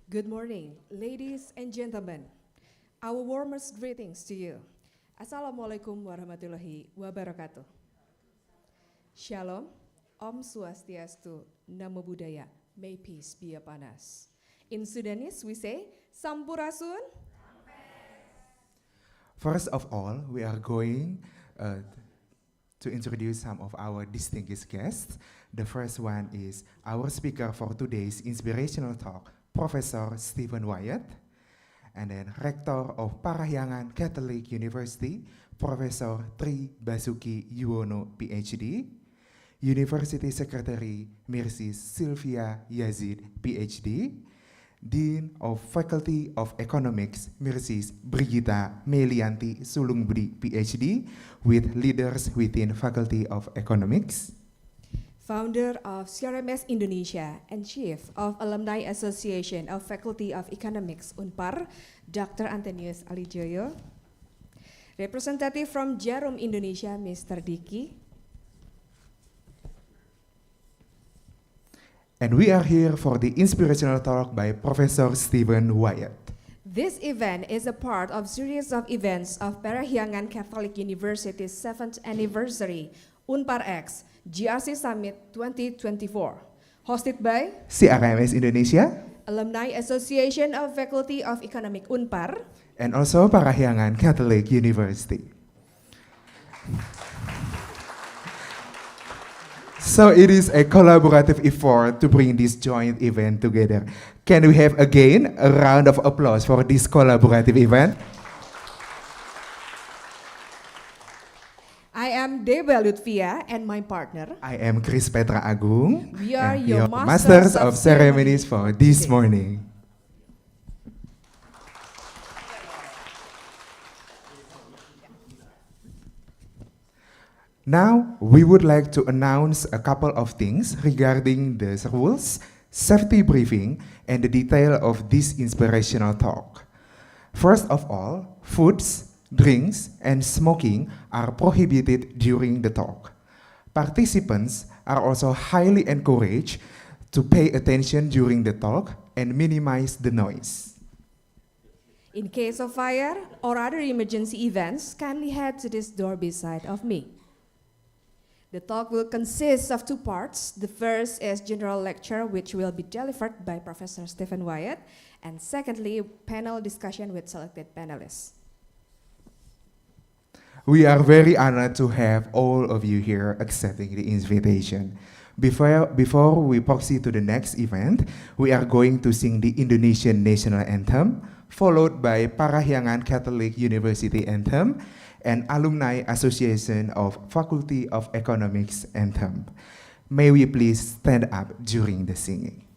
Good morning, ladies and gentlemen. Our warmest greetings to you. Assalamualaikum warahmatullahi wabarakatuh. Shalom, Om Swastiastu, Namo Buddhaya, may peace be upon us. In Sudanese we say, Sampurasun. First of all, we are going to introduce some of our distinguished guests. The first one is our speaker for today's inspirational talk, Professor Stephen Wyatt, and then Rector of Parahyangan Catholic University, Professor Tri Basuki Yuwono, PhD, University Secretary Mrs. Sylvia Yazid, PhD, Dean of Faculty of Economics, Mrs. Brigita Melianti Sulungbudi, PhD, with leaders within Faculty of Economics. Founder of CRMS Indonesia and Chief of Alumni Association of Faculty of Economics Unpar, Dr. Antonius Alijoyo. Representative from Jarum Indonesia, Mr. Diki. And we are here for the inspirational talk by Professor Stephen Wyatt. This event is a part of series of events of Parahyangan Catholic University's 7th anniversary UNPARx GRC Summit 2024, hosted by CRMS Indonesia, Alumni Association of Faculty of Economic Unpar, and also Parahyangan Catholic University. So it is a collaborative effort to bring this joint event together. Can we have again a round of applause for this collaborative event? I am Deba Lutfia and my partner. I am Chris Petra Agung. We are and your masters of ceremonies for this morning. Now, we would like to announce a couple of things regarding the rules, safety briefing, and the detail of this inspirational talk. First of all, foods, drinks, and smoking are prohibited during the talk. Participants are also highly encouraged to pay attention during the talk and minimize the noise. In case of fire or other emergency events, kindly head to this door beside of me. The talk will consist of two parts. The first is general lecture, which will be delivered by Professor Stephen Wyatt, and secondly, panel discussion with selected panelists. We are very honored to have all of you here accepting the invitation. Before we proceed to the next event, we are going to sing the Indonesian national anthem, followed by Parahyangan Catholic University anthem, and Alumni Association of Faculty of Economics anthem. May we please stand up during the singing.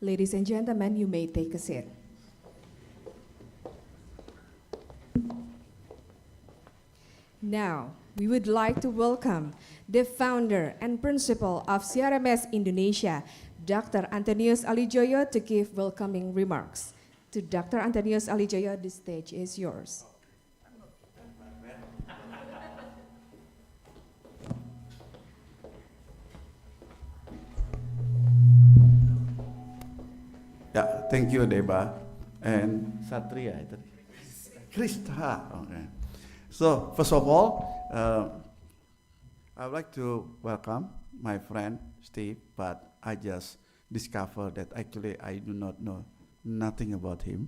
Ladies and gentlemen, you may take a seat. Now, we would like to welcome the founder and principal of CRMS Indonesia, Dr. Antonius Alijoyo, to give welcoming remarks. To Dr. Antonius Alijoyo, the stage is yours. Yeah, thank you, Deba. And Satria, Krista. Okay. So, first of all, I would like to welcome my friend Steve, but I just discovered that actually I do not know nothing about him.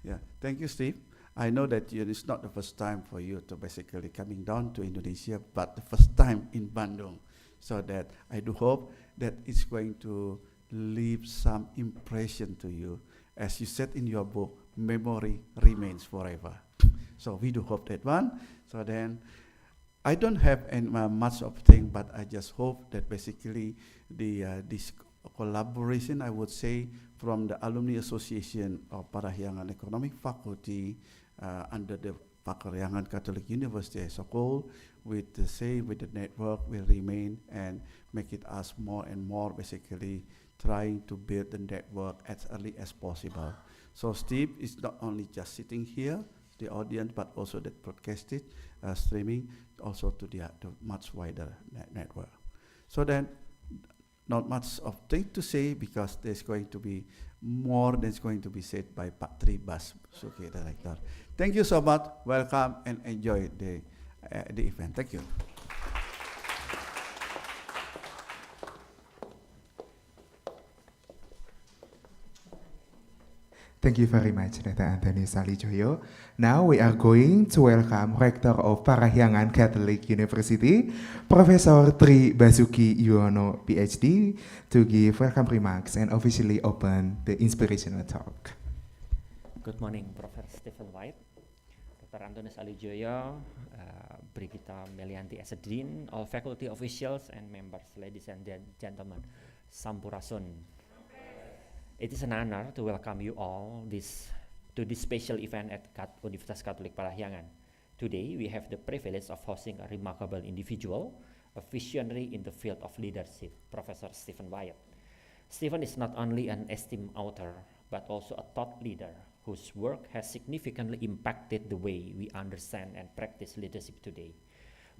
Yeah, thank you, Steve. I know that it's not the first time for you to basically coming down to Indonesia, but the first time in Bandung. So that I do hope that it's going to leave some impression to you. As you said in your book, memory remains forever. So we do hope that one. So then, I don't have much of thing, but I just hope that basically this collaboration, I would say, from the Alumni Association of Parahyangan Economic Faculty under the Parahyangan Catholic University as a whole, with the network will remain and make it us more and more basically trying to build the network as early as possible. So Steve is not only just sitting here, the audience, but also that broadcasted, streaming, also to the much wider network. So then, not much of things to say because there's going to be more that's going to be said by Pak Tribas, Suki Director. Thank you so much. Welcome and enjoy the event. Thank you. Thank you very much, Dr. Antonius Alijoyo. Now we are going to welcome Rector of Parahyangan Catholic University, Professor Tri Basuki Yuwono, PhD, to give welcome remarks and officially open the inspirational talk. Good morning, Professor Stephen Wyatt, Dr. Antonius Alijoyo, Brigita Melianti as a Dean, all faculty officials and members, ladies and gentlemen, Sampurasun. It is an honor to welcome you all to this special event at Universitas Katolik Parahyangan. Today, we have the privilege of hosting a remarkable individual, a visionary in the field of leadership, Professor Stephen Wyatt. Stephen is not only an esteemed author, but also a thought leader whose work has significantly impacted the way we understand and practice leadership today.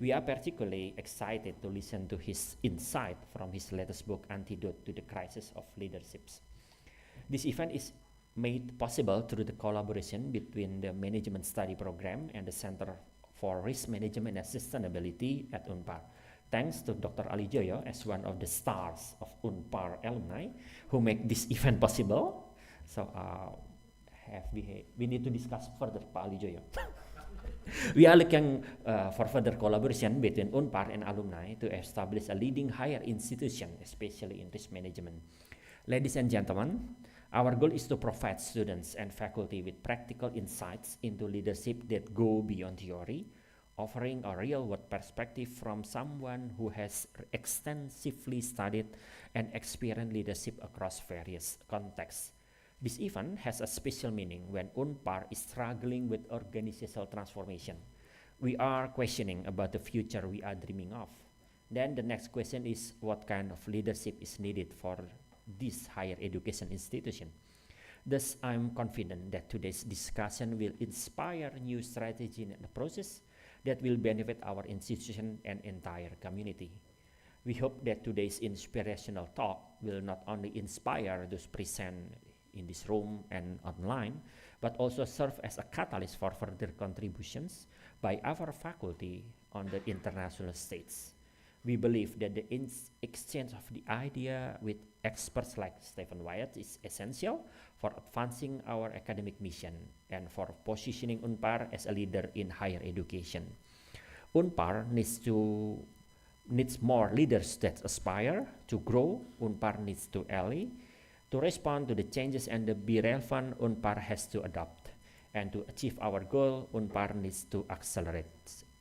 We are particularly excited to listen to his insight from his latest book, Antidote to the Crisis of Leaderships. This event is made possible through the collaboration between the Management Study Program and the Center for Risk Management and Sustainability at UNPAR. Thanks to Dr. Alijoyo as one of the stars of UNPAR alumni who make this event possible. So we need to discuss further, Pak Alijoyo. We are looking for further collaboration between UNPAR and alumni to establish a leading higher institution, especially in risk management. Ladies and gentlemen, our goal is to provide students and faculty with practical insights into leadership that go beyond theory, offering a real-world perspective from someone who has extensively studied and experienced leadership across various contexts. This event has a special meaning when UNPAR is struggling with organizational transformation. We are questioning about the future we are dreaming of. Then the next question is, what kind of leadership is needed for this higher education institution? Thus, I'm confident that today's discussion will inspire new strategy and approaches that will benefit our institution and entire community. We hope that today's inspirational talk will not only inspire those present in this room and online, but also serve as a catalyst for further contributions by our faculty on the international stage. We believe that the exchange of the idea with experts like Stephen Wyatt is essential for advancing our academic mission and for positioning UNPAR as a leader in higher education. UNPAR needs more leaders that aspire to grow. UNPAR needs to ally, to respond to the changes and to be relevant. UNPAR has to adapt, and to achieve our goal, UNPAR needs to accelerate.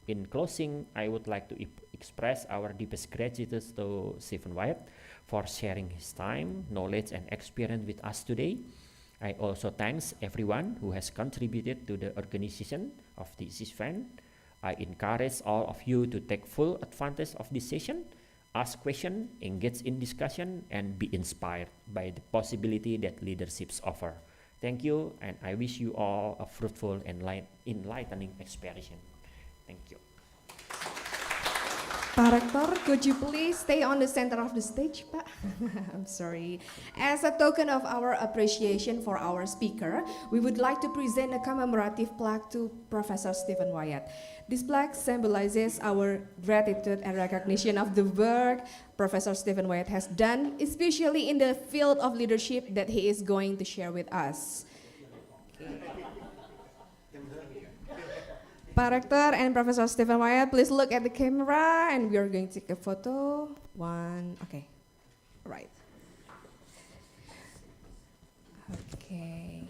In closing, I would like to express our deepest gratitude to Stephen Wyatt for sharing his time, knowledge, and experience with us today. I also thanks everyone who has contributed to the organization of this event. I encourage all of you to take full advantage of this session, ask questions, engage in discussion, and be inspired by the possibility that leaderships offer. Thank you, and I wish you all a fruitful and enlightening experience. Thank you. Pak Rektor, could you please stay on the center of the stage, Pak? I'm sorry. As a token of our appreciation for our speaker, we would like to present a commemorative plaque to Professor Stephen Wyatt. This plaque symbolizes our gratitude and recognition of the work Professor Stephen Wyatt has done, especially in the field of leadership that he is going to share with us. Pak Rektor and Professor Stephen Wyatt, please look at the camera and we are going to take a photo. Okay, all right. Okay.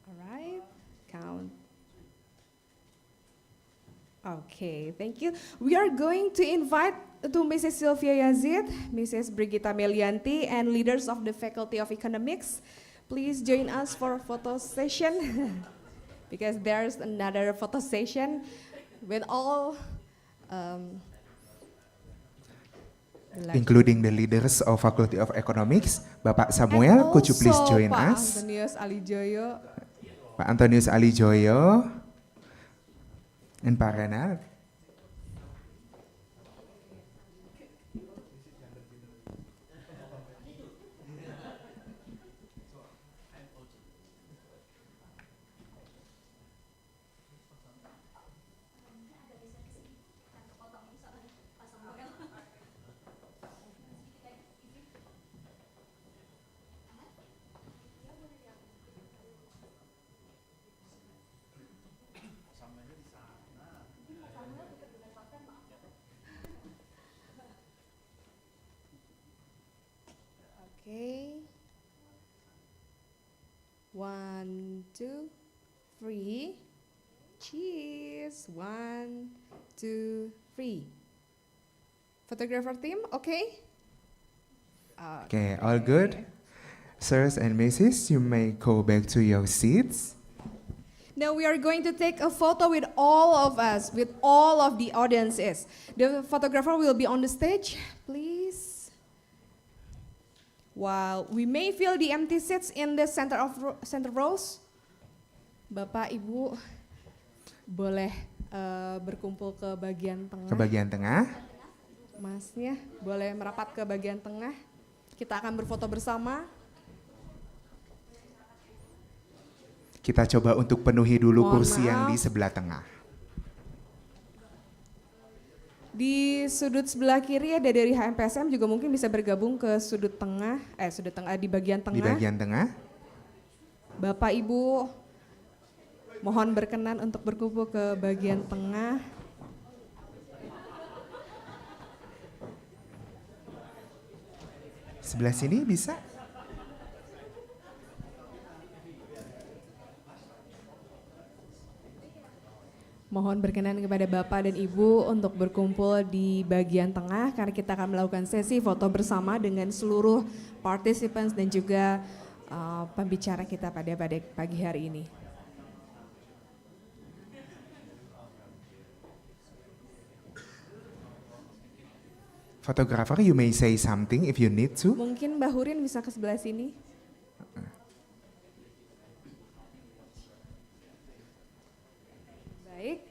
All right, count. Okay, thank you. We are going to invite to Mrs. Sylvia Yazid, Mrs. Brigitta Melianti, and leaders of the Faculty of Economics. Please join us for a photo session because there's another photo session with all including the leaders of Faculty of Economics. Bapak Samuel, could you please join Pak us? Antonius Alijoyo. Pak Antonius Alijoyo and Pak Renal. Okay. 1, 2, 3. Cheers. 1, 2, 3. Photographer team, okay? Okay, all good? Sirs and Mrs., you may go back to your seats. Now we are going to take a photo with all of us, with all of the audiences. The photographer will be on the stage, please. While we may fill the empty seats in the center rows, Bapak Ibu boleh berkumpul ke bagian tengah. Ke bagian tengah. Masnya boleh merapat ke bagian tengah. Kita akan berfoto bersama. Kita coba untuk penuhi dulu Mohon kursi maaf. yang di sebelah tengah. Di sudut sebelah kiri ada dari HMPSM juga mungkin bisa bergabung ke sudut tengah di bagian tengah. Di bagian tengah. Bapak Ibu mohon berkenan untuk berkumpul ke bagian tengah. Sebelah sini bisa? Mohon berkenan kepada Bapak dan Ibu untuk berkumpul di bagian tengah karena kita akan melakukan sesi foto bersama dengan seluruh participants dan juga pembicara kita pada pagi hari ini. Photographer, you may say something if you need to. Mungkin Mbak Hurin bisa ke sebelah sini. Baik.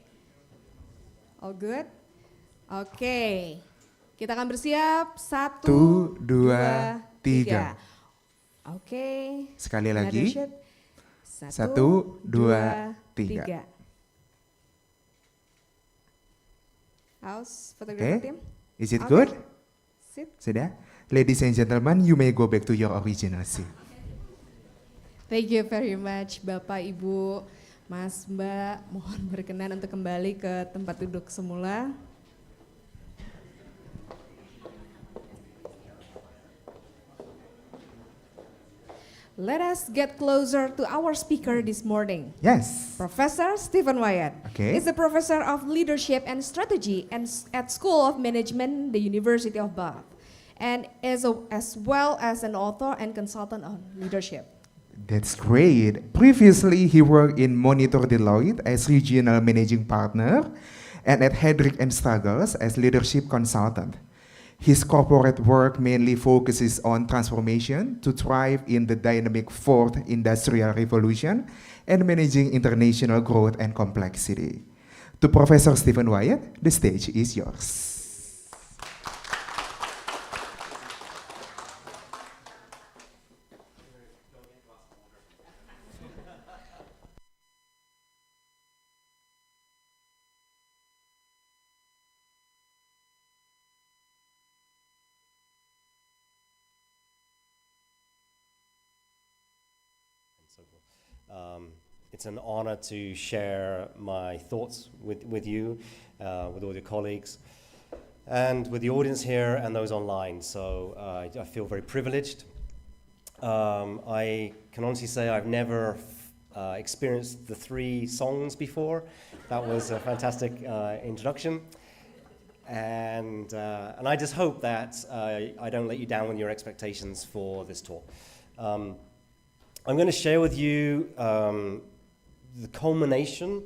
All good? Oke. Kita akan bersiap. 1, 2, 3. Oke. Sekali lagi. 1, 2, 3. House photographer Okay. team. Is it Okay. good? Sit. Sudah? Ladies and gentlemen, you may go back to your original seat. Thank you very much Bapak, Ibu, Mas, Mbak. Mohon berkenan untuk kembali ke tempat duduk semula. Let us get closer to our speaker this morning. Yes. Professor Stephen Wyatt Okay. is the professor of leadership and strategy at School of Management, the University of Bath, and as well as an author and consultant on leadership. That's great. Previously, he worked in Monitor Deloitte as regional managing partner and at Hedrick and Struggles as leadership consultant. His corporate work mainly focuses on transformation to thrive in the dynamic fourth industrial revolution and managing international growth and complexity. To Professor Stephen Wyatt, the stage is yours. It's an honor to share my thoughts with you, with all your colleagues, and with the audience here and those online. So I feel very privileged. I can honestly say I've never experienced the 3 songs before. That was a fantastic introduction. And I just hope that I don't let you down with your expectations for this talk. I'm going to share with you the culmination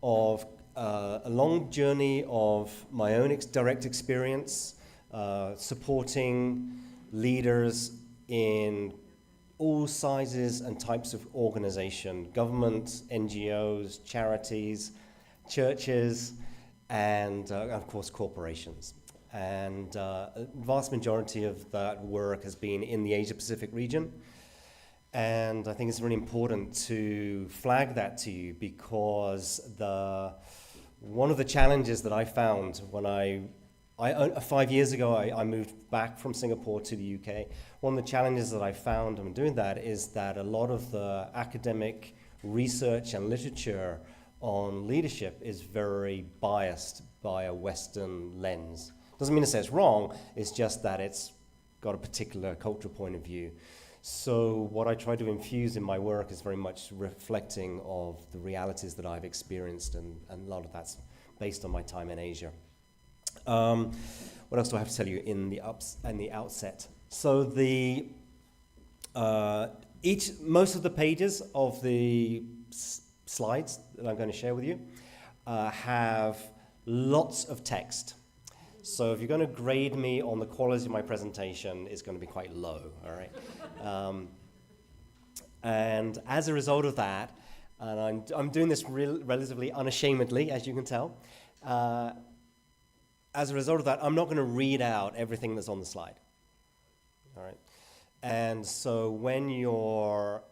of a long journey of my own direct experience supporting leaders in all sizes and types of organization, government, NGOs, charities, churches, and of course corporations. And a vast majority of that work has been in the Asia-Pacific region. And I think it's really important to flag that to you because one of the challenges that I found when 5 years ago I moved back from Singapore to the UK. One of the challenges that I found when doing that is that a lot of the academic research and literature on leadership is very biased by a Western lens. Doesn't mean to say it's wrong, it's just that it's got a particular cultural point of view. So what I try to infuse in my work is very much reflecting of the realities that I've experienced, and a lot of that's based on my time in Asia. What else do I have to tell you in the outset? So most of the pages of the slides that I'm going to share with you have lots of text. So if you're going to grade me on the quality of my presentation, it's going to be quite low, all right? And as a result of that, and I'm doing this relatively unashamedly, as you can tell, as a result of that, I'm not going to read out everything that's on the slide, all right? And so when you're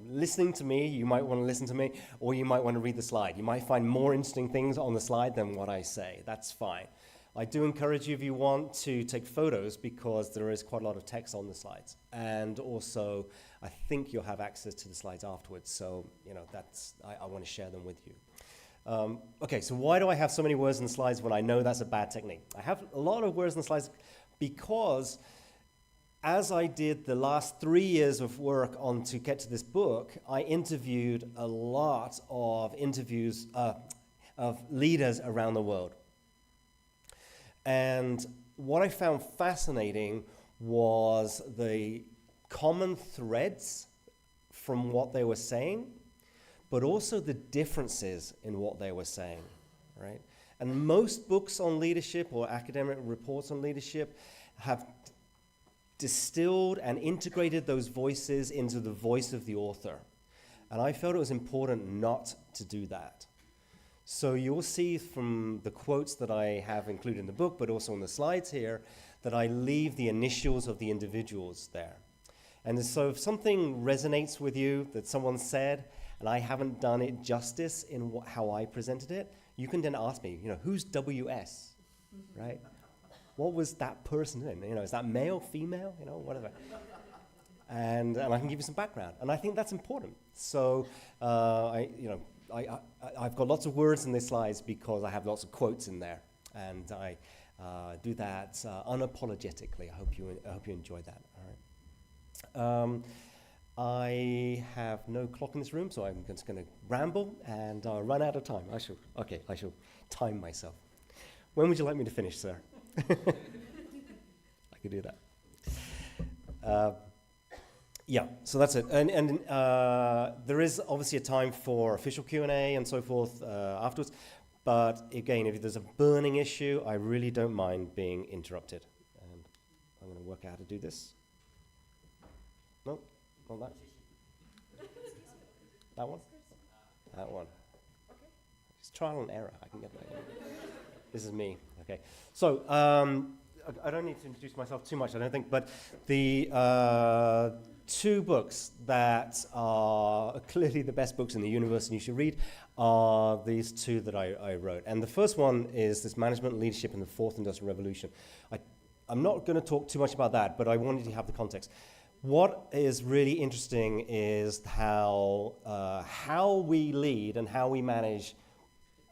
listening to me, you might want to listen to me, or you might want to read the slide. You might find more interesting things on the slide than what I say. That's fine. I do encourage you, if you want, to take photos because there is quite a lot of text on the slides. And also, I think you'll have access to the slides afterwards. So, I want to share them with you. Okay, so why do I have so many words in the slides when I know that's a bad technique? I have a lot of words in the slides because as I did the last 3 years of work to get to this book, I interviewed a lot of interviews of leaders around the world. And what I found fascinating was the common threads from what they were saying, but also the differences in what they were saying, right? And most books on leadership or academic reports on leadership have distilled and integrated those voices into the voice of the author. And I felt it was important not to do that. So you'll see from the quotes that I have included in the book, but also on the slides here, that I leave the initials of the individuals there. And so if something resonates with you that someone said, and I haven't done it justice in how I presented it, you can then ask me, who's WS, right? What was that person doing? Is that male, female, whatever. And I can give you some background. And I think that's important. So I've got lots of words in these slides because I have lots of quotes in there. And I do that unapologetically. I hope you enjoy that. All I have no clock in this room, so I'm just going to ramble and run out of time. I shall time myself. When would you like me to finish, sir? I could do that. Yeah, so that's it. And there is obviously a time for official Q&A and so forth afterwards. But again, if there's a burning issue, I really don't mind being interrupted. And I'm going to work out how to do this. No, not that. That one? That one. It's trial and error. I can get that. This is me. Okay. So I don't need to introduce myself too much, I don't think. But the 2 books that are clearly the best books in the universe and you should read are these 2 that I wrote. And the first one is this Management and Leadership in the Fourth Industrial Revolution. I'm not going to talk too much about that, but I wanted to have the context. What is really interesting is how we lead and how we manage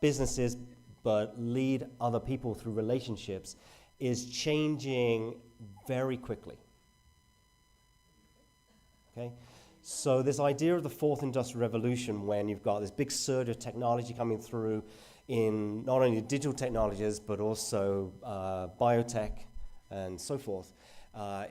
businesses, but lead other people through relationships is changing very quickly. Okay? So this idea of the Fourth Industrial Revolution, when you've got this big surge of technology coming through in not only digital technologies, but also biotech and so forth,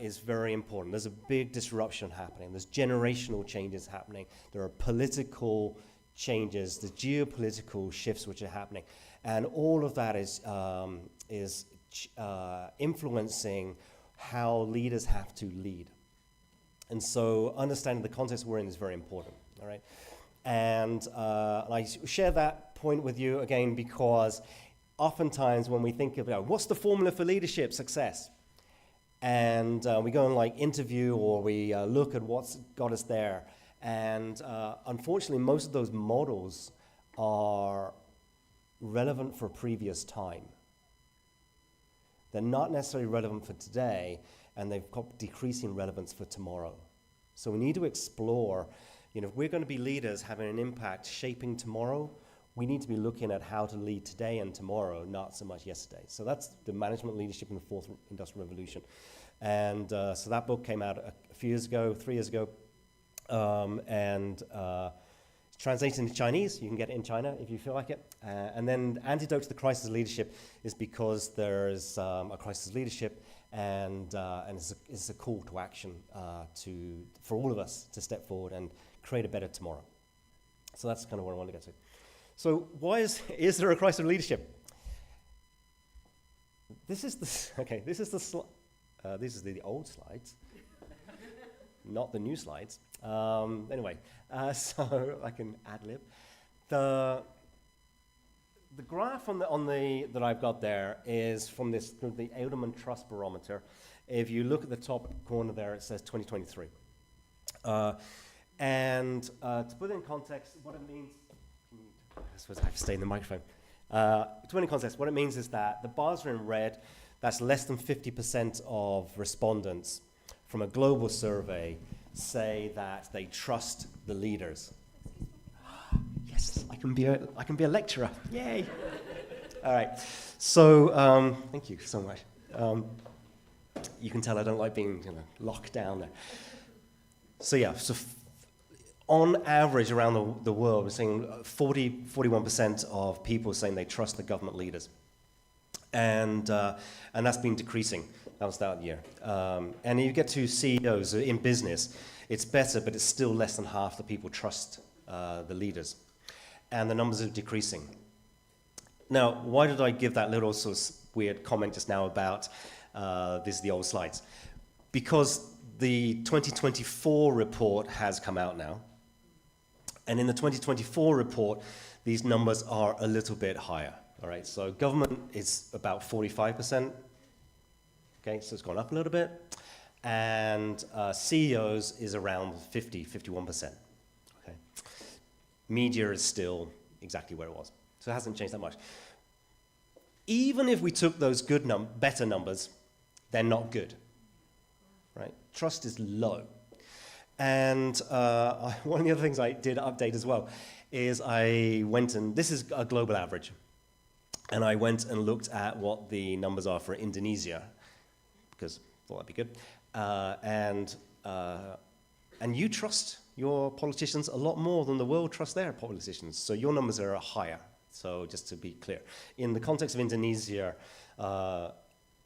is very important. There's a big disruption happening. There's generational changes happening. There are political changes, the geopolitical shifts which are happening. And all of that is influencing how leaders have to lead. And so understanding the context we're in is very important, all right? And I share that point with you again because oftentimes when we think about what's the formula for leadership success, and we go and like interview or we look at what's got us there, and unfortunately most of those models are relevant for a previous time. They're not necessarily relevant for today, and they've got decreasing relevance for tomorrow. So we need to explore, if we're going to be leaders having an impact shaping tomorrow, we need to be looking at how to lead today and tomorrow, not so much yesterday. So that's the Management Leadership in the Fourth Industrial Revolution. And so that book came out a few years ago, 3 years ago, and it's translated into Chinese. You can get it in China if you feel like it. And then Antidote to the Crisis of Leadership is because there's a crisis of leadership, and it's a call to action for all of us to step forward and create a better tomorrow. So that's kind of what I want to get to. So why is there a crisis of leadership? This is the old slides, not the new slides. Anyway, so I can ad-lib. The graph that I've got there is from the Edelman Trust Barometer. If you look at the top corner there, it says 2023. And to put it in context, what it means, I suppose I have to stay in the microphone. To put it in context, what it means is that the bars are in red. That's less than 50% of respondents from a global survey say that they trust the leaders. Yes, I can be a lecturer. Yay! All right. So thank you so much. You can tell I don't like being locked down there. So yeah. So on average around the world, we're seeing 41% of people saying they trust the government leaders, and that's been decreasing. That was that year. And you get to CEOs in business, it's better, but it's still less than half the people trust the leaders. And the numbers are decreasing. Now, why did I give that little sort of weird comment just now about this is the old slides? Because the 2024 report has come out now. And in the 2024 report, these numbers are a little bit higher. All right, so government is about 45%. Okay, so it's gone up a little bit. And CEOs is around 51%. Okay. Media is still exactly where it was. So it hasn't changed that much. Even if we took those better numbers, they're not good. Right? Trust is low. And one of the other things I did update as well is I went and, this is a global average, and I went and looked at what the numbers are for Indonesia, because I thought that'd be good. And And you trust your politicians a lot more than the world trusts their politicians. So your numbers are higher. So just to be clear, in the context of Indonesia,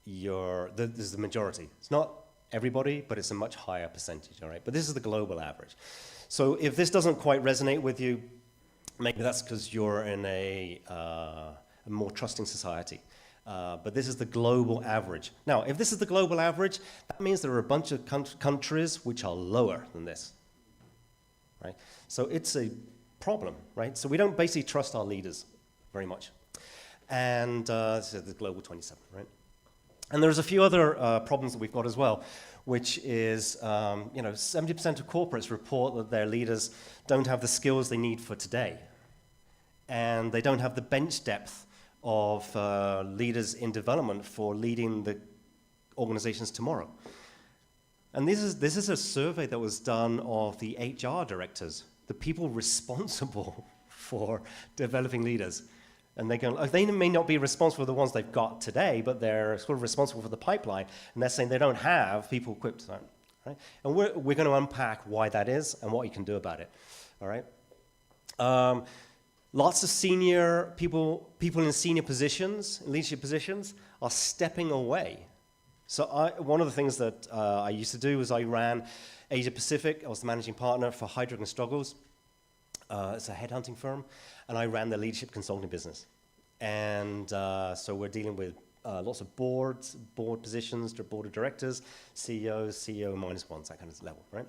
this is the majority. It's not everybody, but it's a much higher percentage, all right? But this is the global average. So if this doesn't quite resonate with you, maybe that's because you're in a more trusting society. But this is the global average. Now, if this is the global average, that means there are a bunch of countries which are lower than this, right? So it's a problem, right? So we don't basically trust our leaders very much. And this is the global 27, right? And there's a few other problems that we've got as well, which is, 70% of corporates report that their leaders don't have the skills they need for today. And they don't have the bench depth of leaders in development for leading the organizations tomorrow. And this is a survey that was done of the HR directors, the people responsible for developing leaders. And they may not be responsible for the ones they've got today, but they're sort of responsible for the pipeline. And they're saying they don't have people equipped to that, right? And we're going to unpack why that is and what you can do about it, all right? Lots of senior people in senior positions, in leadership positions, are stepping away. So one of the things that I used to do was I ran Asia Pacific. I was the managing partner for Heidrick & Struggles. It's a headhunting firm. And I ran the leadership consulting business. And so we're dealing with lots of board positions, board of directors, CEOs, CEO -1s, that kind of level, right?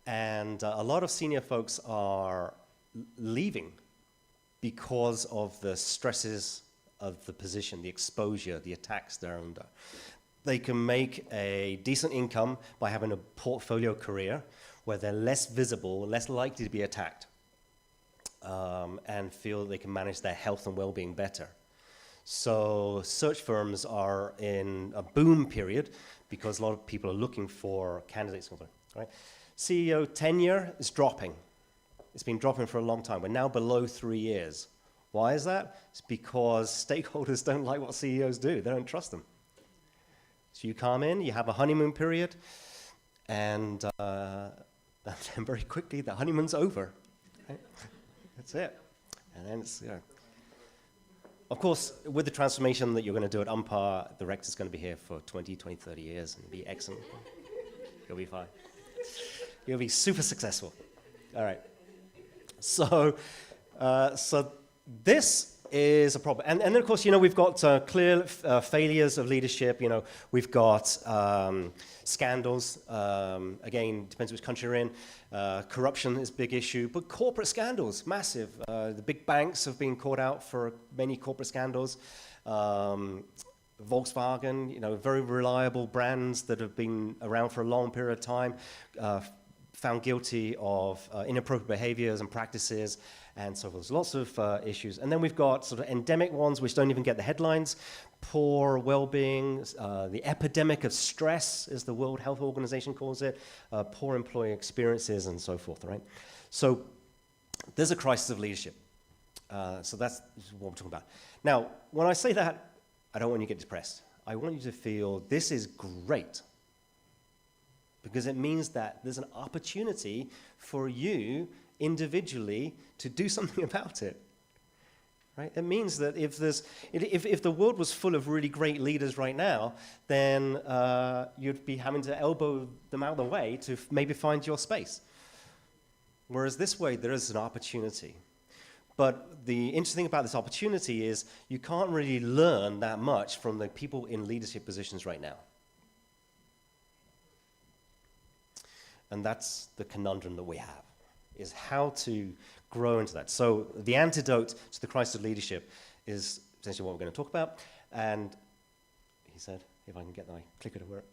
And a lot of senior folks are leaving because of the stresses of the position, the exposure, the attacks they're under. They can make a decent income by having a portfolio career where they're less visible, less likely to be attacked, and feel they can manage their health and well-being better. So search firms are in a boom period because a lot of people are looking for candidates. Right? CEO tenure is dropping. It's been dropping for a long time. We're now below 3 years. Why is that? It's because stakeholders don't like what CEOs do. They don't trust them. So you come in, you have a honeymoon period, and then very quickly the honeymoon's over. Right? That's it. And then it's, Of course, with the transformation that you're going to do at UNPAR, the rector's going to be here for 20, 30 years and be excellent. You'll be fine. You'll be super successful. All right. So this is a problem. And then, of course, we've got clear failures of leadership. We've got scandals. Again, depends which country you're in. Corruption is a big issue. But corporate scandals, massive. The big banks have been caught out for many corporate scandals. Volkswagen, very reliable brands that have been around for a long period of time, found guilty of inappropriate behaviors and practices, and so forth. There's lots of issues. And then we've got sort of endemic ones which don't even get the headlines. Poor well-being, the epidemic of stress, as the World Health Organization calls it, poor employee experiences, and so forth, right? So there's a crisis of leadership. So that's what we're talking about. Now, when I say that, I don't want you to get depressed. I want you to feel this is great, because it means that there's an opportunity for you individually to do something about it. Right? It means that if the world was full of really great leaders right now, then you'd be having to elbow them out of the way to maybe find your space. Whereas this way, there is an opportunity. But the interesting thing about this opportunity is you can't really learn that much from the people in leadership positions right now. And that's the conundrum that we have, is how to grow into that. So the antidote to the crisis of leadership is essentially what we're going to talk about. And he said, if I can get my clicker to work.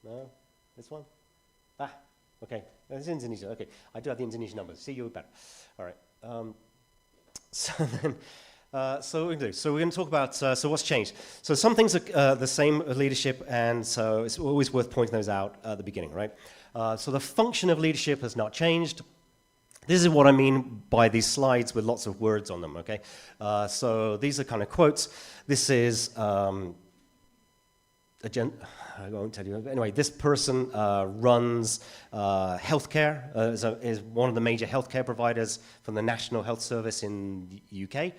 No, this one? Okay. This is Indonesia. Okay, I do have the Indonesian numbers. See you better. All right. So then... So we're going to talk about, so what's changed? So some things are the same with leadership, and so it's always worth pointing those out at the beginning, right? So the function of leadership has not changed. This is what I mean by these slides with lots of words on them, okay? So these are kind of quotes. This is I won't tell you. Anyway, this person runs healthcare, is one of the major healthcare providers from the National Health Service in the UK.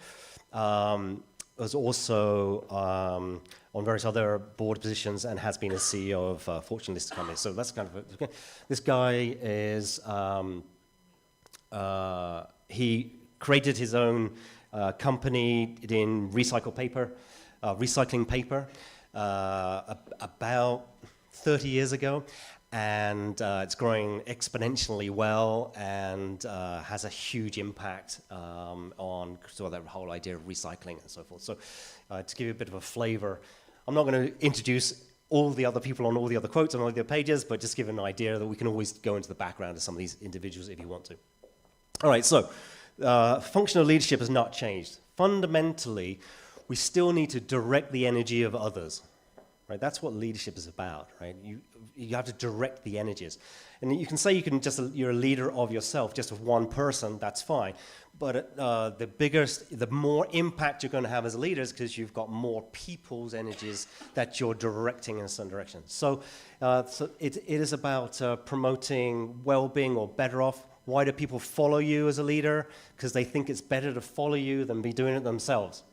Was also on various other board positions and has been a CEO of Fortune listed companies. So that's kind of this guy is. He created his own company in recycling paper about 30 years ago, and it's growing exponentially well and has a huge impact on sort of that whole idea of recycling and so forth. So to give you a bit of a flavor, I'm not going to introduce all the other people on all the other quotes on all the other pages, but just give an idea that we can always go into the background of some of these individuals if you want to. All right, so functional leadership has not changed. Fundamentally, we still need to direct the energy of others, right? That's what leadership is about, right? You have to direct the energies. And you can say you're a leader of yourself, just of one person, that's fine. But the more impact you're going to have as leaders because you've got more people's energies that you're directing in a certain direction. So it is about promoting well-being or better off. Why do people follow you as a leader? Because they think it's better to follow you than be doing it themselves.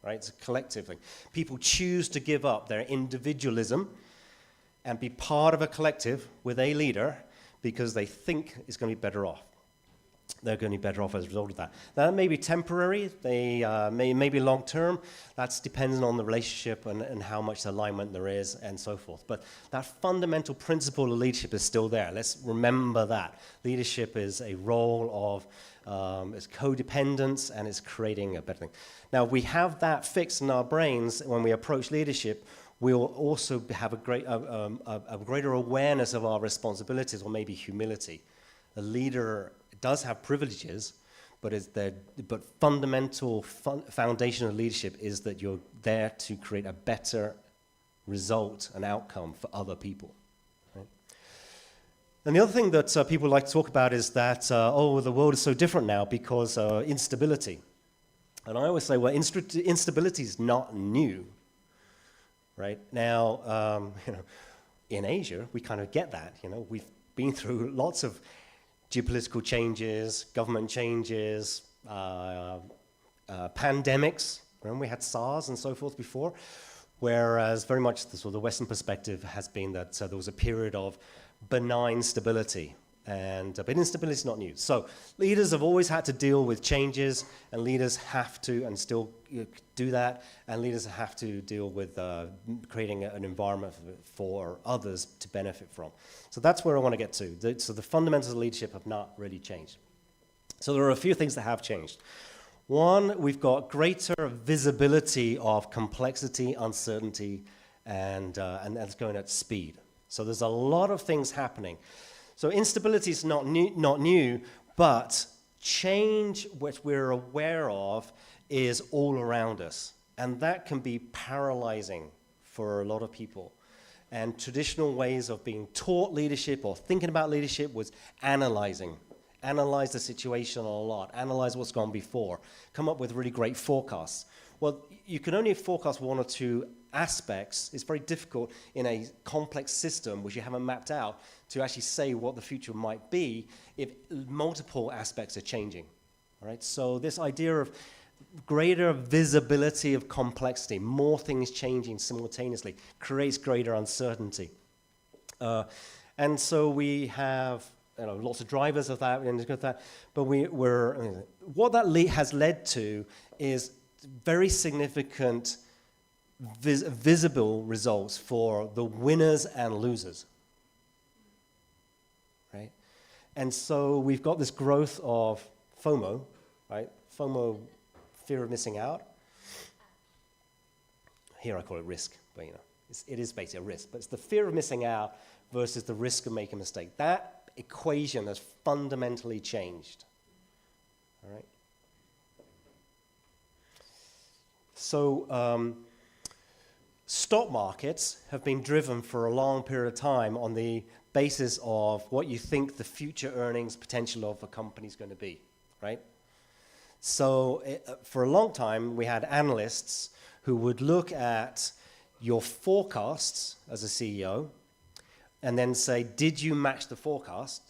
Right? It's a collective thing. People choose to give up their individualism and be part of a collective with a leader because they think it's going to be better off. They're going to be better off as a result of that. Now, that may be temporary, they may be long-term. That's dependent on the relationship and how much alignment there is and so forth. But that fundamental principle of leadership is still there. Let's remember that. Leadership is a role of it's codependence and it's creating a better thing. Now, we have that fixed in our brains when we approach leadership. We'll also have a greater awareness of our responsibilities, or maybe humility. A leader does have privileges, but fundamental foundation of leadership is that you're there to create a better result and outcome for other people. Right? And the other thing that people like to talk about is that, the world is so different now because instability. And I always say, well, instability is not new. Right? Now, in Asia, we kind of get that. We've been through lots of geopolitical changes, government changes, pandemics. Remember we had SARS and so forth before, whereas very much the Western perspective has been that there was a period of benign stability, but instability is not new. So leaders have always had to deal with changes, and leaders have to, and still do that, and leaders have to deal with creating an environment for others to benefit from. So that's where I want to get to. So the fundamentals of leadership have not really changed. So there are a few things that have changed. One, we've got greater visibility of complexity, uncertainty, and that's going at speed. So there's a lot of things happening. So instability is not new, but change, which we're aware of, is all around us. And that can be paralyzing for a lot of people. And traditional ways of being taught leadership or thinking about leadership was analyze the situation a lot, analyze what's gone before, come up with really great forecasts. Well, you can only forecast one or two aspects. It's very difficult in a complex system which you haven't mapped out to actually say what the future might be if multiple aspects are changing. All right? So this idea of greater visibility of complexity, more things changing simultaneously, creates greater uncertainty. And so we have lots of drivers of that, but what that has led to is very significant visible results for the winners and losers. Right? And so we've got this growth of FOMO, right? FOMO, fear of missing out. Here I call it risk, but it is basically a risk. But it's the fear of missing out versus the risk of making a mistake. That equation has fundamentally changed. All right. So stock markets have been driven for a long period of time on the basis of what you think the future earnings potential of a company is going to be, right? So for a long time, we had analysts who would look at your forecasts as a CEO and then say, did you match the forecast?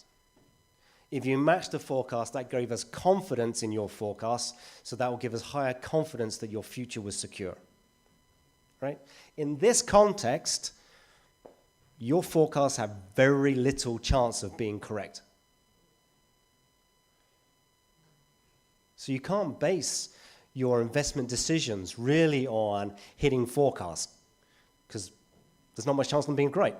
If you match the forecast, that gave us confidence in your forecast, so that will give us higher confidence that your future was secure, right? In this context, your forecasts have very little chance of being correct. So you can't base your investment decisions really on hitting forecasts, because there's not much chance of them being great.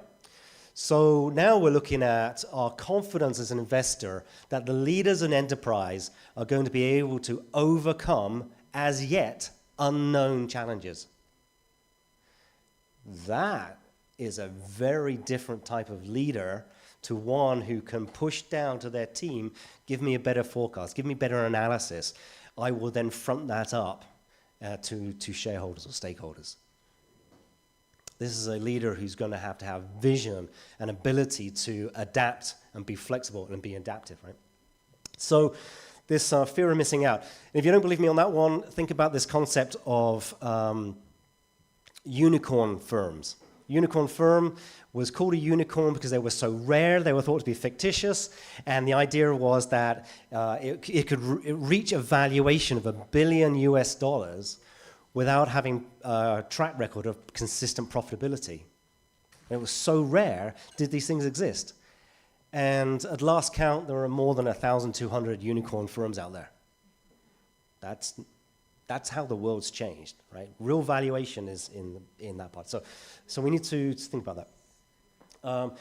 So now we're looking at our confidence as an investor that the leaders in enterprise are going to be able to overcome as yet unknown challenges. That is a very different type of leader to one who can push down to their team, give me a better forecast, give me better analysis. I will then front that up to shareholders or stakeholders. This is a leader who's going to have vision and ability to adapt and be flexible and be adaptive, right? So this fear of missing out. And if you don't believe me on that one, think about this concept of unicorn firms. Unicorn firm was called a unicorn because they were so rare, they were thought to be fictitious, and the idea was that it could reach a valuation of $1 billion without having a track record of consistent profitability. It was so rare, did these things exist? And at last count, there are more than 1,200 unicorn firms out there. That's how the world's changed, right? Real valuation is in that part. So we need to think about that. I'm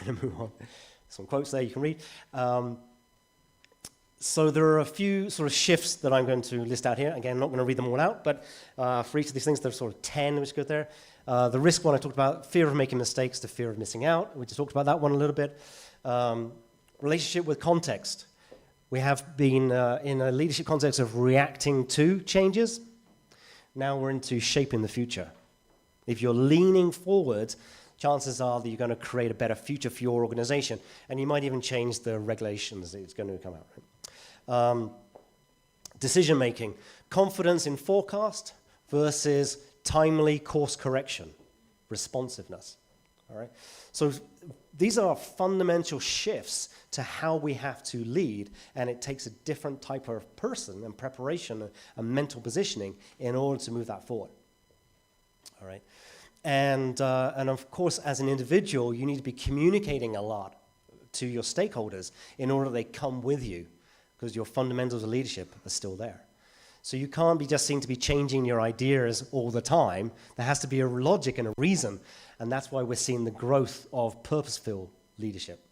going to move on. Some quotes there you can read. So there are a few sort of shifts that I'm going to list out here. Again, I'm not going to read them all out, but for each of these things, there's sort of 10 which go there. The risk one I talked about, fear of making mistakes to fear of missing out. We just talked about that one a little bit. Relationship with context. We have been in a leadership context of reacting to changes. Now we're into shaping the future. If you're leaning forward, chances are that you're going to create a better future for your organization, and you might even change the regulations that it's going to come out. Right? Decision making, confidence in forecast versus timely course correction, responsiveness. All right. So these are fundamental shifts to how we have to lead, and it takes a different type of person and preparation and mental positioning in order to move that forward. All right. And of course, as an individual, you need to be communicating a lot to your stakeholders in order they come with you, because your fundamentals of leadership are still there. So you can't be just seen to be changing your ideas all the time. There has to be a logic and a reason, and that's why we're seeing the growth of purposeful leadership.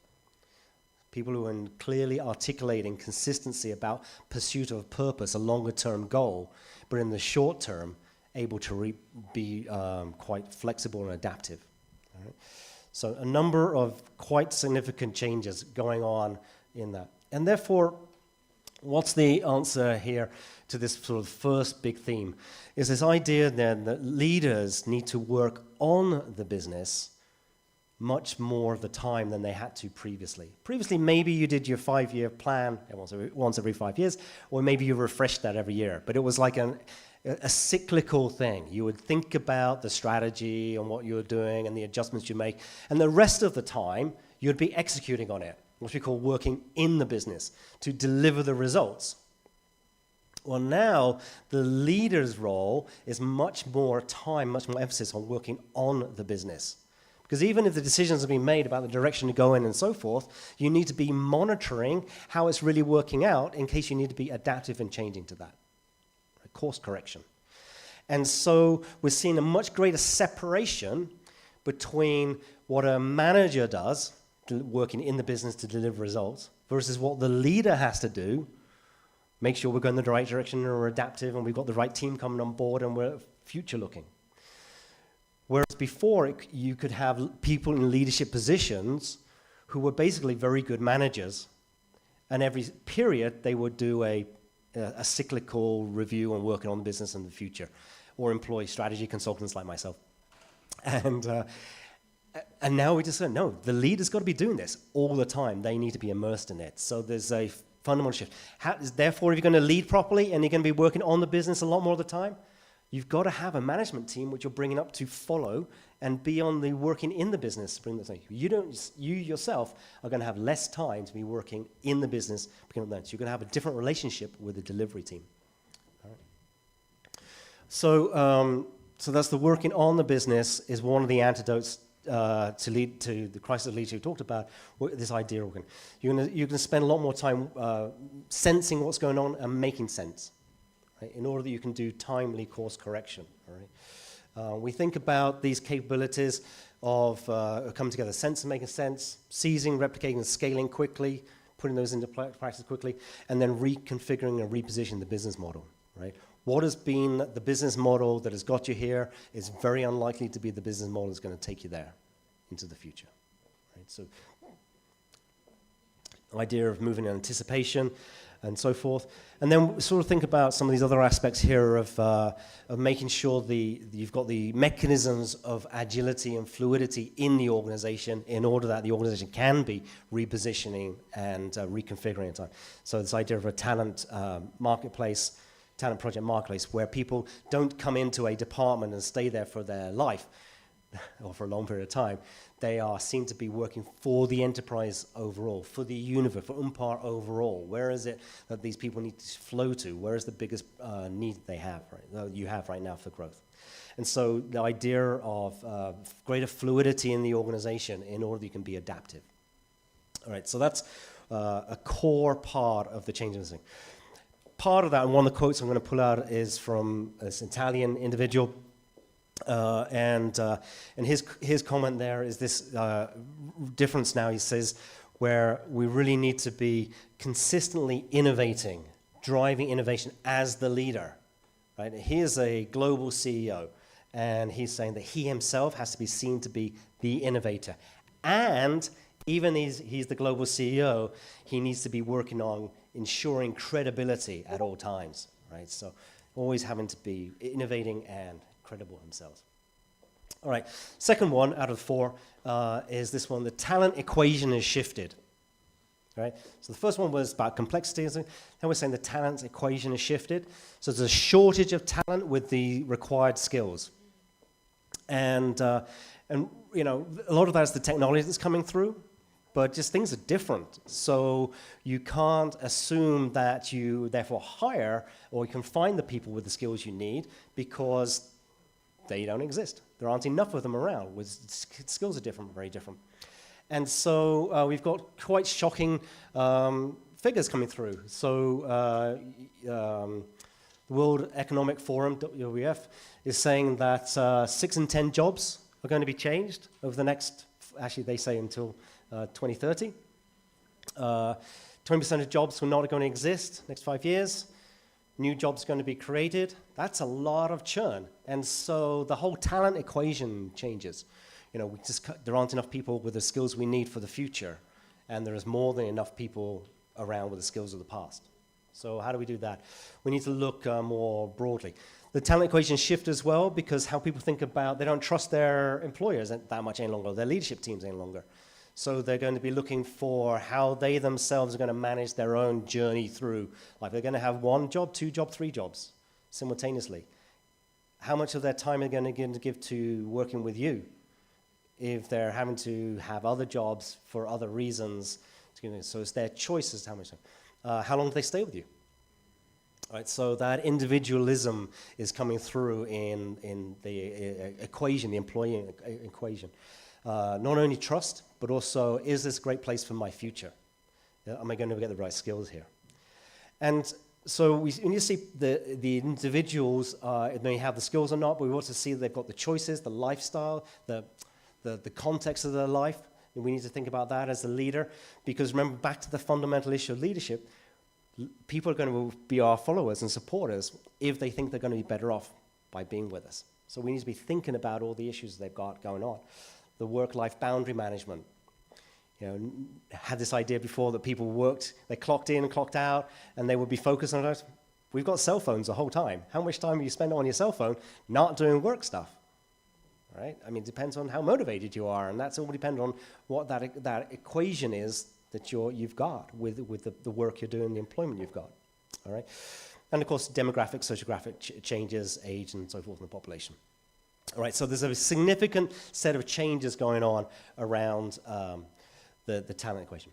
People who are clearly articulating consistency about pursuit of purpose, a longer-term goal, but in the short term, able to be quite flexible and adaptive. All right? So a number of quite significant changes going on in that. And therefore, what's the answer here to this sort of first big theme? Is this idea then that leaders need to work on the business much more of the time than they had to previously. Previously, maybe you did your 5-year plan once every 5 years, or maybe you refreshed that every year. But it was like a cyclical thing. You would think about the strategy and what you were doing and the adjustments you make, and the rest of the time, you'd be executing on it, what we call working in the business, to deliver the results. Well, now, the leader's role is much more time, much more emphasis on working on the business. Because even if the decisions have been made about the direction to go in and so forth, you need to be monitoring how it's really working out in case you need to be adaptive and changing to that. Course correction. And so we're seeing a much greater separation between what a manager does, working in the business to deliver results, versus what the leader has to do, make sure we're going in the right direction and we're adaptive and we've got the right team coming on board and we're future looking. Whereas before, you could have people in leadership positions who were basically very good managers, and every period they would do a cyclical review on working on the business in the future, or employ strategy consultants like myself. And And now we just said, no, the leader's got to be doing this all the time. They need to be immersed in it. So there's a fundamental shift. Therefore, if you're going to lead properly and you're going to be working on the business a lot more of the time, you've got to have a management team which you're bringing up to follow and be on the working in the business. You yourself are going to have less time to be working in the business. So you're going to have a different relationship with the delivery team. All right. So that's the working on the business is one of the antidotes to lead to the crisis of leadership we talked about. This idea organ. You're going to spend a lot more time sensing what's going on and making sense, right, in order that you can do timely course correction. All right. We think about these capabilities of coming together, sense and making sense, seizing, replicating, and scaling quickly, putting those into practice quickly, and then reconfiguring and repositioning the business model. Right? What has been the business model that has got you here is very unlikely to be the business model that's going to take you there into the future. Right? So, idea of moving in anticipation and so forth. And then we sort of think about some of these other aspects here of making sure you've got the mechanisms of agility and fluidity in the organization in order that the organization can be repositioning and reconfiguring in time. So this idea of a talent marketplace, talent project marketplace, where people don't come into a department and stay there for their life or for a long period of time. They are seen to be working for the enterprise overall, for the universe, for UNPAR overall. Where is it that these people need to flow to? Where is the biggest need they have, right, you have right now for growth? And so the idea of greater fluidity in the organization in order that you can be adaptive. All right, so that's a core part of the change in this thing. Part of that, and one of the quotes I'm going to pull out is from this Italian individual. And his comment there is this difference now, he says, where we really need to be consistently innovating, driving innovation as the leader. Right? He is a global CEO, and he's saying that he himself has to be seen to be the innovator. And even he's the global CEO, he needs to be working on ensuring credibility at all times. Right? So always having to be innovating and credible themselves. All right, second one out of four is this one. The talent equation is shifted. Right? So the first one was about complexity. Now we're saying the talent equation is shifted. So there's a shortage of talent with the required skills. And you know, a lot of that is the technology that's coming through, but just things are different. So you can't assume that you therefore hire or you can find the people with the skills you need because they don't exist. There aren't enough of them around. Skills are different, very different. And so we've got quite shocking figures coming through. So the World Economic Forum, WEF, is saying that 6 in 10 jobs are going to be changed over the next, actually they say until 2030. 20% of jobs are not going to exist next 5 years. New jobs are going to be created. That's a lot of churn. And so the whole talent equation changes. You know, there aren't enough people with the skills we need for the future, and there is more than enough people around with the skills of the past. So how do we do that? We need to look more broadly. The talent equation shift as well, because how people think about, they don't trust their employers that much any longer, their leadership teams any longer. So they're going to be looking for how they themselves are going to manage their own journey through life. They're going to have 1 job, 2 jobs, 3 jobs simultaneously. How much of their time are they going to give to working with you if they're having to have other jobs for other reasons? So it's their choice as to how much time. How long do they stay with you? All right, so that individualism is coming through in the equation, the employee equation. Not only trust, but also, is this a great place for my future? Am I going to get the right skills here? And so we need to see the individuals, they have the skills or not, but we want to see that they've got the choices, the lifestyle, the context of their life. And we need to think about that as a leader, because remember, back to the fundamental issue of leadership, people are going to be our followers and supporters if they think they're going to be better off by being with us. So we need to be thinking about all the issues they've got going on. The work-life boundary management. You know, had this idea before that people worked, they clocked in and clocked out, and they would be focused on it. We've got cell phones the whole time. How much time do you spend on your cell phone not doing work stuff? right? I mean, it depends on how motivated you are, and that's all dependent on what that equation is that you've got with the work you're doing, the employment you've got, all right? And of course, demographic, sociographic changes, age, and so forth in the population. All right, so there's a significant set of changes going on around the talent equation.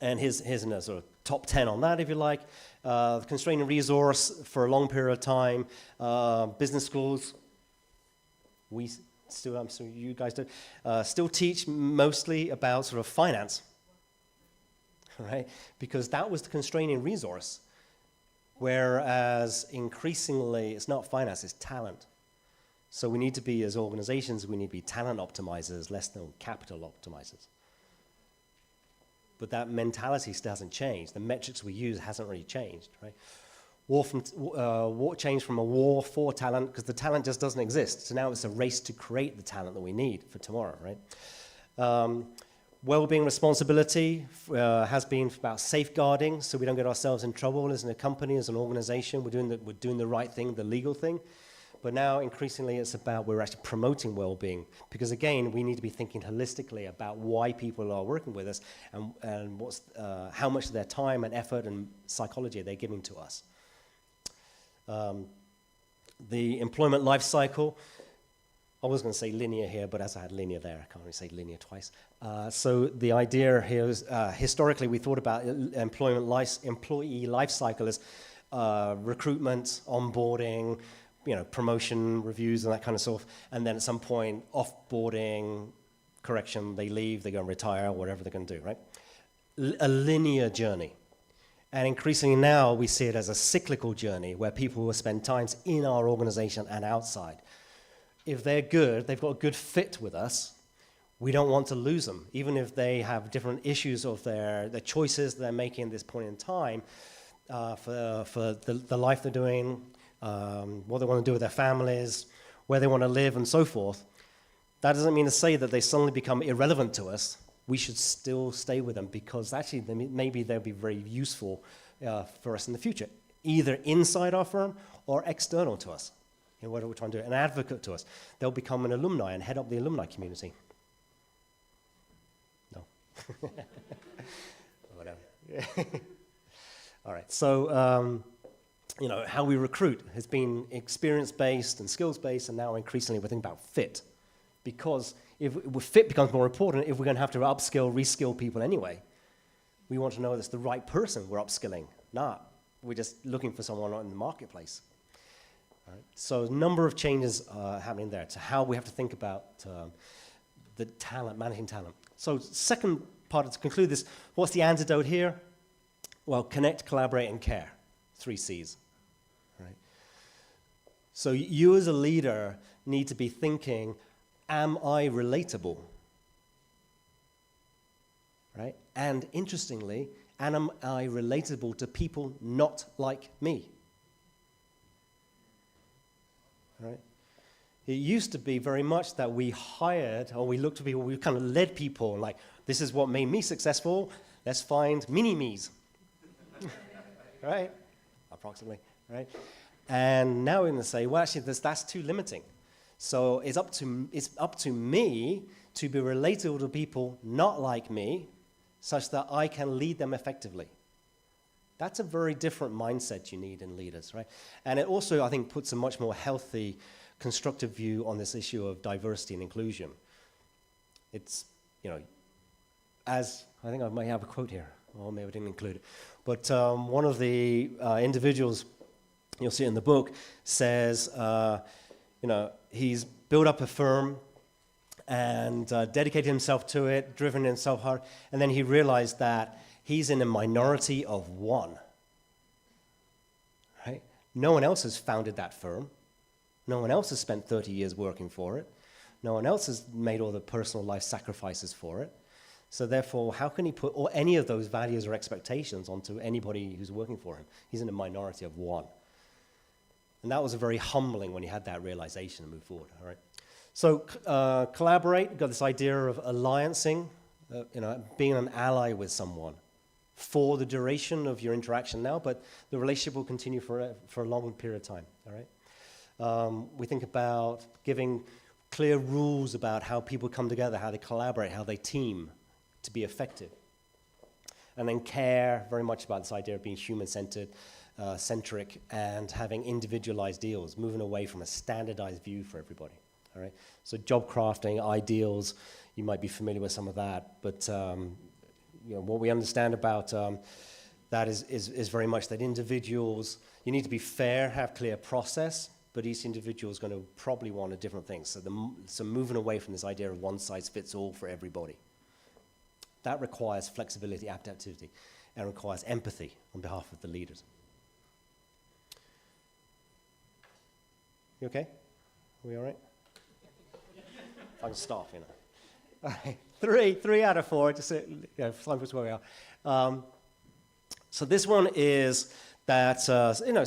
And here's a sort of top 10 on that, if you like. Constraining resource for a long period of time. Business schools, we still, so you guys do, still teach mostly about sort of finance, right? Because that was the constraining resource. Whereas increasingly, it's not finance, it's talent. So we need to be, as organizations, we need to be talent optimizers, less than capital optimizers. But that mentality still hasn't changed. The metrics we use hasn't really changed, right? War changed from a war for talent, because the talent just doesn't exist. So now it's a race to create the talent that we need for tomorrow, right? Well-being responsibility has been about safeguarding, so we don't get ourselves in trouble as a company, as an organization. We're doing the right thing, the legal thing. But now, increasingly, it's about we're actually promoting well-being. Because, again, we need to be thinking holistically about why people are working with us and what's, how much of their time and effort and psychology they're giving to us. The employment life cycle, I was going to say linear here, but as I had linear there, I can't really say linear twice. So the idea here is, historically, we thought about employee life cycle as recruitment, onboarding, promotion, reviews, and that kind of stuff. And then at some point, offboarding, correction, they leave, they go and retire, whatever they're going to do, right? A linear journey. And increasingly now, we see it as a cyclical journey where people will spend times in our organization and outside. If they're good, they've got a good fit with us, we don't want to lose them. Even if they have different issues of their choices they're making at this point in time for the life they're doing, what they want to do with their families, where they want to live, and so forth. That doesn't mean to say that they suddenly become irrelevant to us. We should still stay with them because actually maybe they'll be very useful for us in the future, either inside our firm or external to us. What are we trying to do? An advocate to us. They'll become an alumni and head up the alumni community. No. Whatever. All right. So, how we recruit has been experience-based and skills-based, and now increasingly we're thinking about fit. Because if fit becomes more important, if we're going to have to upskill, reskill people anyway, we want to know that's the right person we're upskilling, not we're just looking for someone in the marketplace. All right. So a number of changes happening there to how we have to think about the talent, managing talent. So second part to conclude this, what's the antidote here? Well, connect, collaborate, and care. 3 C's. Right? So you as a leader need to be thinking, am I relatable? Right? And interestingly, am I relatable to people not like me? Right? It used to be very much that we hired, or we looked at people, we kind of led people, like, this is what made me successful, let's find mini-me's. Right? Approximately, right? And now we're going to say, well, actually, that's too limiting. So it's up to me to be relatable to people not like me, such that I can lead them effectively. That's a very different mindset you need in leaders, right? And it also, I think, puts a much more healthy, constructive view on this issue of diversity and inclusion. It's, as, I think I might have a quote here, or maybe I didn't include it, but one of the individuals, you'll see in the book, says, he's built up a firm and dedicated himself to it, driven himself hard, and then he realized that he's in a minority of one, right? No one else has founded that firm. No one else has spent 30 years working for it. No one else has made all the personal life sacrifices for it. So therefore, how can he put any of those values or expectations onto anybody who's working for him? He's in a minority of one. And that was very humbling when he had that realization and moved forward, all right? So collaborate, got this idea of alliancing, being an ally with someone for the duration of your interaction now, but the relationship will continue for a long period of time, all right? We think about giving clear rules about how people come together, how they collaborate, how they team to be effective. And then care very much about this idea of being human-centered, centric, and having individualized deals, moving away from a standardized view for everybody. All right? So job crafting, ideals, you might be familiar with some of that, but what we understand about that is very much that individuals, you need to be fair, have clear process, but each individual is going to probably want a different thing. So moving away from this idea of one size fits all for everybody. That requires flexibility, adaptivity, and requires empathy on behalf of the leaders. You okay? Are we all right? If I can stop, you know. All right, 3 out of 4, just time for where we are. So this one is that,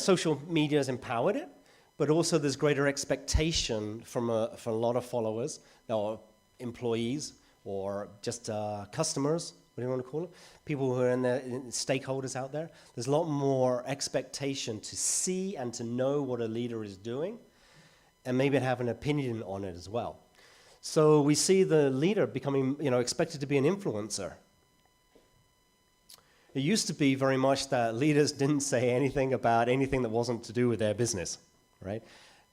social media has empowered it, but also there's greater expectation from a lot of followers or employees or just customers, what do you want to call it? People who are in stakeholders out there. There's a lot more expectation to see and to know what a leader is doing and maybe have an opinion on it as well. So we see the leader becoming, expected to be an influencer. It used to be very much that leaders didn't say anything about anything that wasn't to do with their business, right?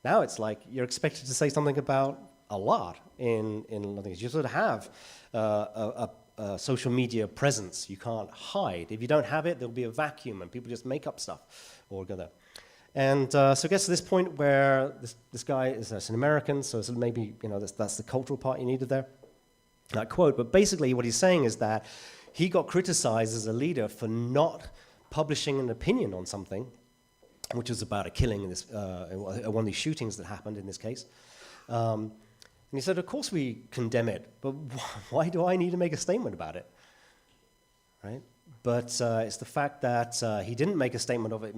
Now it's like you're expected to say something about a lot in things. You sort of have a social media presence. You can't hide. If you don't have it, there'll be a vacuum and people just make up stuff or go there. And so it gets to this point where this guy is an American, so maybe that's the cultural part you needed there, that quote. But basically what he's saying is that he got criticized as a leader for not publishing an opinion on something, which was about a killing in this, one of these shootings that happened in this case. And he said, of course we condemn it, but why do I need to make a statement about it, right? But it's the fact that he didn't make a statement of it,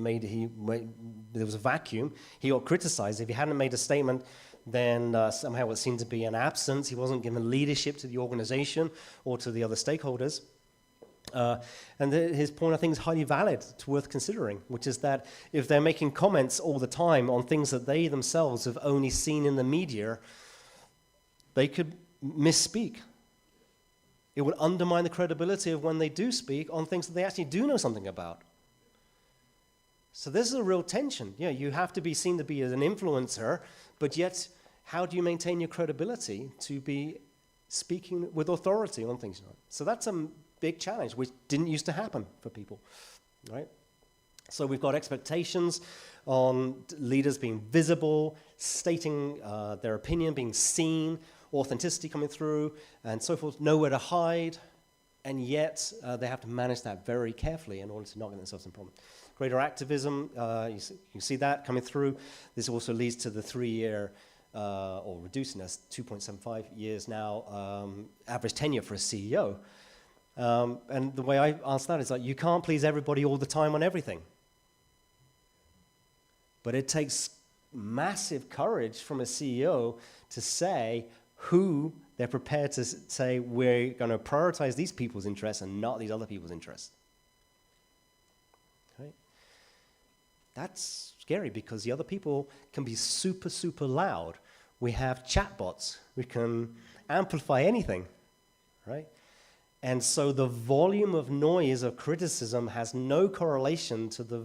there was a vacuum. He got criticized. If he hadn't made a statement, then somehow it seemed to be an absence. He wasn't given leadership to the organization or to the other stakeholders. And his point, I think, is highly valid. It's worth considering, which is that if they're making comments all the time on things that they themselves have only seen in the media, they could misspeak. It would undermine the credibility of when they do speak on things that they actually do know something about. So this is a real tension. You have to be seen to be an influencer, but yet how do you maintain your credibility to be speaking with authority on things? So that's a big challenge, which didn't used to happen for people, right? So we've got expectations on leaders being visible, stating their opinion, being seen, authenticity coming through, and so forth, nowhere to hide, and yet they have to manage that very carefully in order to not get themselves in problem. Greater activism, you see that coming through. This also leads to the 3-year, or reducing us 2.75 years now, average tenure for a CEO. And the way I answer that is like, you can't please everybody all the time on everything. But it takes massive courage from a CEO to say who they're prepared to say, we're going to prioritize these people's interests and not these other people's interests. Right? That's scary because the other people can be super, super loud. We have chatbots. We can amplify anything, right? And so the volume of noise of criticism has no correlation to the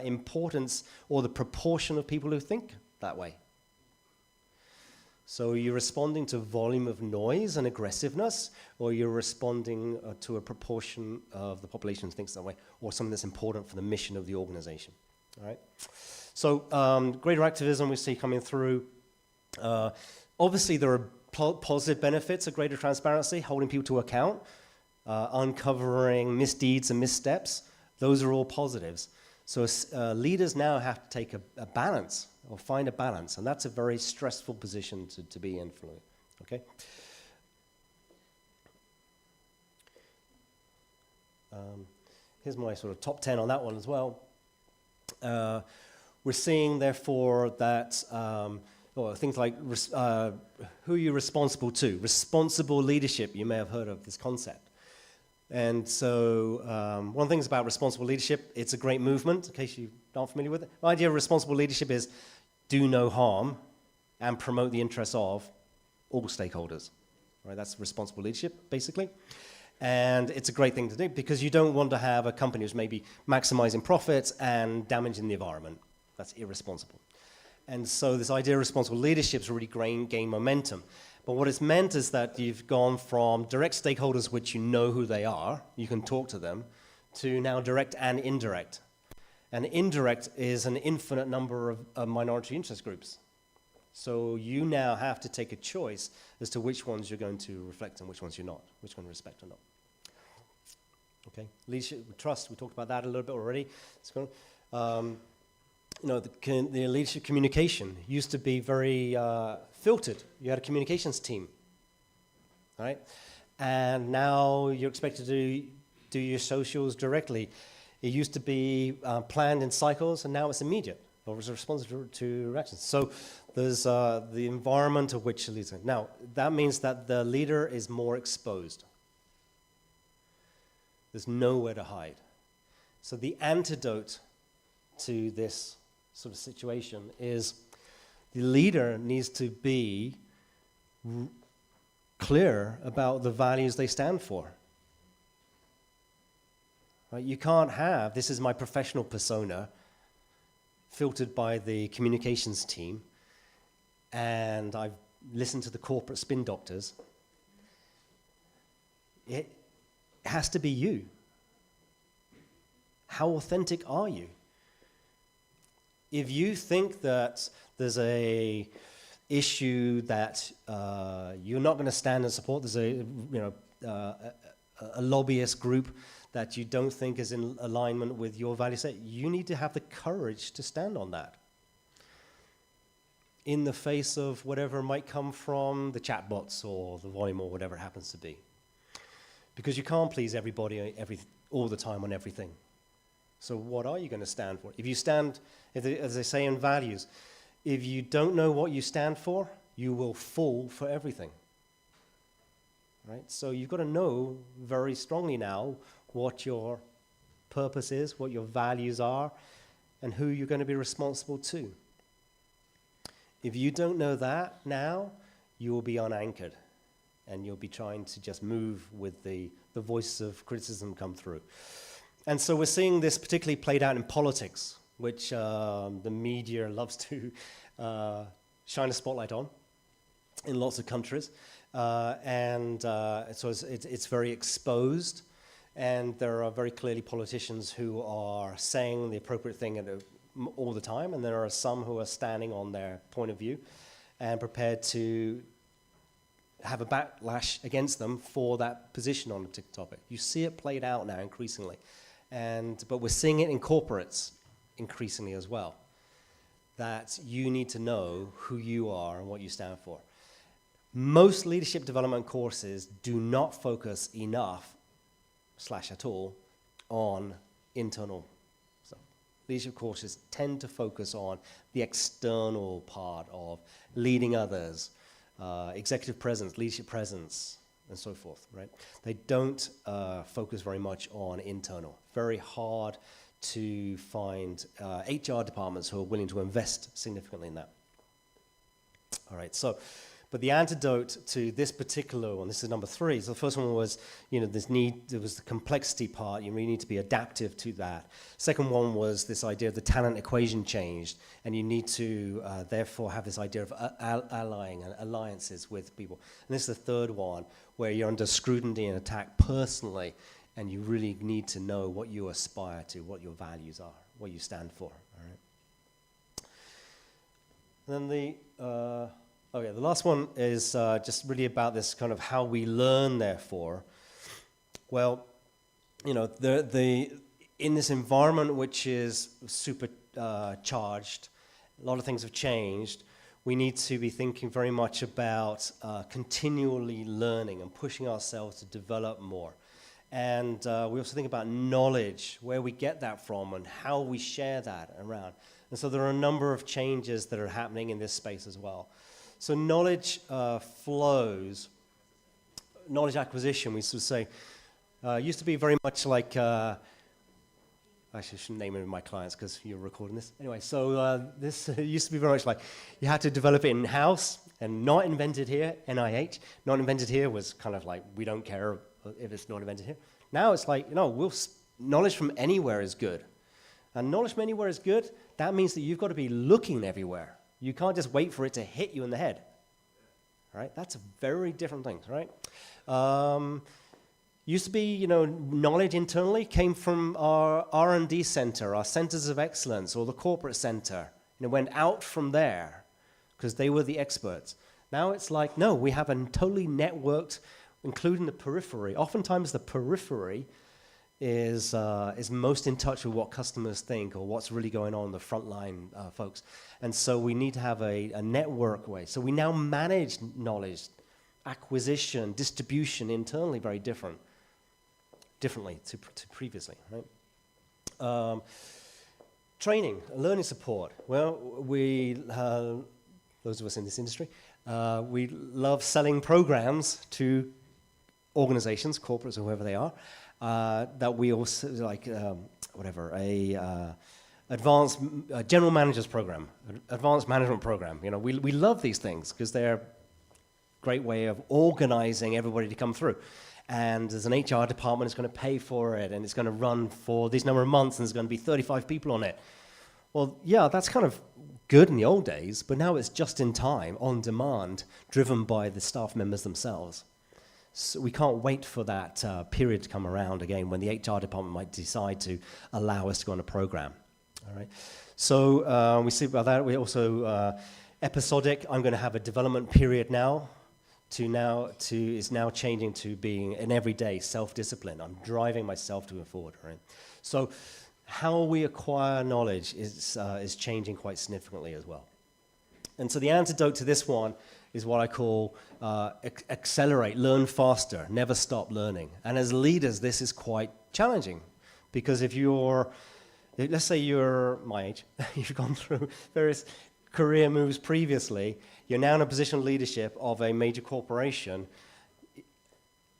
importance or the proportion of people who think that way. So you're responding to volume of noise and aggressiveness, or you're responding to a proportion of the population who thinks that way, or something that's important for the mission of the organization. All right? So greater activism we see coming through. Obviously, there are positive benefits of greater transparency, holding people to account, uncovering misdeeds and missteps. Those are all positives. So leaders now have to take a balance, or find a balance, and that's a very stressful position to be in, okay? Here's my sort of top 10 on that one as well. We're seeing, therefore, that things like who are you responsible to? Responsible leadership, you may have heard of this concept. And so one of the things about responsible leadership, it's a great movement, in case you aren't familiar with it. The idea of responsible leadership is do no harm and promote the interests of all stakeholders. Right? That's responsible leadership, basically. And it's a great thing to do because you don't want to have a company who's maybe maximizing profits and damaging the environment. That's irresponsible. And so this idea of responsible leadership has really gained momentum. But what it's meant is that you've gone from direct stakeholders, which you know who they are, you can talk to them, to now direct and indirect. And indirect is an infinite number of minority interest groups. So you now have to take a choice as to which ones you're going to reflect and which ones you're not, which one you respect or not. Okay, leadership, trust, we talked about that a little bit already. The leadership communication used to be very filtered. You had a communications team, right? And now you're expected to do your socials directly. It used to be planned in cycles, and now it's immediate, or it's responsive to reactions. So there's the environment of which the leader. Now, that means that the leader is more exposed. There's nowhere to hide. So the antidote to this sort of situation is the leader needs to be clear about the values they stand for. Right? You can't have, this is my professional persona, filtered by the communications team, and I've listened to the corporate spin doctors. It has to be you. How authentic are you? If you think that there's a issue that you're not going to stand and support, there's a lobbyist group that you don't think is in alignment with your value set, you need to have the courage to stand on that. In the face of whatever might come from the chatbots or the volume or whatever it happens to be. Because you can't please everybody all the time on everything. So what are you going to stand for? If you stand, as they say in values, if you don't know what you stand for, you will fall for everything. Right? So you've got to know very strongly now what your purpose is, what your values are, and who you're going to be responsible to. If you don't know that now, you will be unanchored, and you'll be trying to just move with the voice of criticism come through. And so we're seeing this particularly played out in politics, which the media loves to shine a spotlight on in lots of countries. So it's very exposed, and there are very clearly politicians who are saying the appropriate thing all the time, and there are some who are standing on their point of view and prepared to have a backlash against them for that position on a particular topic. You see it played out now increasingly, but we're seeing it in corporates increasingly as well, that you need to know who you are and what you stand for. Most leadership development courses do not focus enough, / at all, on internal stuff. Leadership courses tend to focus on the external part of leading others, executive presence, leadership presence, and so forth, right? They don't focus very much on internal. Very hard to find HR departments who are willing to invest significantly in that. All right, but the antidote to this particular one, this is number 3. So the first one was, there was the complexity part. You really need to be adaptive to that. Second one was this idea of the talent equation changed, and you need to therefore have this idea of allying and alliances with people. And this is the third one, where you're under scrutiny and attack personally, and you really need to know what you aspire to, what your values are, what you stand for. All right. And then the last one is just really about this kind of how we learn, therefore. Well, in this environment which is super charged, a lot of things have changed. We need to be thinking very much about continually learning and pushing ourselves to develop more. And we also think about knowledge, where we get that from and how we share that around. And so there are a number of changes that are happening in this space as well. So knowledge flows, knowledge acquisition, we sort of say, used to be very much like I shouldn't name any of my clients because you're recording this. Anyway, so this used to be very much like you had to develop it in-house and not invented here, NIH. Not invented here was kind of like, we don't care if it's not invented here. Now it's like, knowledge from anywhere is good. And knowledge from anywhere is good. That means that you've got to be looking everywhere. You can't just wait for it to hit you in the head. Right? That's a very different thing, right? Used to be, knowledge internally came from our R&D center, our centers of excellence, or the corporate center. And it went out from there because they were the experts. Now it's like, no, we have a totally networked, including the periphery. Oftentimes the periphery is most in touch with what customers think or what's really going on in the frontline folks. And so we need to have a network way. So we now manage knowledge, acquisition, distribution internally very differently to previously, right? Training, learning support. Well, those of us in this industry, we love selling programs to organizations, corporates or whoever they are, that we also like, advanced general managers program, advanced management program. We love these things because they're a great way of organizing everybody to come through. And there's an HR department that's going to pay for it, and it's going to run for this number of months, and there's going to be 35 people on it. Well, yeah, that's kind of good in the old days, but now it's just in time, on demand, driven by the staff members themselves. So we can't wait for that period to come around again when the HR department might decide to allow us to go on a program. All right. So we see about that. We also episodic. I'm going to have a development period now. Is now changing to being an everyday self-discipline. I'm driving myself to move forward. Right. So how we acquire knowledge is changing quite significantly as well. And so the antidote to this one is what I call accelerate, learn faster, never stop learning. And as leaders, this is quite challenging because let's say you're my age, you've gone through various career moves previously, you're now in a position of leadership of a major corporation.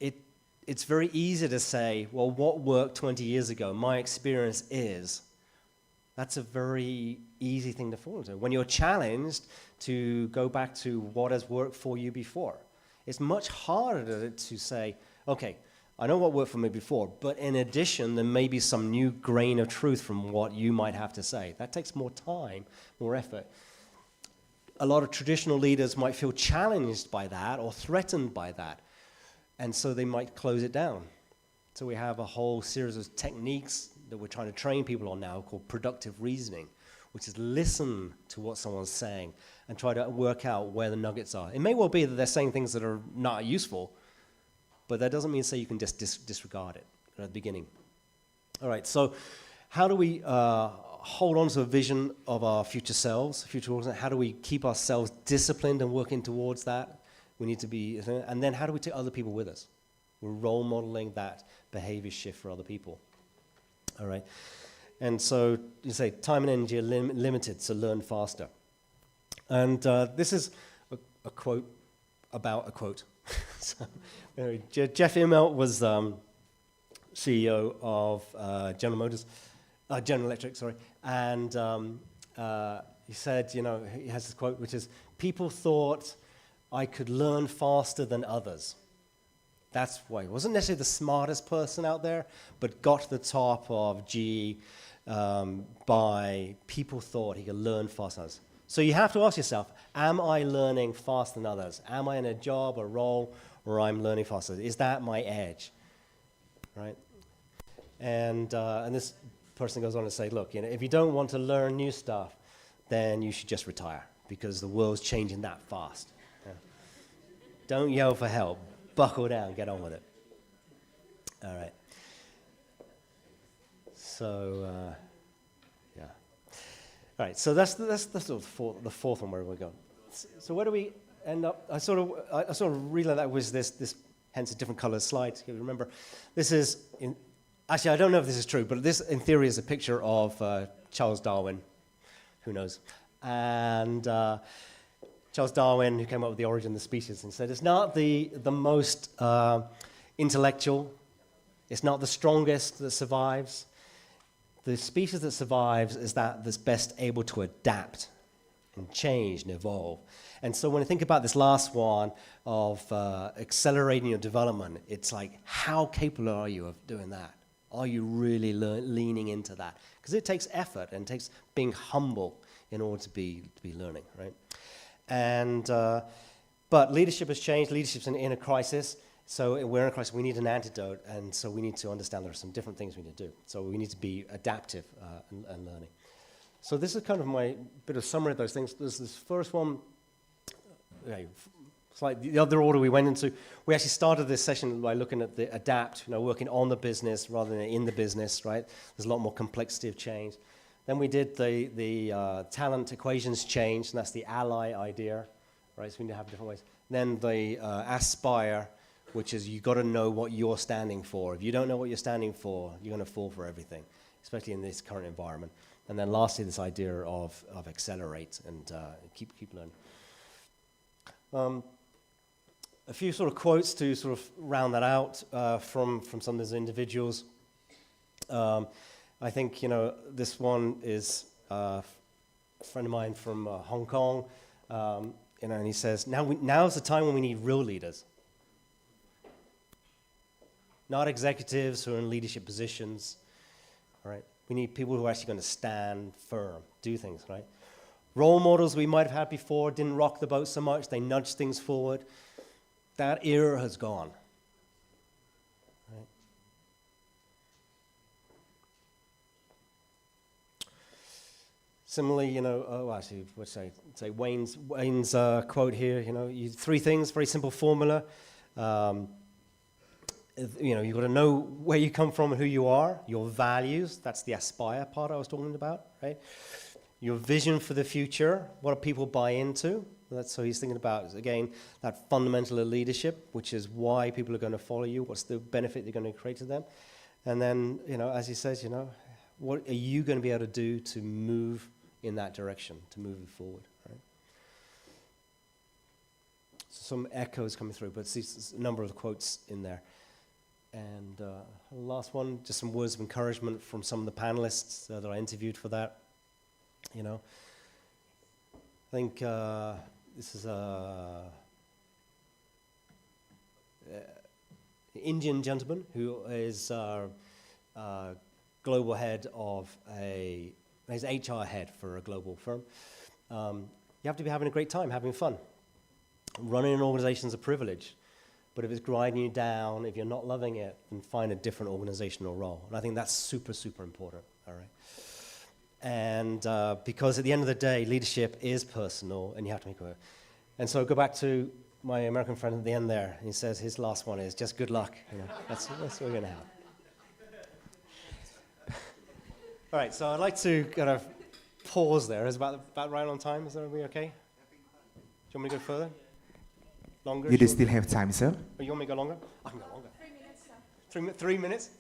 It's very easy to say, well, what worked 20 years ago? My experience is. That's a very easy thing to fall into. When you're challenged to go back to what has worked for you before, it's much harder to say, okay, I know what worked for me before, but in addition, there may be some new grain of truth from what you might have to say. That takes more time, more effort. A lot of traditional leaders might feel challenged by that or threatened by that, and so they might close it down. So we have a whole series of techniques that we're trying to train people on now called productive reasoning, which is listen to what someone's saying and try to work out where the nuggets are. It may well be that they're saying things that are not useful, but that doesn't mean to say you can just disregard it at the beginning. All right, so how do we hold on to a vision of our future selves, how do we keep ourselves disciplined and working towards that? We need to be, and then how do we take other people with us? We're role modeling that behavior shift for other people. All right, and so you say time and energy are limited, so learn faster. And this is a quote about a quote. So, anyway, Jeff Immelt was CEO of General Electric, sorry, and he said, he has this quote which is, "People thought I could learn faster than others." That's why he wasn't necessarily the smartest person out there, but got to the top of GE by people thought he could learn faster than others. So you have to ask yourself, am I learning faster than others? Am I in a job, a role, where I'm learning faster? Is that my edge? Right? And this person goes on to say, look, if you don't want to learn new stuff, then you should just retire because the world's changing that fast. Yeah. Don't yell for help. Buckle down, get on with it. All right. So, yeah. All right, so that's the sort of the fourth one where we're going. So where do we end up? I sort of realized that was this hence a different color slide. Remember, this is, actually I don't know if this is true, but this in theory is a picture of Charles Darwin. Who knows? And Charles Darwin, who came up with the origin of the species, and said it's not the most intellectual, it's not the strongest that survives, the species that survives is that that's best able to adapt and change and evolve. And so when I think about this last one of accelerating your development, it's like, how capable are you of doing that? Are you really leaning into that? Because it takes effort and it takes being humble in order to be learning, right? And but leadership has changed. Leadership's in a crisis. So we're in a crisis. We need an antidote, and so we need to understand there are some different things we need to do. So we need to be adaptive and learning. So this is kind of my bit of summary of those things. There's this first one. It's like the other order we went into. We actually started this session by looking at the adapt, working on the business rather than in the business, right? There's a lot more complexity of change. Then we did the talent equations change, and that's the ally idea, right? So we need to have different ways. Then the aspire, which is you got to know what you're standing for. If you don't know what you're standing for, you're going to fall for everything, especially in this current environment. And then lastly, this idea of accelerate and keep learning. A few sort of quotes to sort of round that out from some of those individuals. I think, this one is a friend of mine from Hong Kong, and he says, now's the time when we need real leaders. Not executives who are in leadership positions, all right? We need people who are actually going to stand firm, do things, right? Role models we might have had before didn't rock the boat so much. They nudged things forward. That era has gone. Right? Similarly, what's I say? Wayne's quote here. Three things, very simple formula. You've got to know where you come from and who you are. Your values. That's the aspire part I was talking about, right? Your vision for the future, what do people buy into? That's so he's thinking about, again, that fundamental of leadership, which is why people are going to follow you, what's the benefit you're going to create to them. And then, as he says, what are you going to be able to do to move in that direction, to move forward, right? So some echoes coming through, but see a number of quotes in there. And the last one, just some words of encouragement from some of the panelists that I interviewed for that. I think this is an Indian gentleman who is global head of he's HR head for a global firm. You have to be having a great time, having fun. Running an organization is a privilege, but if it's grinding you down, if you're not loving it, then find a different organizational role. And I think that's super, super important, all right? And because at the end of the day, leadership is personal, and you have to make it work. And so go back to my American friend at the end there. He says his last one is just good luck. That's what we're going to have. All right, so I'd like to kind of pause there. Is about right on time? Is that okay? Do you want me to go further? Longer? You do still have time, sir. Oh, you want me to go longer? I can go longer. 3 minutes, sir. 3 minutes?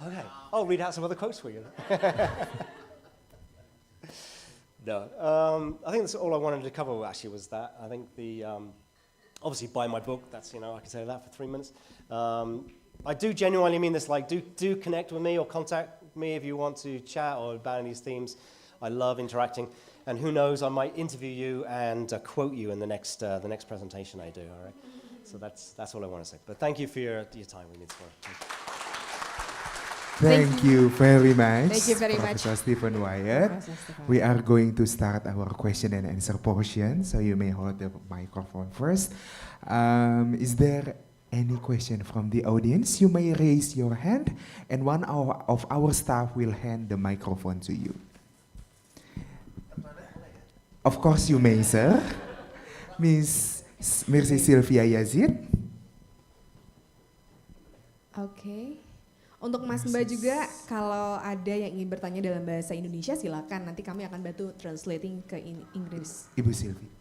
Okay. I'll read out some other quotes for you. No. I think that's all I wanted to cover, actually, was that. I think obviously buy my book. That's, I can say that for 3 minutes. I do genuinely mean this, do connect with me or contact me if you want to chat or about these themes. I love interacting. And who knows, I might interview you and quote you in the next presentation I do, all right? So that's all I want to say. But thank you for your time with me this morning. Thank you very much. Thank you very Professor much. Stephen Wyatt. We are going to start our question and answer portion, so you may hold the microphone first. Is there any question from the audience? You may raise your hand, and one of our staff will hand the microphone to you. Of course you may, sir. Miss Sylvia Yazid. Oke. Untuk Mas Mbak juga, kalau ada yang ingin bertanya dalam bahasa Indonesia, silakan. Nanti kami akan bantu translating ke Inggris. Ibu Sylvie.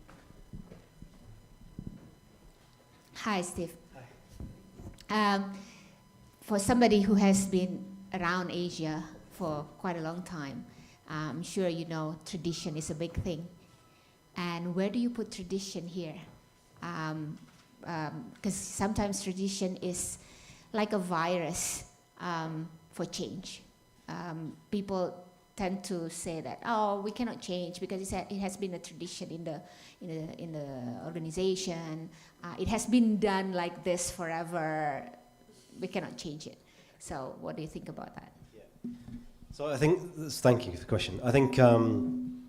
Hi, Steve. For somebody who has been around Asia for quite a long time, I'm sure you know tradition is a big thing. And where do you put tradition here? Because sometimes tradition is like a virus for change. people tend to say that, oh, we cannot change because it has been a tradition in the organization. It has been done like this forever. We cannot change it. So what do you think about that? Yeah. So I think, thank you for the question. I think I'm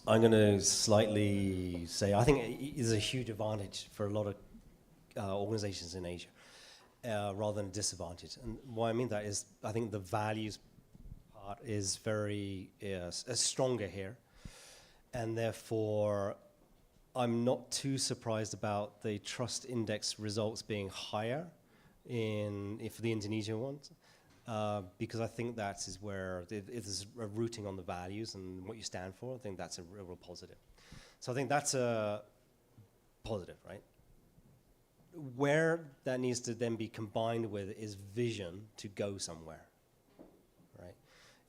going to slightly say, I think it is a huge advantage for a lot of organizations in Asia, rather than a disadvantage. And why I mean that is, I think the values part is very stronger here. And therefore, I'm not too surprised about the trust index results being higher for the Indonesian ones. Because I think that is where it is a rooting on the values and what you stand for. I think that's a real positive. So I think that's a positive, right? Where that needs to then be combined with is vision to go somewhere, right?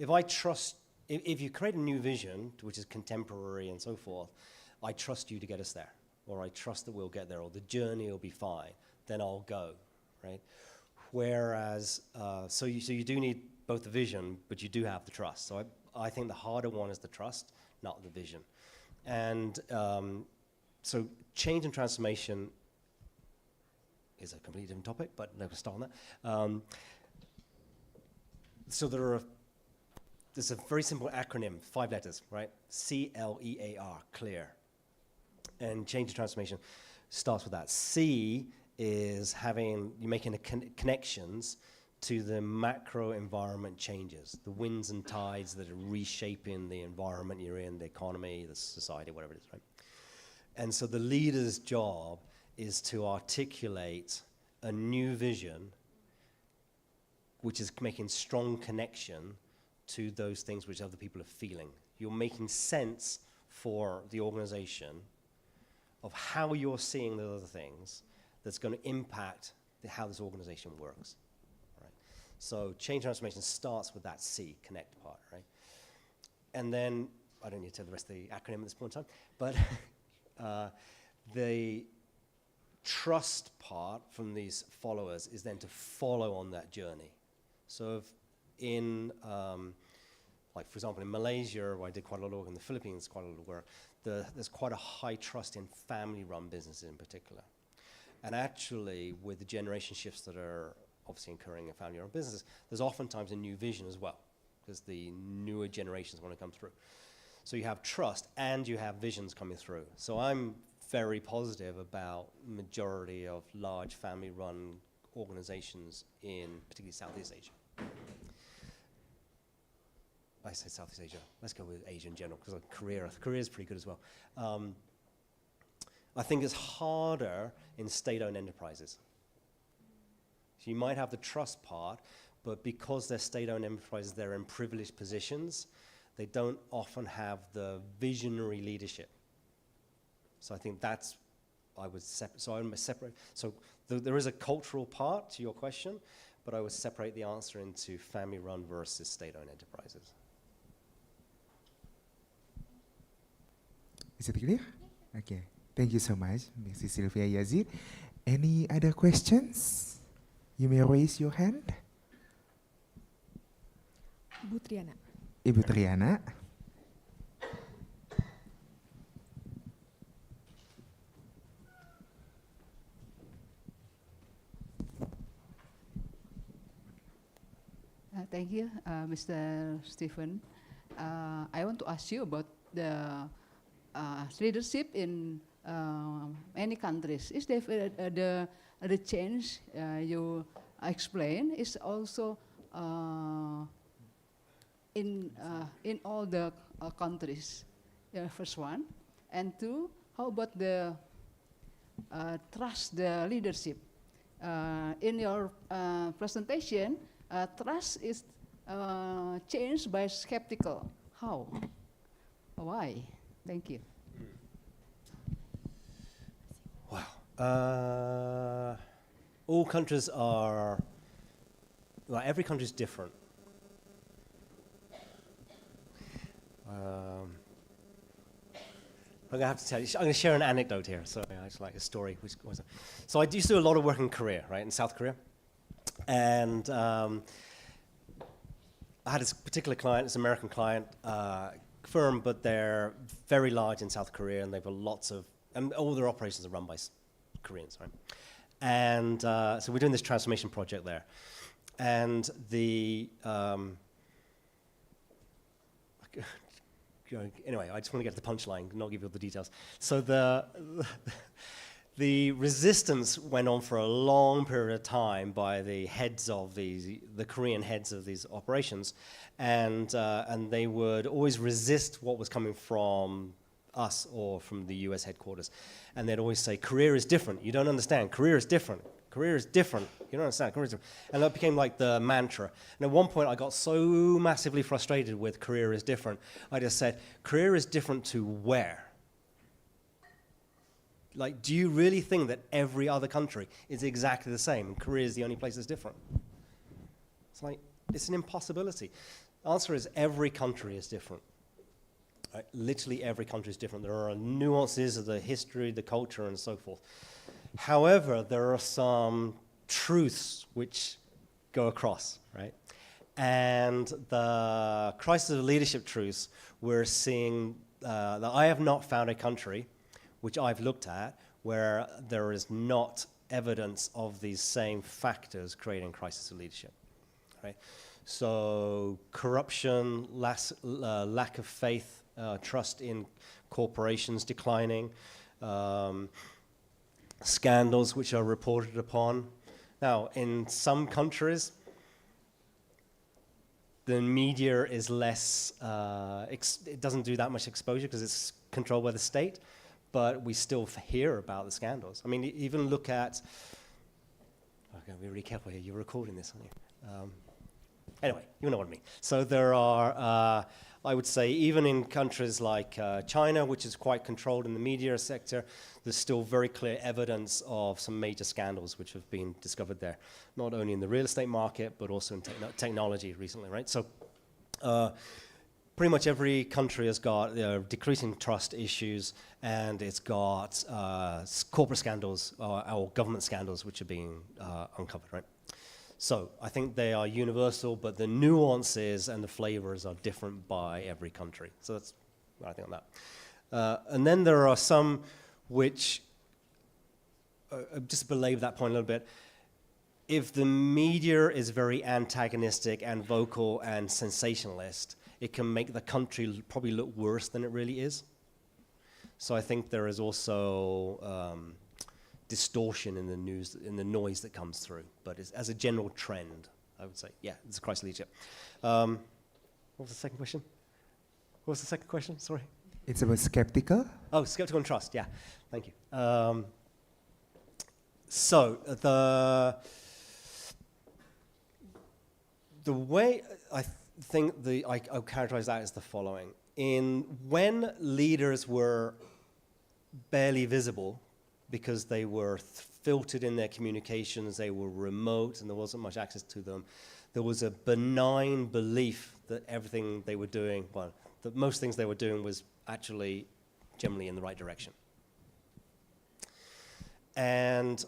If you create a new vision, which is contemporary and so forth, I trust you to get us there, or I trust that we'll get there, or the journey will be fine, then I'll go, right? Whereas, so you do need both the vision, but you do have the trust. So I think the harder one is the trust, not the vision. And so change and transformation is a completely different topic, but no, we'll start on that. So there's a very simple acronym, 5 letters, right? CLEAR, clear. And change and transformation starts with that. C is you're making the connections to the macro environment changes, the winds and tides that are reshaping the environment you're in, the economy, the society, whatever it is, right? And so the leader's job is to articulate a new vision which is making strong connection to those things which other people are feeling. You're making sense for the organization of how you're seeing the other things that's going to impact how this organization works, right? So change transformation starts with that C, connect part, right? And then, I don't need to tell the rest of the acronym at this point in time, but the trust part from these followers is then to follow on that journey. So if like for example, in Malaysia, where I did quite a lot of work, in the Philippines, quite a lot of work, there's quite a high trust in family-run businesses in particular. And actually, with the generation shifts that are obviously occurring in family-run businesses, there's oftentimes a new vision as well, because the newer generations want to come through. So you have trust and you have visions coming through. So I'm very positive about majority of large family-run organizations in particularly Southeast Asia. I say Southeast Asia. Let's go with Asia in general, because Korea is pretty good as well. I think it's harder in state-owned enterprises. So you might have the trust part, but because they're state-owned enterprises, they're in privileged positions, they don't often have the visionary leadership. So I think that's, I would separate. So there is a cultural part to your question, but I would separate the answer into family-run versus state-owned enterprises. Is it clear? Okay. Thank you so much, Mrs. Sylvia Yazid. Any other questions? You may raise your hand. Bu Triana. Ibu Triana. Thank you, Mr. Stephen. I want to ask you about the leadership in many countries. Is there the change you explain is also in all the countries? First one, and two, how about the trust the leadership? In your presentation, trust is changed by skeptical. How? Why? Thank you. Wow. All countries are, well, every country is different. I'm going to have to tell you, I'm going to share an anecdote here. So it's like a story. So I used to do a lot of work in Korea, right, in South Korea. And I had this particular client, it's an American client firm, but they're very large in South Korea, and they've got lots of, and all their operations are run by Koreans, right? And so we're doing this transformation project there. And the, anyway, I just want to get to the punchline, not give you all the details. So the resistance went on for a long period of time by the heads of the Korean heads of these operations, and they would always resist what was coming from us or from the US headquarters. And they'd always say, Korea is different, you don't understand, Korea is different, Korea is different, you don't understand, Korea is different. And that became like the mantra. And at one point I got so massively frustrated with Korea is different, I just said, Korea is different to where? Like, do you really think that every other country is exactly the same and Korea is the only place that's different? It's like, it's an impossibility. The answer is every country is different. Literally every country is different. There are nuances of the history, the culture, and so forth. However, there are some truths which go across, right? And the crisis of leadership truths, we're seeing that I have not found a country which I've looked at, where there is not evidence of these same factors creating crisis of leadership, right? So corruption, lack of faith, trust in corporations declining, scandals which are reported upon. Now, in some countries, the media is less, it doesn't do that much exposure because it's controlled by the state, but we still hear about the scandals. I mean, even look at, okay, be really careful here, you're recording this, aren't you? Anyway, you know what I mean. So there are, I would say, even in countries like China, which is quite controlled in the media sector, there's still very clear evidence of some major scandals which have been discovered there, not only in the real estate market, but also in technology recently, right? So pretty much every country has got decreasing trust issues, and it's got corporate scandals or government scandals which are being uncovered, right? So I think they are universal, but the nuances and the flavors are different by every country. So that's what I think on that. And then there are some which, just to belabor that point a little bit, if the media is very antagonistic and vocal and sensationalist, it can make the country probably look worse than it really is. So I think there is also distortion in the news, in the noise that comes through. But it's, as a general trend, I would say, yeah, it's a crisis leadership. What was the second question? What was the second question? Sorry. It's about skeptical. Oh, skeptical and trust. Yeah, thank you. So the way I think I characterize that as the following: when leaders were barely visible, because they were filtered in their communications, they were remote, and there wasn't much access to them, there was a benign belief that everything they were doing, well, that most things they were doing was actually generally in the right direction. And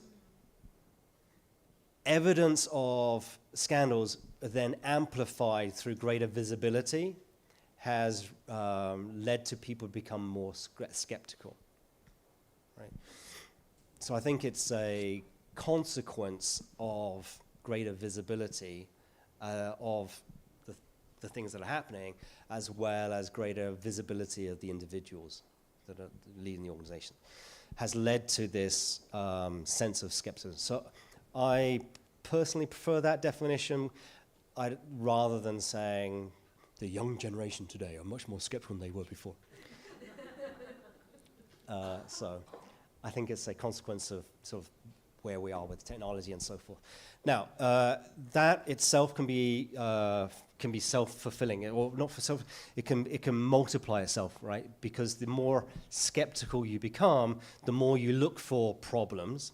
evidence of scandals then amplified through greater visibility has led to people become more skeptical, right? So I think it's a consequence of greater visibility of the things that are happening, as well as greater visibility of the individuals that are leading the organization, has led to this sense of skepticism. So I personally prefer that definition rather than saying the young generation today are much more skeptical than they were before. So I think it's a consequence of sort of where we are with technology and so forth. Now, that itself can be self-fulfilling, or not for self. It can multiply itself, right? Because the more skeptical you become, the more you look for problems.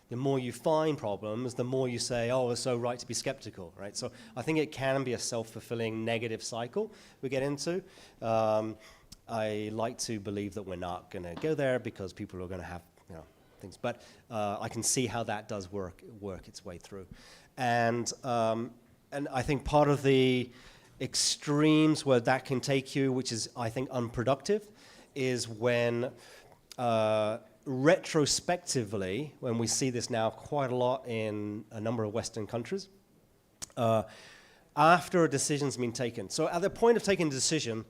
The more you find problems, the more you say, "Oh, it's so right to be skeptical," right? So I think it can be a self-fulfilling negative cycle we get into. I like to believe that we're not going to go there because people are going to have, things. But I can see how that does work its way through, and I think part of the extremes where that can take you, which is, I think, unproductive, is when retrospectively, when we see this now quite a lot in a number of Western countries, after a decision's been taken. So at the point of taking a decision,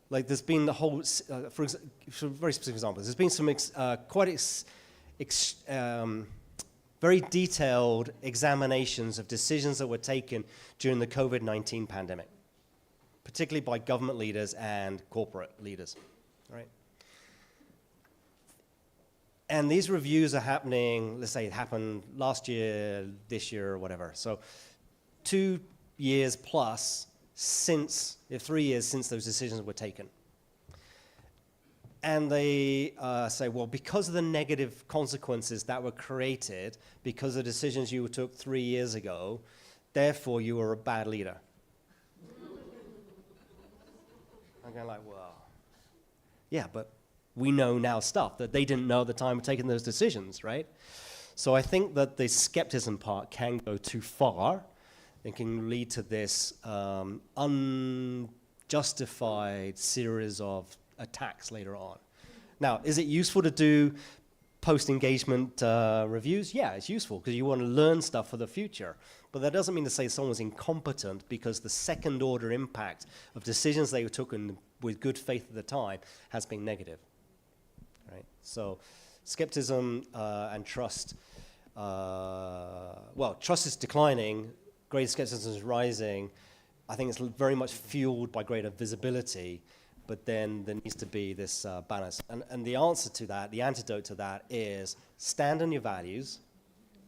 like there's been the whole, for very specific examples, there's been some very detailed examinations of decisions that were taken during the COVID-19 pandemic, particularly by government leaders and corporate leaders, right? And these reviews are happening, let's say it happened last year, this year, or whatever. So 2 years plus since, 3 years since those decisions were taken. And they say, well, because of the negative consequences that were created, because of the decisions you took 3 years ago, therefore you were a bad leader. I'm kind of like, well, yeah, but we know now stuff that they didn't know at the time of taking those decisions, right? So I think that the skepticism part can go too far and can lead to this unjustified series of attacks later on. Now, is it useful to do post-engagement reviews? Yeah, it's useful because you want to learn stuff for the future. But that doesn't mean to say someone's incompetent because the second-order impact of decisions they took with good faith at the time has been negative. Right? So skepticism and trust, trust is declining, greater skepticism is rising. I think it's very much fueled by greater visibility, but then there needs to be this balance. And the answer to that, the antidote to that is stand on your values,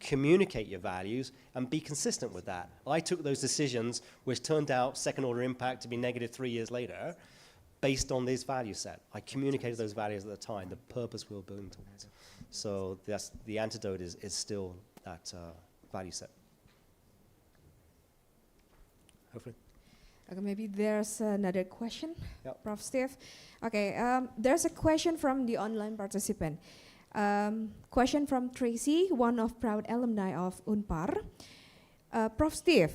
communicate your values, and be consistent with that. I took those decisions, which turned out second-order impact to be negative 3 years later, based on this value set. I communicated those values at the time, the purpose we were building towards. So that's, the antidote is still that value set. Hopefully. Okay, maybe there's another question, Yep. Prof. Steve. Okay, there's a question from the online participant. Question from Tracy, one of proud alumni of UNPAR. Prof. Steve,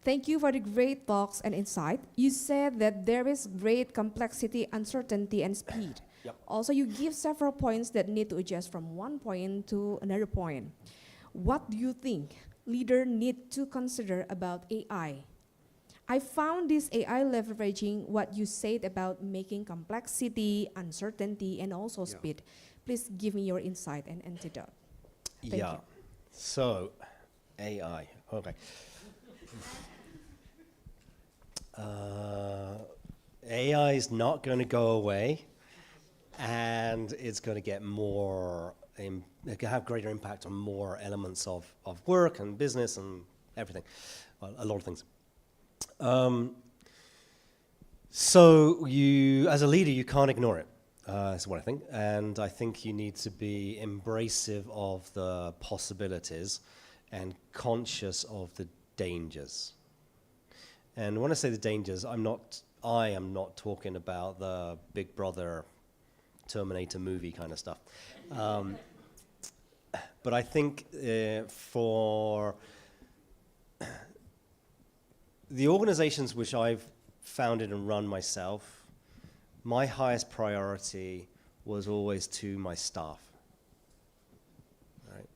thank you for the great talks and insight. You said that there is great complexity, uncertainty, and speed. Yep. Also, you give several points that need to adjust from one point to another point. What do you think leaders need to consider about AI? I found this AI leveraging what you said about making complexity, uncertainty, and also speed. Please give me your insight and antidote. Thank you. So, AI, okay. AI is not going to go away, and it's going to get more, it can have greater impact on more elements of work and business and everything, well, a lot of things. So you, as a leader, you can't ignore it. That's what I think. And I think you need to be embracive of the possibilities and conscious of the dangers. And when I say the dangers, I am not talking about the Big Brother Terminator movie kind of stuff. But I think for the organizations which I've founded and run myself, my highest priority was always to my staff. Right?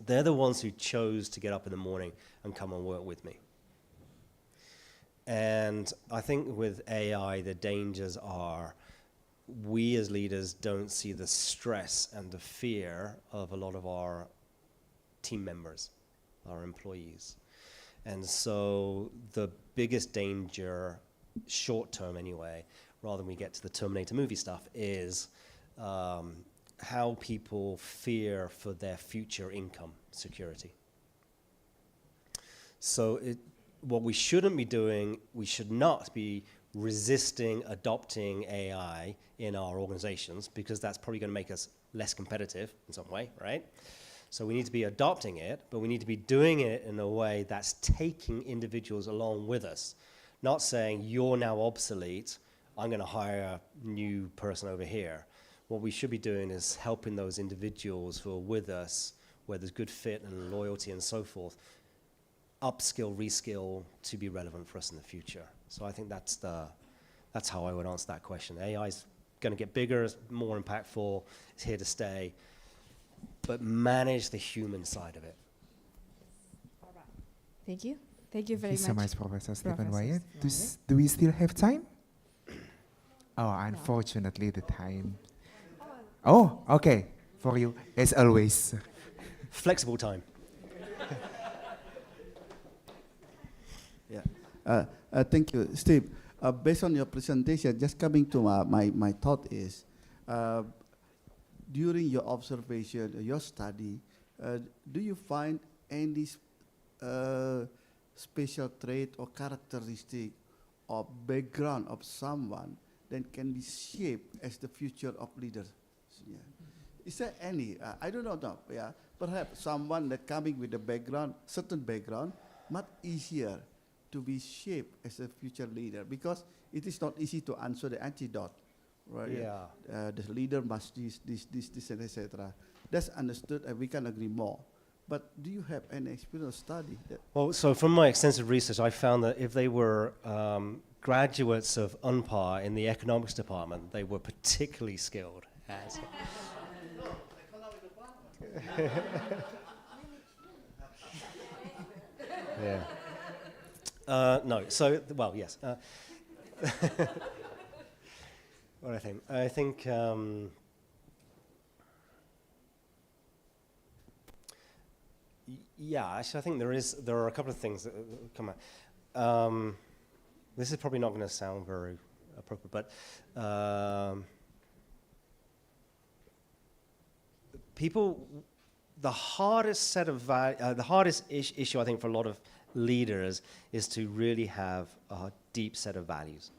They're the ones who chose to get up in the morning and come and work with me. And I think with AI, the dangers are we as leaders don't see the stress and the fear of a lot of our team members, our employees. And so the biggest danger, short term anyway, rather than we get to the Terminator movie stuff, is how people fear for their future income security. So what we shouldn't be doing, we should not be resisting adopting AI in our organizations, because that's probably going to make us less competitive in some way, right? So we need to be adopting it, but we need to be doing it in a way that's taking individuals along with us. Not saying, you're now obsolete, I'm going to hire a new person over here. What we should be doing is helping those individuals who are with us, where there's good fit and loyalty and so forth, upskill, reskill to be relevant for us in the future. So I think that's how I would answer that question. AI is going to get bigger, it's more impactful, it's here to stay, but manage the human side of it. Thank you. Thank you very Thank you so much. much, Professor Stephen Professor Wyatt. Stephen Do we still have time? Oh, unfortunately, the time. Oh, okay. For you, as always. Flexible time. Yeah. Thank you, Steve. Based on your presentation, just coming to my thought is, during your observation, your study, do you find any special trait or characteristic or background of someone that can be shaped as the future of leaders? Yeah. Is there any? I don't know. No, yeah. Perhaps someone that coming with a background, certain background, much easier to be shaped as a future leader, because it is not easy to answer the antidote, right? Yeah. The leader must this, and etc. That's understood, and we can agree more. But do you have any experience study that? Well, so from my extensive research, I found that if they were graduates of UNPAR in the economics department, they were particularly skilled as. Yeah. No. So, well, yes. What I think? I think. Yeah, actually, I think there are a couple of things that come out. This is probably not going to sound very appropriate, but people, the hardest set of the hardest issue I think for a lot of leaders is to really have a deep set of values,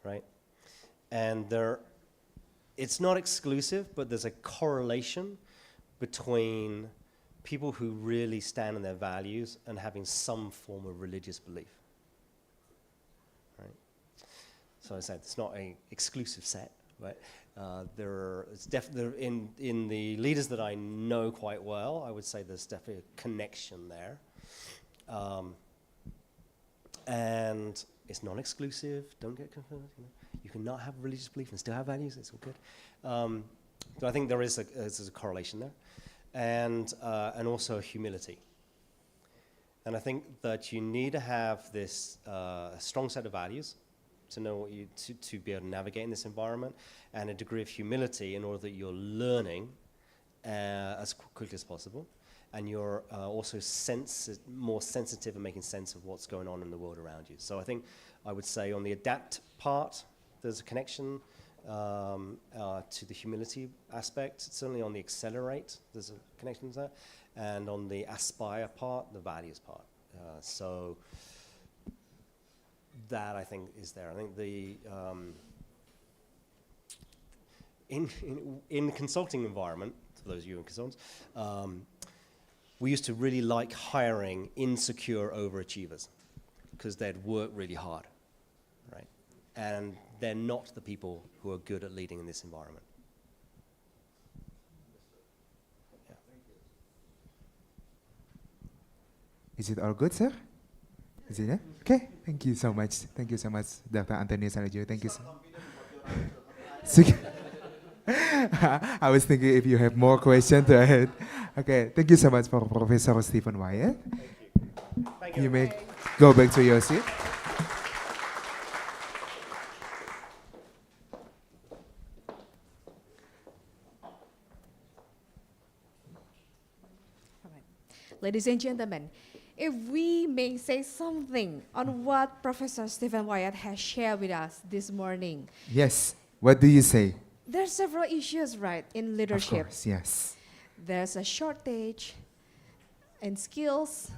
right? And it's not exclusive, but there's a correlation between people who really stand on their values and having some form of religious belief, right? So I said it's not an exclusive set, right? It's definitely in the leaders that I know quite well, I would say there's definitely a connection there, and it's non-exclusive. Don't get confused. You cannot have religious belief and still have values. It's all good. So I think there's a correlation there, and also humility. And I think that you need to have this strong set of values to know what to be able to navigate in this environment, and a degree of humility in order that you're learning as quickly as possible, and you're also more sensitive and making sense of what's going on in the world around you. So I think I would say on the adapt part, there's a connection to the humility aspect. Certainly on the accelerate, there's a connection to that, and on the aspire part, the values part. So that I think is there. I think the in the consulting environment, for those of you in consultants, we used to really like hiring insecure overachievers because they'd work really hard, right? And they're not the people who are good at leading in this environment. Yeah. Is it all good, sir? Is it? Okay. Thank you so much. Thank you so much, Dr. Anthony Salijo. Thank you. I was thinking if you have more questions to add. Okay. Thank you so much for Professor Stephen Wyatt. Thank you. You may go back to your seat. Ladies and gentlemen, if we may say something on what Professor Stephen Wyatt has shared with us this morning. Yes. What do you say? There are several issues, right, in leadership. Of course, yes. There's a shortage in skills,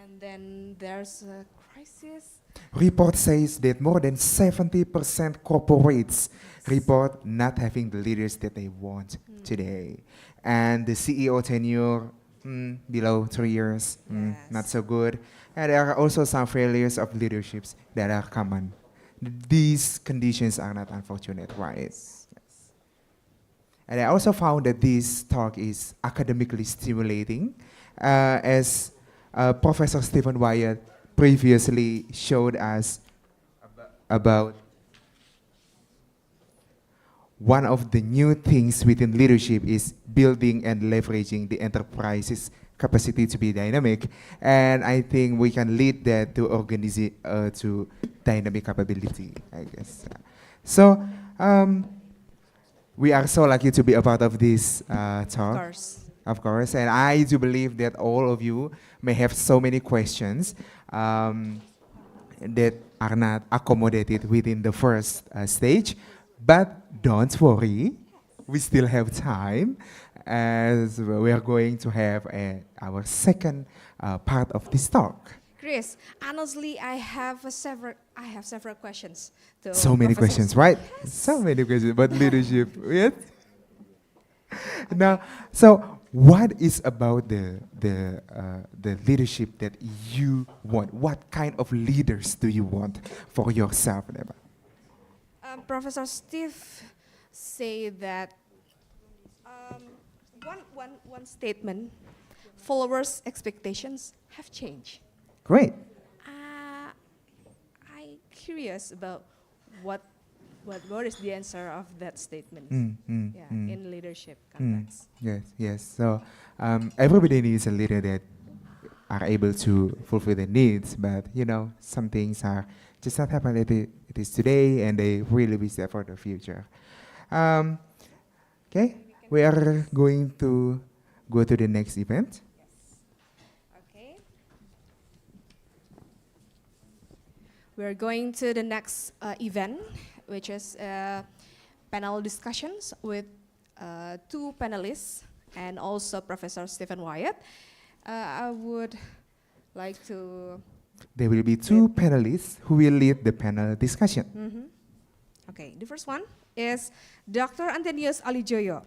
and then there's a crisis. Report says that more than 70% corporates report not having the leaders that they want today. And the CEO tenure, below 3 years, not so good. And there are also some failures of leaderships that are common. These conditions are not unfortunate, right? Yes. And I also found that this talk is academically stimulating, as Professor Stephen Wyatt previously showed us about one of the new things within leadership is building and leveraging the enterprise's capacity to be dynamic, and I think we can lead that to to dynamic capability, I guess. So we are so lucky to be a part of this talk. Of course, and I do believe that all of you may have so many questions that are not accommodated within the first stage, but don't worry, we still have time, as we are going to have our second part of this talk. Chris, honestly, I have several questions. To So many Professor questions, right? So many questions about leadership. Yes. Now, so what is about the leadership that you want? What kind of leaders do you want for yourself, Neba? Professor Steve say that one statement, followers' expectations have changed. Great. I'm curious about what is the answer of that statement in leadership context. Yes. So everybody needs a leader that are able to fulfill their needs, but some things are just not happening. It is today, and they really wish that for the future. Okay, we are going to go to the next event. Okay. We are going to the next event, which is panel discussions with two panelists and also Professor Stephen Wyatt. I would like to... There will be two panelists who will lead the panel discussion. Okay, the first one is Dr. Antonius Alijoyo,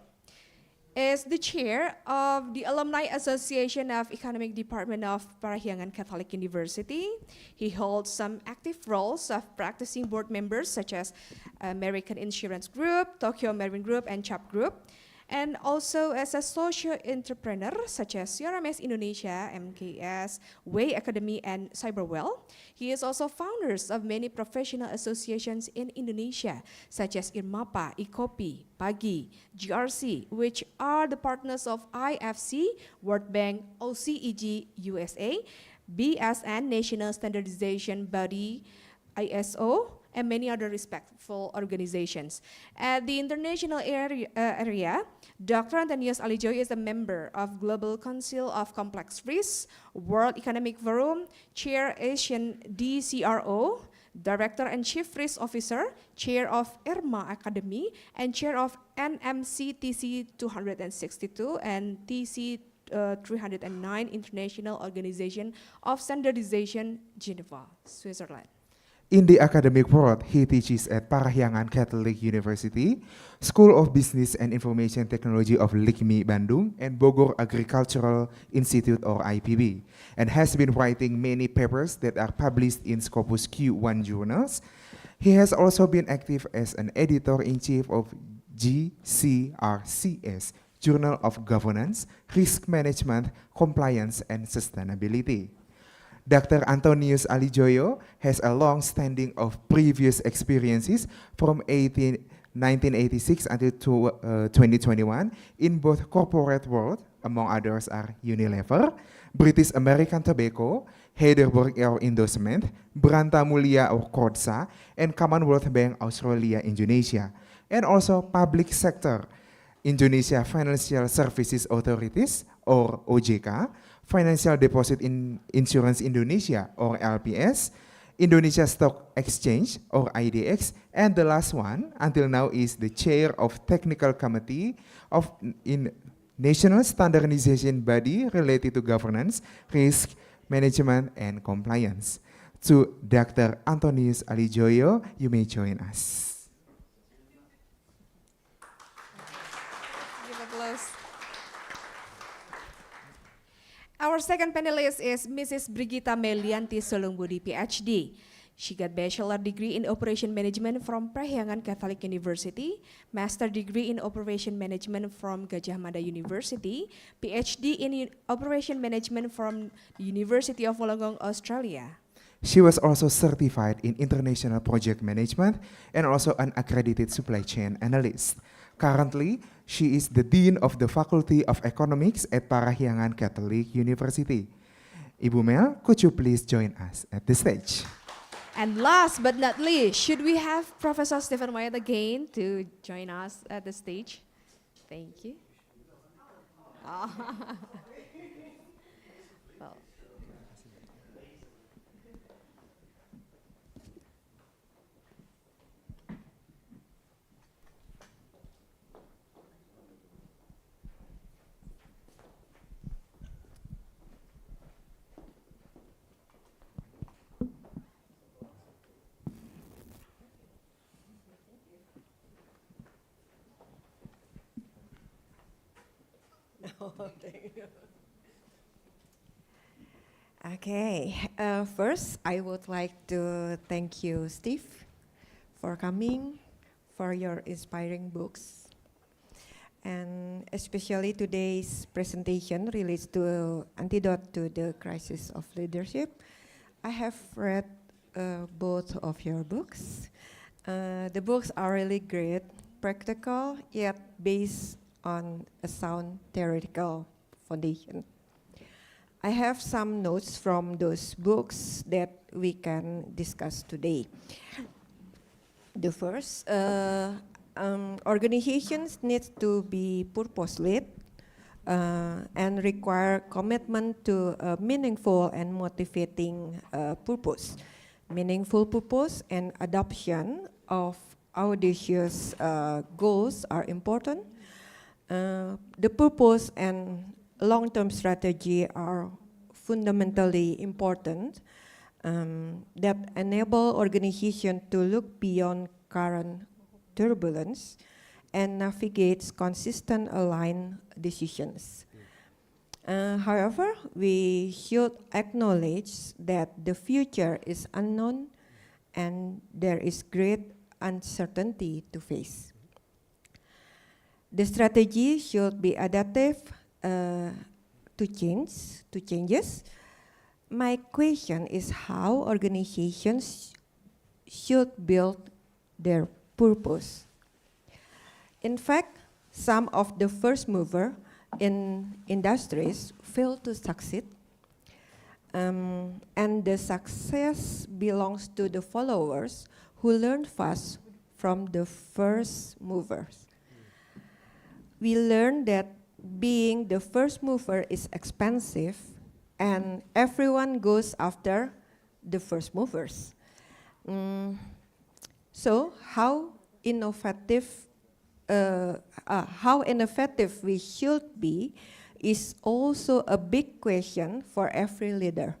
is the chair of the Alumni Association of Economic Department of Parahyangan Catholic University. He holds some active roles of practicing board members such as American Insurance Group, Tokyo Marine Group, and CHAP Group, and also as a social entrepreneur such as CRMS Indonesia, MKS, Way Academy, and Cyberwell. He is also founders of many professional associations in Indonesia, such as IRMAPA, IKOPI, PAGI, GRC, which are the partners of IFC, World Bank, OCEG USA, BSN, National Standardization Body, ISO, and many other respectful organizations. At the international area, Dr. Antonius Alijoyo is a member of Global Council of Complex Risks, World Economic Forum, Chair Asian DCRO, Director and Chief Risk Officer, Chair of IRMA Academy, and Chair of NMC TC 262 and TC 309 International Organization of Standardization, Geneva, Switzerland. In the academic world, he teaches at Parahyangan Catholic University, School of Business and Information Technology of LIKMI Bandung, and Bogor Agricultural Institute or IPB, and has been writing many papers that are published in Scopus Q1 journals. He has also been active as an editor-in-chief of GCRCS, Journal of Governance, Risk Management, Compliance, and Sustainability. Dr. Antonius Alijoyo has a long standing of previous experiences from 1986 until 2021 in both corporate world, among others are Unilever, British American Tobacco, Heidelberg Air Endorsement, Branta Mulia or Kordsa, and Commonwealth Bank Australia Indonesia, and also public sector, Indonesia Financial Services Authorities or OJK, Financial Deposit Insurance Indonesia or LPS, Indonesia Stock Exchange or IDX, and the last one until now is the chair of Technical Committee of National Standardization Body related to governance, risk management, and compliance. To Dr. Antonius Alijoyo, you may join us. Give applause. Our second panelist is Mrs. Brigita Melianti Solongbudi, PhD. She got bachelor degree in operation management from Parahyangan Catholic University, master degree in operation management from Gajah Mada University, PhD in operation management from the University of Wollongong, Australia. She was also certified in international project management and also an accredited supply chain analyst. Currently, she is the Dean of the Faculty of Economics at Parahyangan Catholic University. Ibu Mel, could you please join us at the stage? And last but not least, should we have Professor Stephen Wyatt again to join us at the stage? Thank you. Well. Okay, first I would like to thank you, Steve, for coming, for your inspiring books. And especially today's presentation relates to Antidote to the Crisis of Leadership. I have read both of your books. The books are really great, practical, yet based on a sound theoretical foundation. I have some notes from those books that we can discuss today. The first, organizations need to be purpose-led and require commitment to a meaningful and motivating purpose. Meaningful purpose and adoption of audacious goals are important. The purpose and long-term strategy are fundamentally important that enable organization to look beyond current turbulence and navigates consistent aligned decisions. However, we should acknowledge that the future is unknown and there is great uncertainty to face. The strategy should be adaptive to changes. My question is how organizations should build their purpose. In fact, some of the first mover in industries fail to succeed, and the success belongs to the followers who learn fast from the first movers. We learned that being the first mover is expensive and everyone goes after the first movers. So how innovative we should be is also a big question for every leader.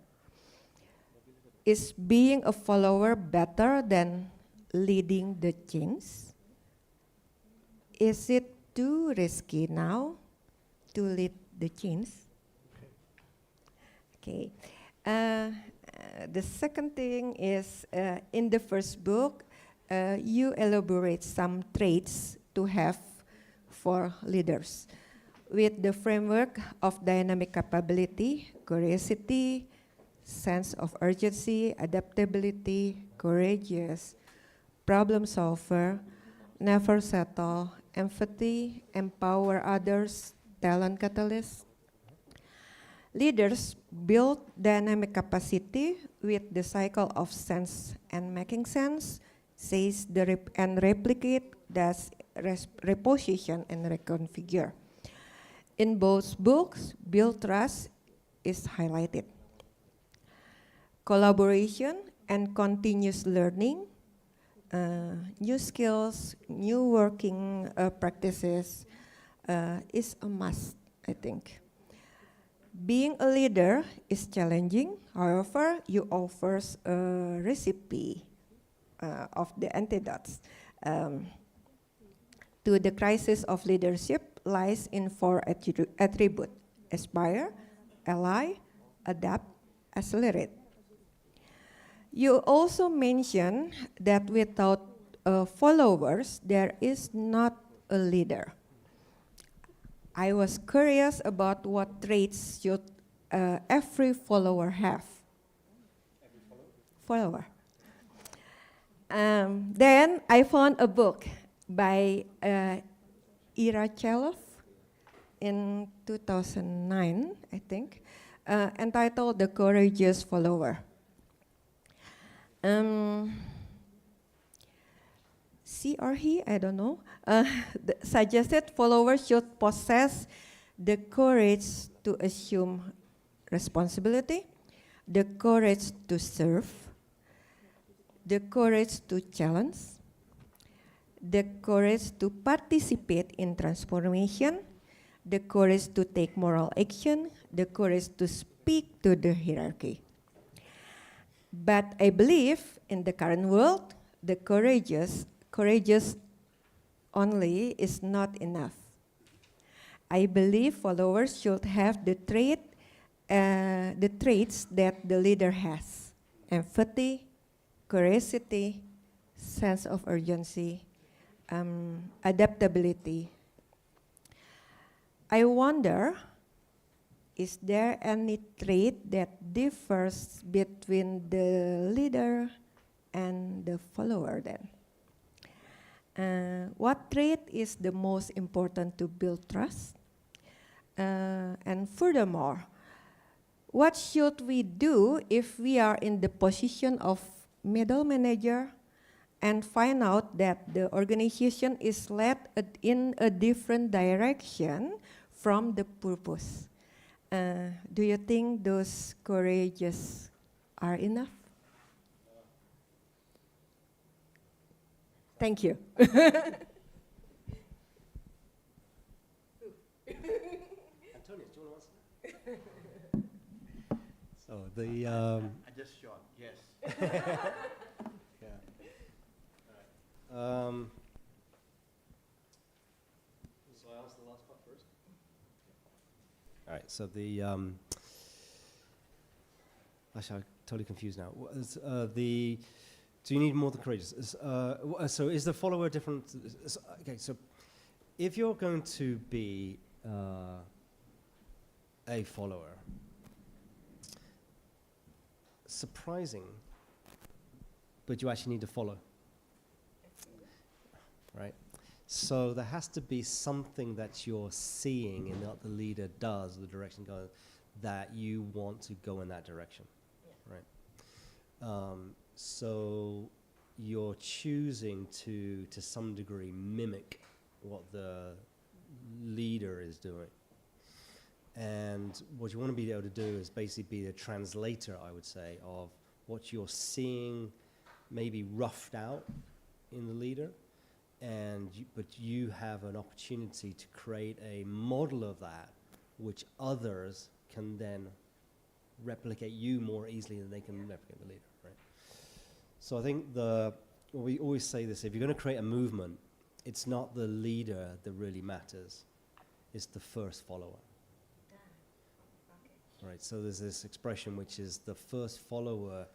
Is being a follower better than leading the change? Is it too risky now to lead the change? Okay. The second thing is, in the first book, you elaborate some traits to have for leaders with the framework of dynamic capability, curiosity, sense of urgency, adaptability, courageous, problem solver, never settle, empathy, empower others, talent catalyst. Leaders build dynamic capacity with the cycle of sense and making sense, says and replicate, does reposition and reconfigure. In both books, build trust is highlighted. Collaboration and continuous learning, new skills, new working practices is a must, I think. Being a leader is challenging, however, you offer a recipe of the antidotes to the crisis of leadership lies in 4 attributes: aspire, ally, adapt, accelerate. You also mentioned that without followers, there is not a leader. I was curious about what traits should every follower have. Follower. Then I found a book by Ira Chelov in 2009, I think, entitled The Courageous Follower. She or he, I don't know, suggested followers should possess the courage to assume responsibility, the courage to serve, the courage to challenge, the courage to participate in transformation, the courage to take moral action, the courage to speak to the hierarchy. But I believe in the current world, the courageous only is not enough. I believe followers should have the traits that the leader has: empathy, curiosity, sense of urgency, adaptability. I wonder, is there any trait that differs between the leader and the follower then? What trait is the most important to build trust? And furthermore, what should we do if we are in the position of middle manager and find out that the organization is led in a different direction from the purpose? Do you think those courageous are enough? Thank you. Antonio, do you want to answer? So the I just shot, yes. yeah. So I answer the last part first. All right. So the actually, I'm totally confused now. Do you need more than courageous? So is the follower different? Okay. So if you're going to be a follower, surprising, but you actually need to follow, right? So there has to be something that you're seeing in what the leader does, the direction goes, that you want to go in that direction, right? So you're choosing to some degree mimic what the leader is doing. And what you want to be able to do is basically be the translator, I would say, of what you're seeing maybe roughed out in the leader, but you have an opportunity to create a model of that which others can then replicate you more easily than they can replicate the leader, right? So I think we always say this: if you're going to create a movement, it's not the leader that really matters, it's the first follower. Right, so there's this expression which is the first follower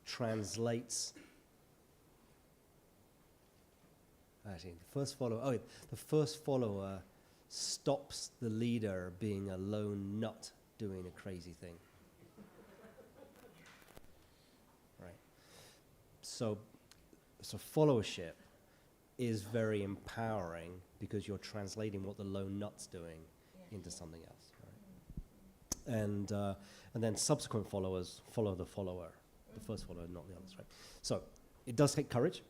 translates. Actually, the first follower stops the leader being a lone nut doing a crazy thing. Right. So followership is very empowering because you're translating what the lone nut's doing into something else. And then subsequent followers follow the follower, the first follower, not the others, right? So it does take courage,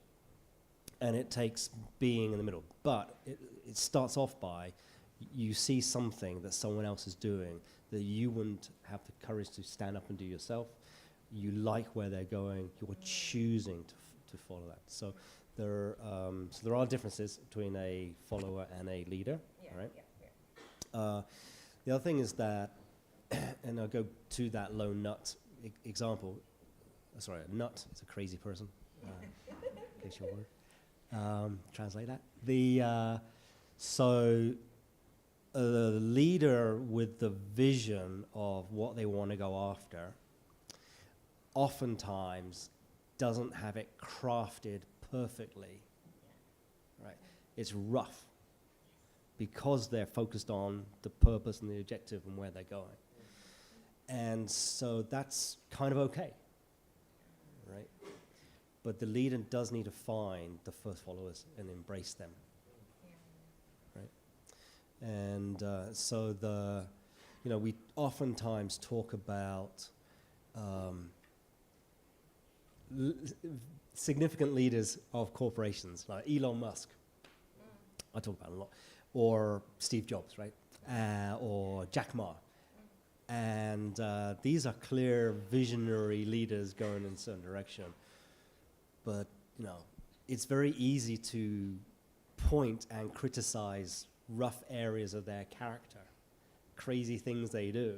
and it takes being in the middle. But it starts off by you see something that someone else is doing that you wouldn't have the courage to stand up and do yourself. You like where they're going. You're choosing to follow that. So there are differences between a follower and a leader, right? The other thing is that, and I'll go to that lone nut example. Sorry, a nut is a crazy person. In case you're worried. Translate that. The leader with the vision of what they want to go after oftentimes doesn't have it crafted perfectly, right? It's rough because they're focused on the purpose and the objective and where they're going. And so that's kind of okay, right? But the leader does need to find the first followers and embrace them, right? And so we oftentimes talk about significant leaders of corporations, like Elon Musk. I talk about a lot. Or Steve Jobs, right? Or Jack Ma. And these are clear visionary leaders going in a certain direction. But, it's very easy to point and criticize rough areas of their character, crazy things they do.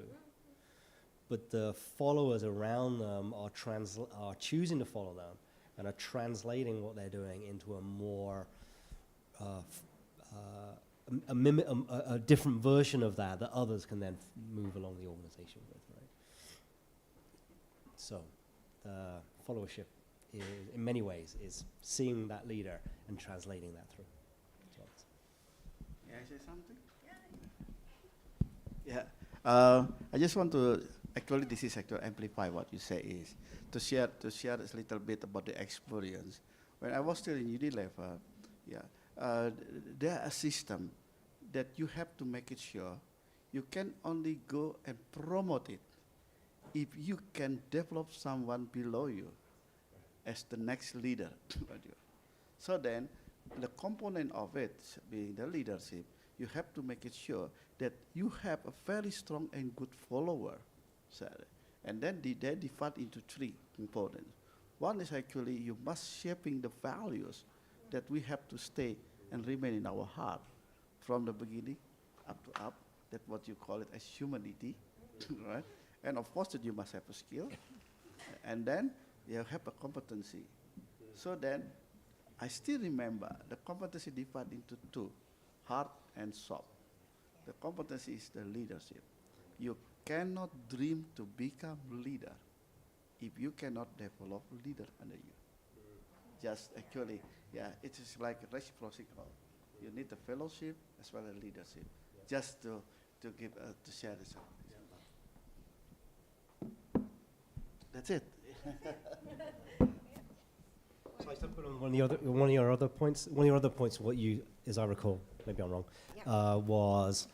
But the followers around them are choosing to follow them and are translating what they're doing into a more a different version of that others can then move along the organization with, right? So, followership is, in many ways, is seeing that leader and translating that through. May I say something? Yeah. I just want to actually this is actually amplify what you say is to share a little bit about the experience. When I was still in Unilever, there are a system that you have to make it sure you can only go and promote it if you can develop someone below you as the next leader. So then, the component of it being the leadership, you have to make it sure that you have a very strong and good follower. And then they divide into three components. One is actually you must shaping the values that we have to stay and remain in our heart from the beginning up to up. That's what you call it as humanity, right? And of course that you must have a skill. And then you have a competency. So then I still remember the competency divided into two, hard and soft. The competency is the leadership. You cannot dream to become leader if you cannot develop leader under you. Just actually, it is like reciprocal. You need the fellowship as well as leadership. Just to give to share this. That's it. So I still put on one of your other points. One of your other points, what you, as I recall, maybe I'm wrong, was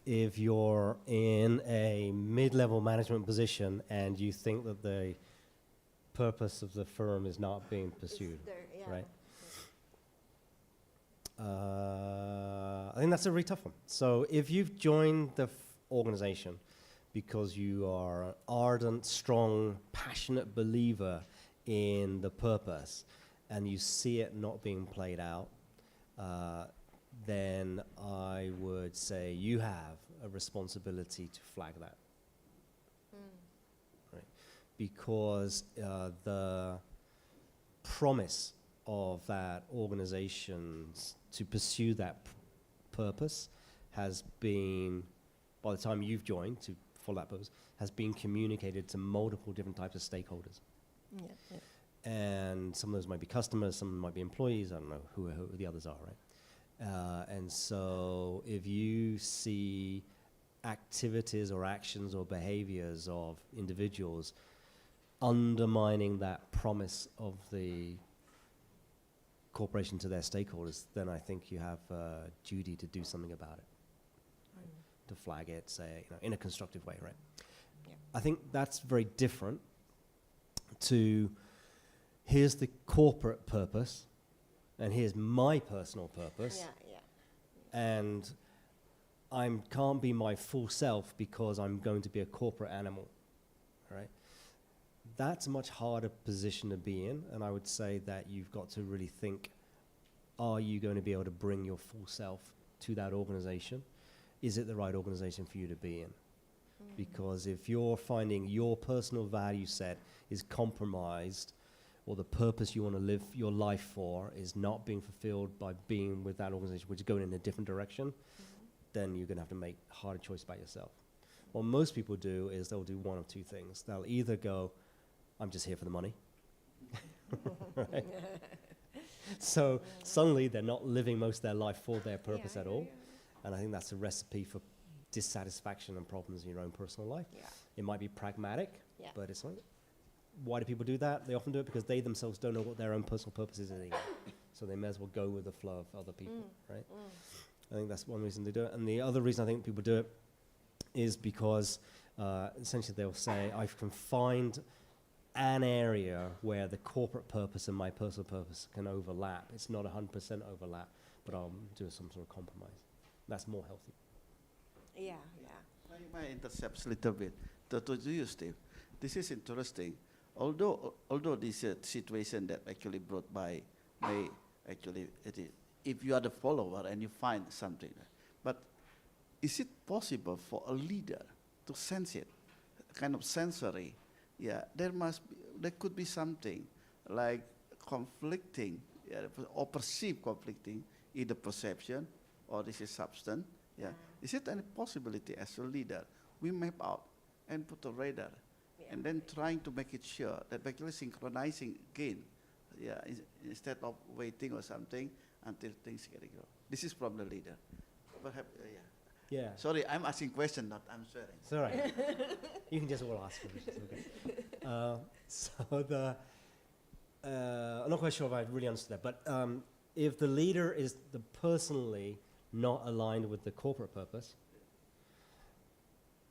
if you're in a mid-level management position and you think that the purpose of the firm is not being pursued, right? I think that's a really tough one. So if you've joined the organization because you are an ardent, strong, passionate believer in the purpose and you see it not being played out, then I would say you have a responsibility to flag that. Right? Because the promise of that organization to pursue that purpose has been, by the time you've joined to follow that purpose, has been communicated to multiple different types of stakeholders. And some of those might be customers, some might be employees, I don't know who the others are, right? And so if you see activities or actions or behaviors of individuals undermining that promise of the corporation to their stakeholders, then I think you have a duty to do something about it, right? To flag it, say, in a constructive way, right? I think that's very different to here's the corporate purpose and here's my personal purpose, and I can't be my full self because I'm going to be a corporate animal, right? That's a much harder position to be in, and I would say that you've got to really think, are you going to be able to bring your full self to that organization? Is it the right organization for you to be in? Because if you're finding your personal value set is compromised, or the purpose you want to live your life for is not being fulfilled by being with that organization, which is going in a different direction, then you're going to have to make harder choice about yourself. What most people do is they'll do one of two things. They'll either go, I'm just here for the money, Right? So suddenly they're not living most of their life for their purpose at all. And I think that's a recipe for dissatisfaction and problems in your own personal life. Yeah. It might be pragmatic, Yeah. but it's like, why do people do that? They often do it because they themselves don't know what their own personal purpose is anymore. So they may as well go with the flow of other people, right? I think that's one reason they do it. And the other reason I think people do it is because essentially they'll say, I can find an area where the corporate purpose and my personal purpose can overlap. It's not 100% overlap, but I'll do some sort of compromise. That's more healthy. Yeah. I might intercept a little bit. To you, Steve, this is interesting. Although this situation that actually brought by may actually, if you are the follower and you find something, but is it possible for a leader to sense it, kind of sensory? Yeah, there could be something like conflicting, or perceived conflicting, either perception or this is substance. Yeah, is it any possibility as a leader we map out and put a radar, and then trying to make it sure that actually synchronizing again, instead of waiting or something until things get go. This is from the leader. Perhaps, Yeah. Sorry, I'm asking question, not answering. It's all right. You can just all ask questions. Okay. I'm not quite sure if I really understood that, but if the leader is personally not aligned with the corporate purpose,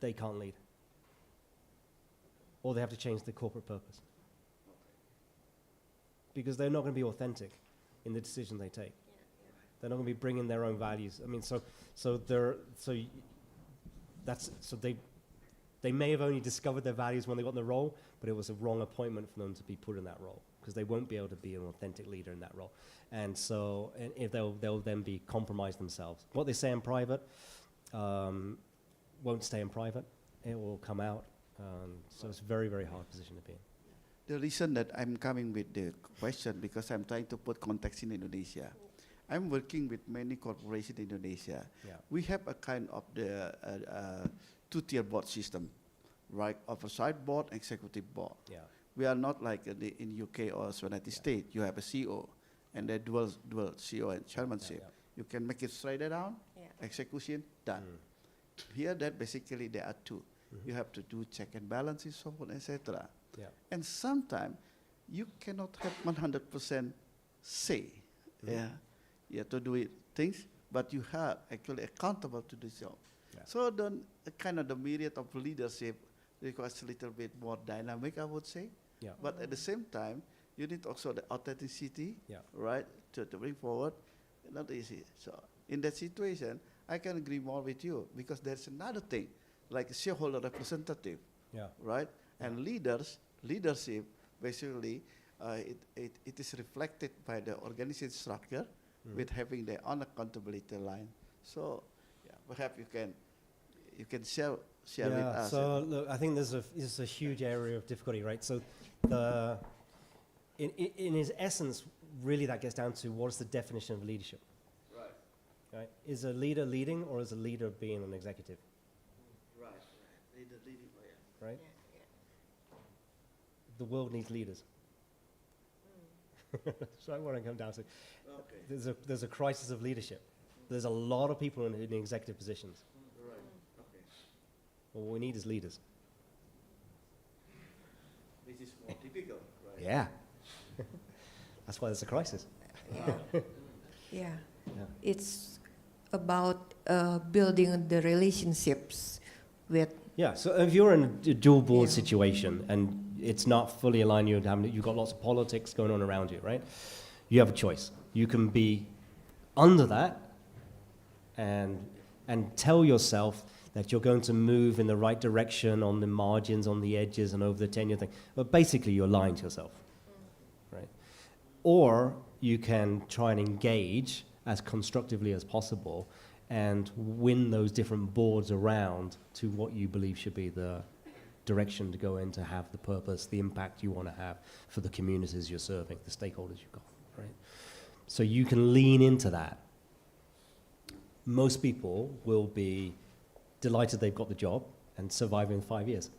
they can't lead. Or they have to change the corporate purpose. Because they're not going to be authentic in the decision they take. They're not going to be bringing their own values. I mean, they may have only discovered their values when they got in the role, but it was a wrong appointment for them to be put in that role, because they won't be able to be an authentic leader in that role. And so, if they'll then be compromised themselves. What they say in private won't stay in private. It will come out. So it's a very, very hard position to be in. The reason that I'm coming with the question, because I'm trying to put context in Indonesia. I'm working with many corporations in Indonesia. Yeah. We have a kind of the two-tier board system, right? Oversight board, executive board. Yeah. We are not like in UK or United States. You have a CEO, and then dual CEO and chairmanship. Yeah. You can make it straight down, execution, done. Here, that basically there are two. You have to do check and balances, so on, etc. Yeah. And sometimes you cannot have 100% say, to do it things, but you have actually accountable to the job. Yeah. So then kind of the myriad of leadership requires a little bit more dynamic, I would say. Yeah. But at the same time, you need also the authenticity, Yeah. right, to bring forward. Not easy. So in that situation, I can agree more with you, because there's another thing, like shareholder representative, Yeah. right? And leadership, basically, it is reflected by the organization structure with having their own accountability line. So, perhaps you can share with us. So look, I think this is a huge area of difficulty, right? So, in its essence, really that gets down to what's the definition of leadership. Right? Is a leader leading, or is a leader being an executive? Leader leading, Right? The world needs leaders. So I want to come down to. Okay. There's a crisis of leadership. There's a lot of people in executive positions. Right. Okay. What we need is leaders. Which is more typical, right? Yeah. That's why there's a crisis. Yeah. Yeah. It's about building the relationships with. Yeah, so if you're in a dual board situation and it's not fully aligned, you've got lots of politics going on around you, right? You have a choice. You can be under that and tell yourself that you're going to move in the right direction on the margins, on the edges, and over the tenure thing. But basically, you're lying to yourself, right? Or you can try and engage as constructively as possible and win those different boards around to what you believe should be the direction to go in to have the purpose, the impact you want to have for the communities you're serving, the stakeholders you've got, right? So you can lean into that. Most people will be delighted they've got the job and survive in 5 years.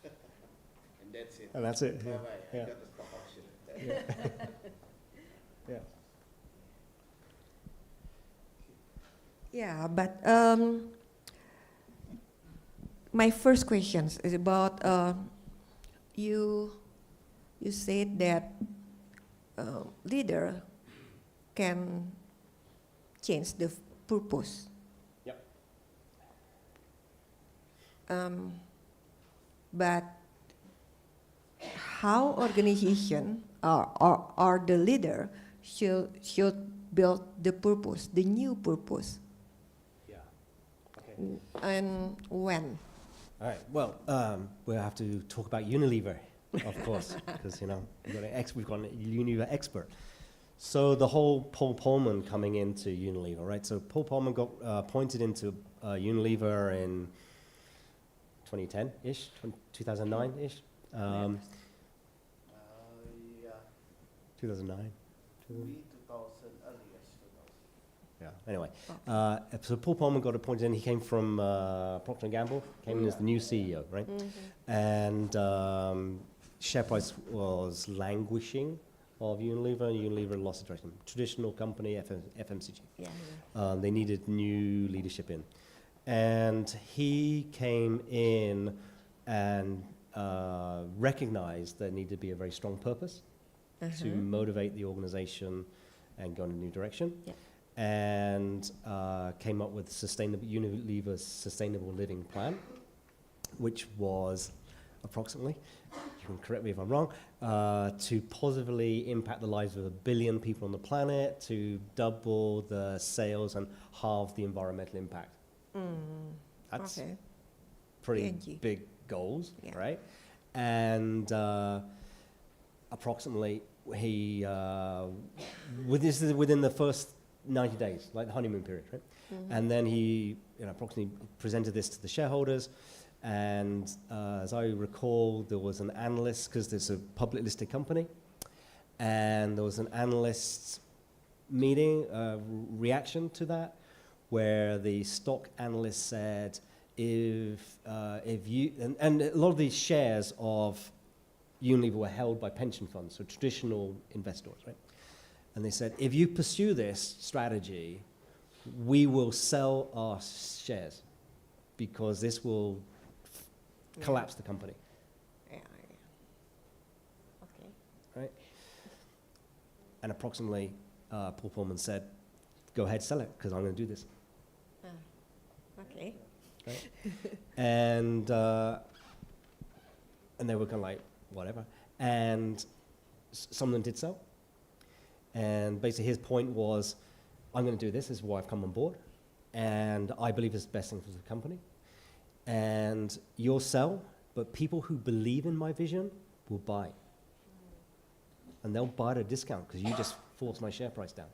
And that's it. And that's it. Bye-bye. Yeah. I got the stock option. Yeah. Yeah, but my first question is about you said that leader can change the purpose. Yep. But how organization or the leader should build the purpose, the new purpose, Yeah. Okay. and when? All right. Well, we'll have to talk about Unilever, of course, because we've got a Unilever expert. So the whole Paul Polman coming into Unilever, right? So Paul Polman got appointed into Unilever in 2010-ish, 2009-ish. 2009. Yeah. Anyway, so Paul Polman got appointed, and he came from Procter & Gamble, came in as the new CEO, right? And share price was languishing of Unilever. Unilever lost its direction. Traditional company, FMCG. Yeah. They needed new leadership in, and he came in and recognized there needed to be a very strong purpose to motivate the organization and go in a new direction. Yeah. And came up with Unilever's Sustainable Living Plan, which was approximately, you can correct me if I'm wrong, to positively impact the lives of 1 billion people on the planet, to double the sales and halve the environmental impact. That's pretty PNG. big goals, Yeah. right? And approximately, within the first 90 days, like the honeymoon period, right? And then he approximately presented this to the shareholders. And as I recall, there was an analyst, because there's a public listed company, and there was an analyst meeting, reaction to that, where the stock analyst said, if you, and a lot of these shares of Unilever were held by pension funds, so traditional investors, right? And they said, if you pursue this strategy, we will sell our shares because this will collapse the company. Yeah. Okay. Right? And approximately, Paul Polman said, go ahead, sell it, because I'm going to do this. Okay. Right? And they were kind of like, whatever. And some of them did so. And basically his point was, I'm going to do this is why I've come on board. And I believe it's the best thing for the company. And you'll sell, but people who believe in my vision will buy. And they'll buy at a discount because you just forced my share price down.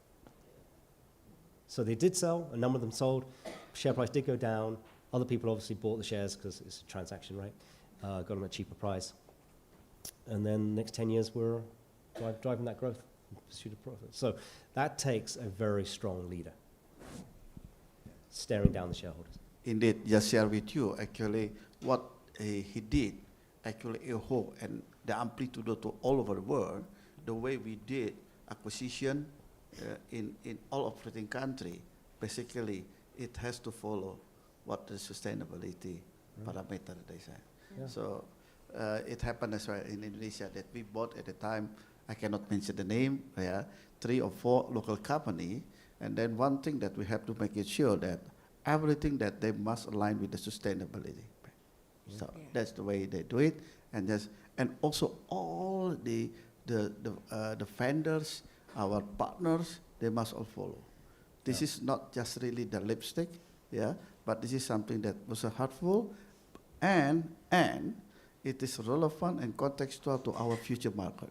So they did sell, a number of them sold. Share price did go down. Other people obviously bought the shares because it's a transaction, right? Got them at a cheaper price. And then next 10 years we're driving that growth in pursuit of profit. So that takes a very strong leader staring down the shareholders. Indeed, just share with you actually what he did, actually echo and the amplitude to all over the world, the way we did acquisition in all operating country. Basically, it has to follow what the sustainability parameter they say. Yeah. So it happened as well in Indonesia that we bought at the time, I cannot mention the name, 3 or 4 local company, and then one thing that we have to make it sure that everything that they must align with the sustainability. So that's the way they do it, and also all the vendors, our partners, they must all follow. This is not just really the lipstick, but this is something that was hurtful, and it is relevant and contextual to our future market.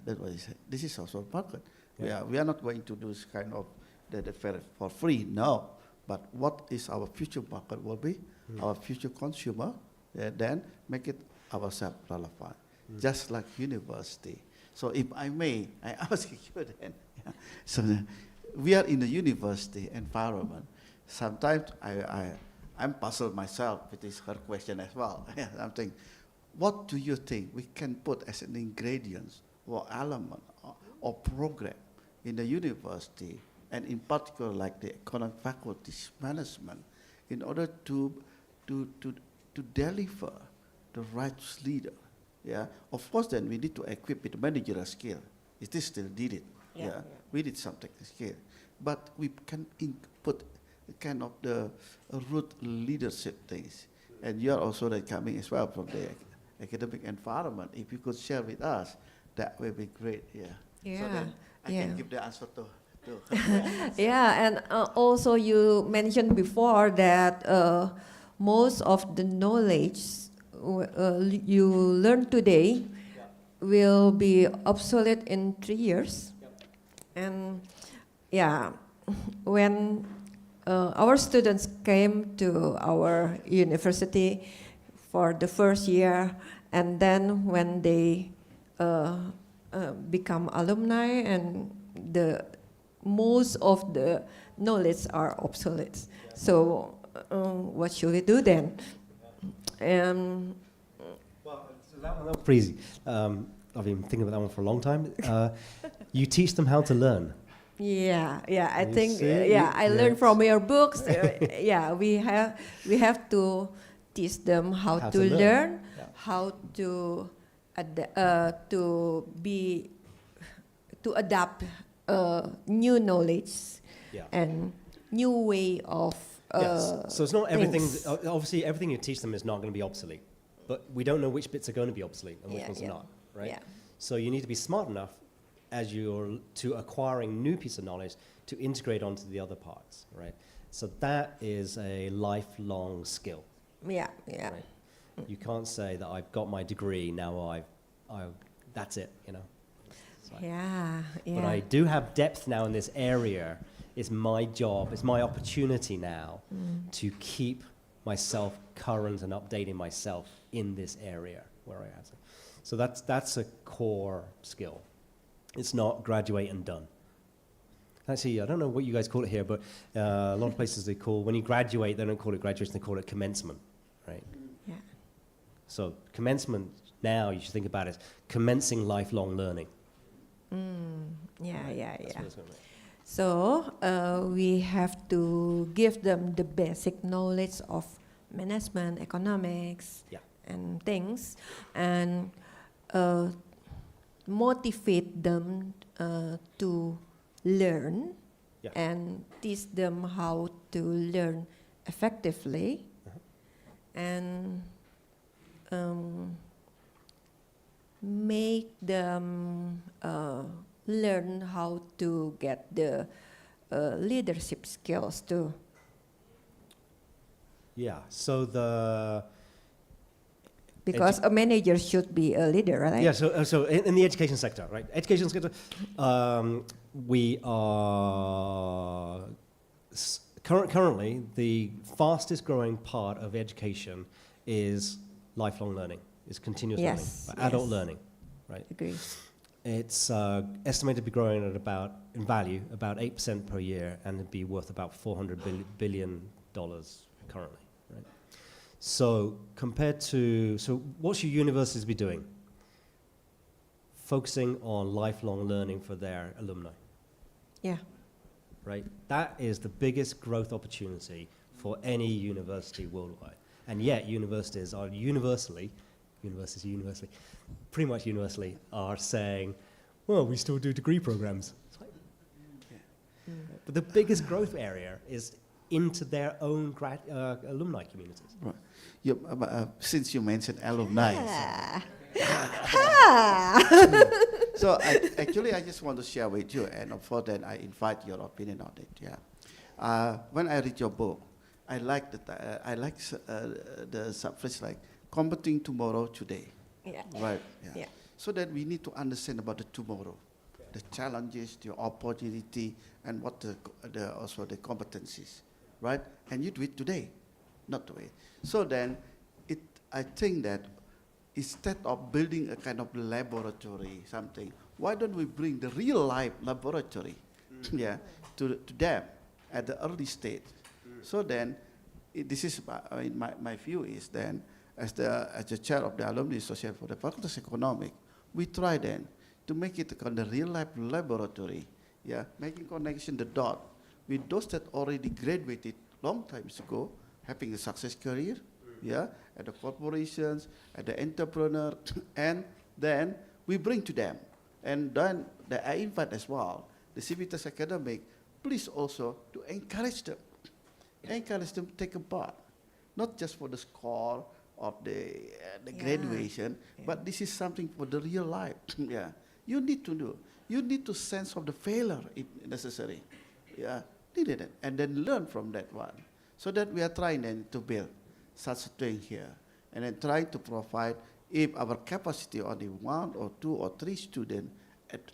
That's what he said. This is also a market. We are not going to do this kind of the for free, no. But what is our future market will be, our future consumer, then make it ourselves relevant, just like university. So if I may, I ask you then, so we are in a university environment. Sometimes I'm puzzled myself with this her question as well. I'm thinking, what do you think we can put as an ingredients or element or program in the university, and in particular like the economic faculties management, in order to deliver the right leader. Yeah, of course then we need to equip with managerial skill. It is still needed. Yeah, we need some technical skill, but we can put kind of the root leadership things. And you are also then coming as well from the academic environment. If you could share with us, that would be great. Yeah. Yeah. So then I can give the answer to. Yeah, and also you mentioned before that most of the knowledge you learn today will be obsolete in 3 years. And yeah, when our students came to our university for the first year, and then when they become alumni, and the most of the knowledge are obsolete. So what should we do then? Well, so that was pretty easy. I've been thinking about that one for a long time. You teach them how to learn. Yeah, I You think see? I learned Yes. from your books. Yeah, we have to teach them how to learn. learn, Yeah. how to adapt new knowledge Yeah. and new way of Yes. So it's not everything. things. Obviously, everything you teach them is not going to be obsolete. But we don't know which bits are going to be obsolete and which ones are not, right? Yeah. So you need to be smart enough as you're to acquiring new piece of knowledge to integrate onto the other parts, right? So that is a lifelong skill. Yeah. Right? You can't say that I've got my degree now. That's it, you know. It's like- Yeah. But I do have depth now in this area. It's my job. It's my opportunity now to keep myself current and updating myself in this area where I am. So that's a core skill. It's not graduate and done. Actually, I don't know what you guys call it here, but a lot of places they call, when you graduate, they don't call it graduation, they call it commencement, right? Yeah. So commencement now, you should think about it as commencing lifelong learning. Yeah. That's what it's gonna be. So we have to give them the basic knowledge of management, economics, Yeah. and things, and motivate them to learn, Yeah. and teach them how to learn effectively, and make them learn how to get the leadership skills too. Yeah, so the... Because a manager should be a leader, right? Yeah, so in the education sector, right? Education sector, we are currently the fastest growing part of education is lifelong learning, is continuous learning, adult learning, right? Agree. It's estimated to be growing at about, in value, about 8% per year, and it'd be worth about $400 billion currently. So compared to, so what should universities be doing? Focusing on lifelong learning for their alumni. Yeah. Right? That is the biggest growth opportunity for any university worldwide. And yet universities are pretty much universally are saying, well, we still do degree programs. It's like, but the biggest growth area is into their own alumni communities. Right. Since you mentioned alumni, so I just want to share with you, and for that I invite your opinion on it. Yeah, when I read your book, I like the subphrase like combating tomorrow today. Yeah. Right. Yeah. So that we need to understand about the tomorrow, the challenges, the opportunity, and what also the competencies, right? And you do it today, not today. So then, I think that instead of building a kind of laboratory, something, why don't we bring the real life laboratory, to them at the early stage? So then, this is my view is then, as the chair of the Alumni Association for the Faculty of Economics, we try then to make it a kind of real life laboratory, yeah, making connection the dot with those that already graduated long times ago, having a success career, yeah, at the corporations, at the entrepreneur, and then we bring to them. And then I invite as well the Civitas Academic, please also to encourage them to take a part, not just for the score of the graduation, but this is something for the real life. Yeah, you need to do. You need to sense of the failure if necessary. Yeah, needed it, and then learn from that one. So that we are trying then to build such a thing here, and then try to provide, if our capacity only 1 or 2 or 3 students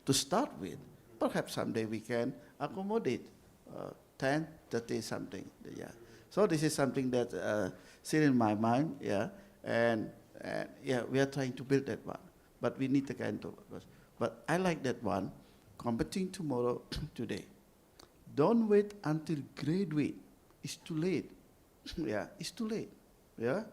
to start with, perhaps someday we can accommodate 10, 30 something. Yeah. So this is something that still in my mind. Yeah, and yeah, we are trying to build that one, but we need to kind of. But I like that one. Competing tomorrow, today. Don't wait until graduate. It's too late. Yeah, it's too late. Yeah,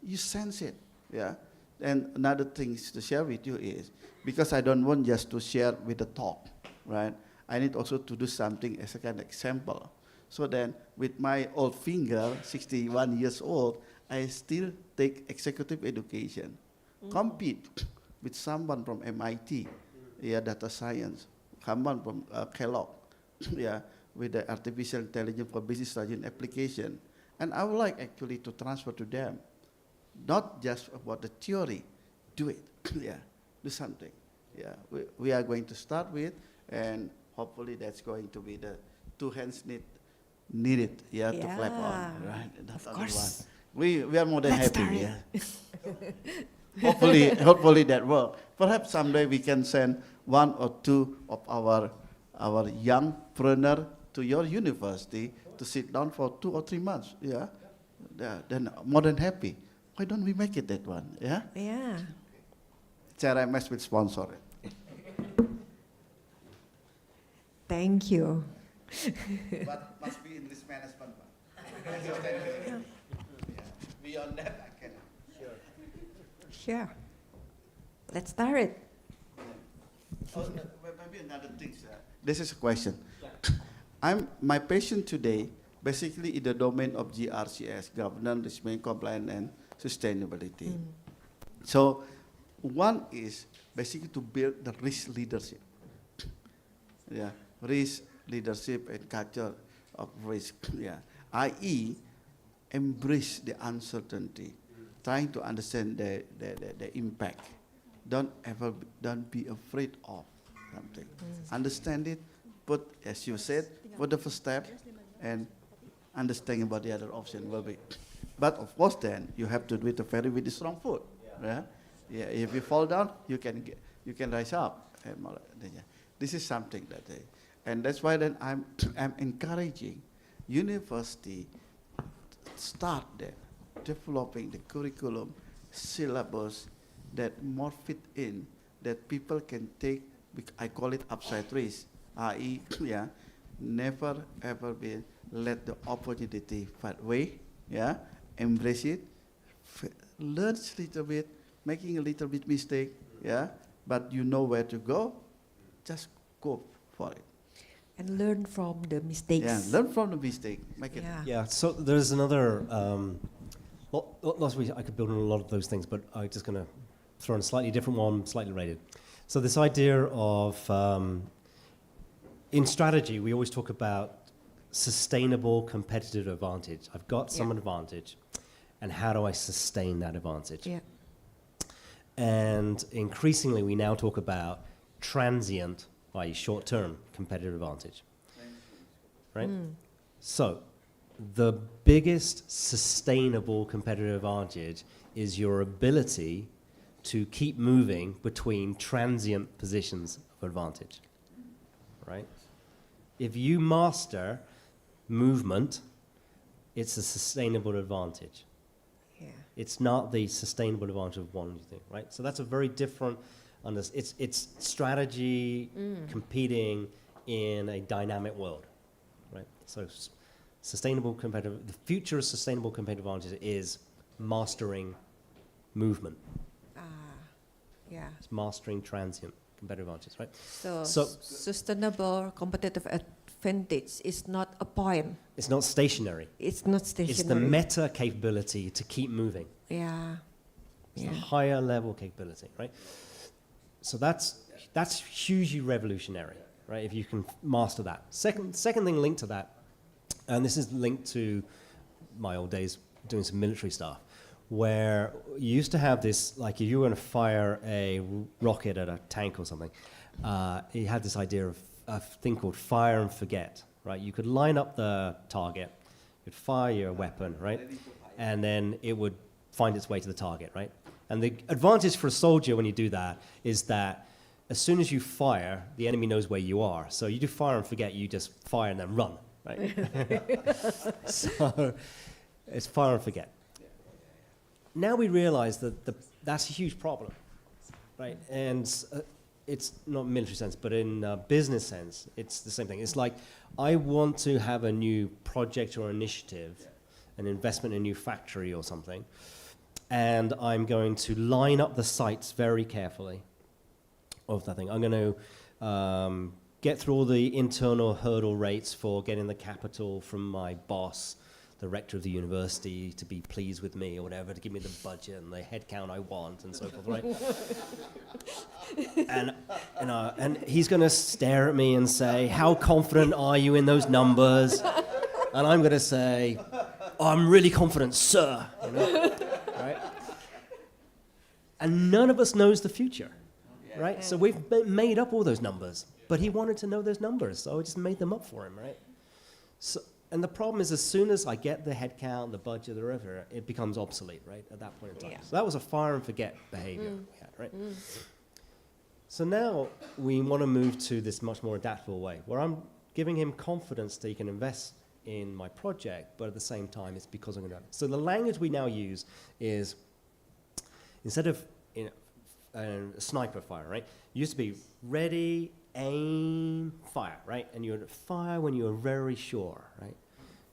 you sense it. Yeah, and another thing to share with you is, because I don't want just to share with the talk, right? I need also to do something as a kind of example. So then, with my old finger, 61 years old, I still take executive education, compete with someone from MIT, yeah, data science, someone from Kellogg, yeah, with the artificial intelligence for business strategy and application. And I would like actually to transfer to them, not just about the theory, do it, yeah, do something. Yeah, we are going to start with, and hopefully that's going to be the 2 hands needed, yeah, to clap on, right? That's Of course. We are more than Let's happy, start yeah. hopefully that will. Perhaps someday we can send 1 or 2 of our young preneur to your university to sit down for 2 or 3 months, yeah. Then more than happy. Why don't we make it that one, yeah? Yeah. CRMS will sponsor it. Thank you. But must be in risk management. Yeah. Beyond that, I cannot. Sure. Let's start it. Oh, maybe another thing, sir. This is a question. My passion today, basically in the domain of GRCS, governance, risk management, compliance, and sustainability. So, one is basically to build the risk leadership. Yeah, risk leadership and culture of risk. Yeah, i.e., embrace the uncertainty, trying to understand the impact. Don't be afraid of something. Understand it. Put, as you said, put the first step, and understanding about the other option will be. But of course, then you have to do it with a strong foot. Yeah. Yeah. If you fall down, you can rise up. This is something that, and that's why then I'm encouraging university start there, developing the curriculum, syllabus that more fit in, that people can take. I call it upside risk, i.e., yeah, never ever be let the opportunity fight away, yeah, embrace it, learn a little bit, making a little bit mistake, yeah, but you know where to go, just go for it. And learn from the mistakes. Yeah, learn from the mistake, make it. Yeah, so there's another, lots of ways I could build on a lot of those things, but I'm just going to throw in a slightly different one, slightly related. So this idea of, in strategy, we always talk about sustainable competitive advantage. I've got some advantage, and how do I sustain that advantage? Yeah. And increasingly, we now talk about transient, i.e. short-term competitive advantage, right? So the biggest sustainable competitive advantage is your ability to keep moving between transient positions of advantage, right? If you master movement, it's a sustainable advantage. Yeah. It's not the sustainable advantage of one thing, right? So that's a very different, it's strategy competing in a dynamic world, right? So the future of sustainable competitive advantage is mastering movement. Yeah. It's mastering transient competitive advantages, right? So sustainable competitive advantage is not a point. It's not stationary. It's not stationary. It's the meta capability to keep moving. Yeah. It's the higher level capability, right? So that's hugely revolutionary, right? If you can master that. Second thing linked to that, and this is linked to my old days doing some military stuff, where you used to have this, like if you were going to fire a rocket at a tank or something, you had this idea of a thing called fire and forget, right? You could line up the target, you'd fire your weapon, right? And then it would find its way to the target, right? And the advantage for a soldier when you do that is that as soon as you fire, the enemy knows where you are. So you do fire and forget, you just fire and then run, right? So it's fire and forget. Now we realize that that's a huge problem, right? And it's not military sense, but in business sense, it's the same thing. It's like I want to have a new project or initiative, an investment in a new factory or something, and I'm going to line up the sites very carefully of that thing. I'm going to get through all the internal hurdle rates for getting the capital from my boss, the rector of the university, to be pleased with me or whatever, to give me the budget and the headcount I want and so forth, right? And he's going to stare at me and say, how confident are you in those numbers? And I'm going to say, oh, I'm really confident, sir. You know? Right? And none of us knows the future, right? So we've made up all those numbers, but he wanted to know those numbers, so I just made them up for him, right? So, and the problem is, as soon as I get the headcount, the budget, the whatever, it becomes obsolete, right, at that point in time. Yeah. So that was a fire and forget behavior we had, right? So now we want to move to this much more adaptable way, where I'm giving him confidence that he can invest in my project, but at the same time, it's because I'm going to do it. So the language we now use is, instead of a sniper fire, right? It used to be ready, aim, fire, right? And you would fire when you were very sure, right?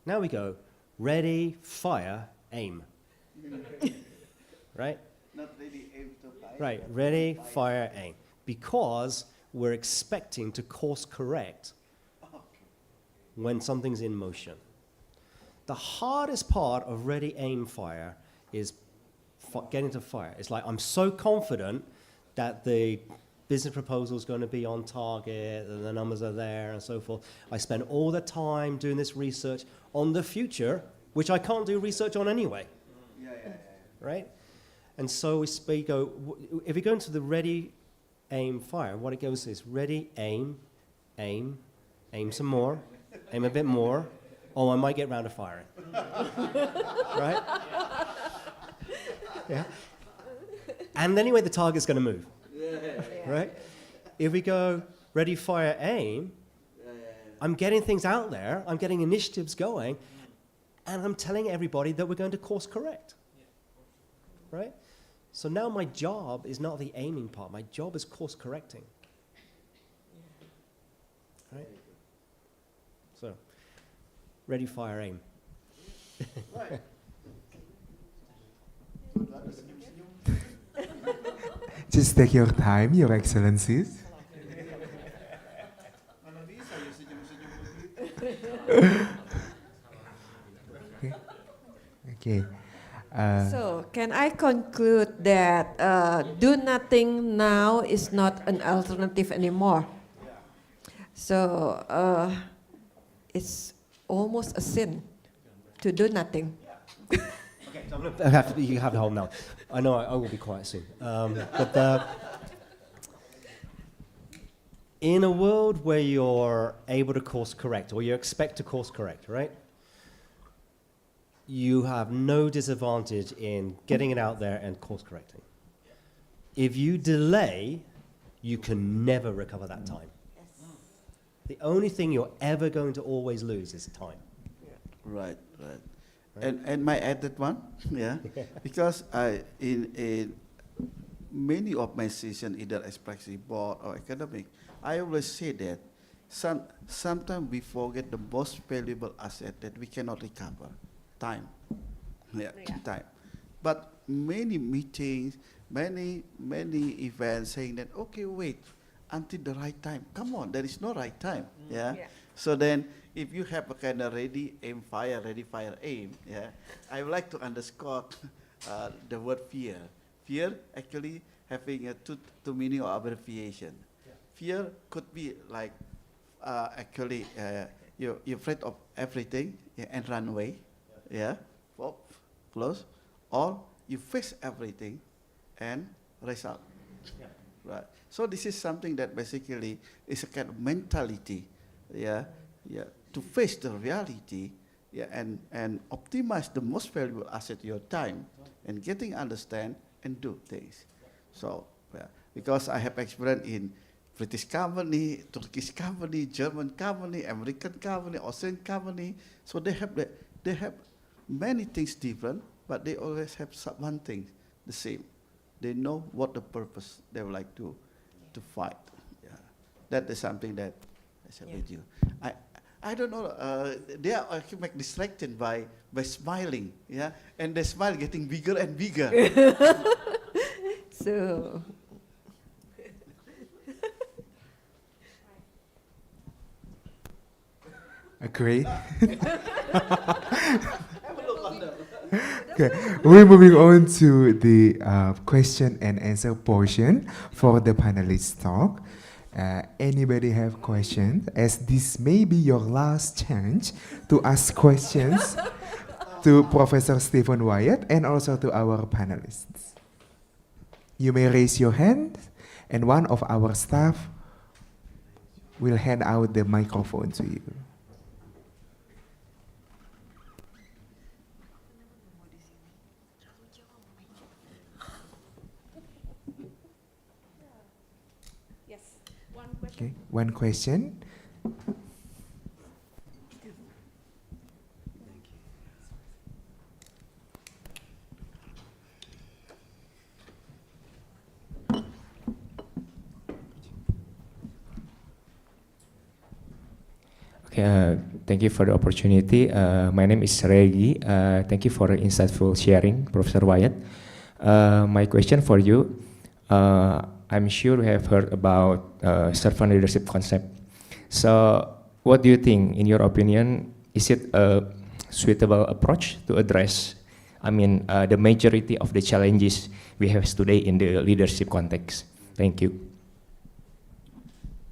Now we go ready, fire, aim. Right? Not ready, aim to fire. Right, ready, fire, aim. Because we're expecting to course correct when something's in motion. The hardest part of ready, aim, fire is getting to fire. It's like I'm so confident that the business proposal is going to be on target, and the numbers are there, and so forth. I spend all the time doing this research on the future, which I can't do research on anyway. Right? And so we go, if we go into the ready, aim, fire, what it goes is ready, aim, aim, aim some more, aim a bit more. Oh, I might get round to firing. Right? Yeah. And anyway, the target's going to move. Right? If we go ready, fire, aim, I'm getting things out there, I'm getting initiatives going, and I'm telling everybody that we're going to course correct. Right? So now my job is not the aiming part, my job is course correcting. Right? So, ready, fire, aim. Right. Just take your time, Your Excellencies. Okay. So, can I conclude that do nothing now is not an alternative anymore? So, it's almost a sin to do nothing. Okay, so you have the whole now. I know I will be quiet soon. But in a world where you're able to course correct, or you expect to course correct, right? You have no disadvantage in getting it out there and course correcting. If you delay, you can never recover that time. The only thing you're ever going to always lose is time. Right. And my added one, because in many of my sessions, either expressive board or academic, I always say that sometimes we forget the most valuable asset that we cannot recover, time. Time. But many meetings, many events saying that, okay, wait, until the right time. Come on, there is no right time. Yeah. Yeah. So then, if you have a kind of ready, aim, fire, ready, fire, aim. Yeah. I would like to underscore the word fear. Fear actually having a two meaning or abbreviation. Yeah. Fear could be like actually you're afraid of everything, yeah, and run away. Yeah. Pop, close. Or you face everything and rise up. Yeah. Right. So this is something that basically is a kind of mentality, yeah, yeah, to face the reality, yeah, and optimize the most valuable asset, your time, and getting understand and do things. So, yeah, because I have experience in British company, Turkish company, German company, American company, Australian company. So they have many things different, but they always have one thing the same. They know what the purpose they would like to fight. Yeah. That is something that I share with you. I don't know. They are make distracted by smiling. Yeah, and the smile getting bigger and bigger. So. Agree. Okay, we're moving on to the question and answer portion for the panelists talk. Anybody have questions? As this may be your last chance to ask questions to Professor Stephen Wyatt and also to our panelists. You may raise your hand and one of our staff will hand out the microphone to you. Okay, one question. Okay, thank you for the opportunity. My name is Seri. Thank you for the insightful sharing, Professor Wyatt. My question for you, I'm sure you have heard about servant leadership concept. So what do you think, in your opinion, is it a suitable approach to address, the majority of the challenges we have today in the leadership context? Thank you.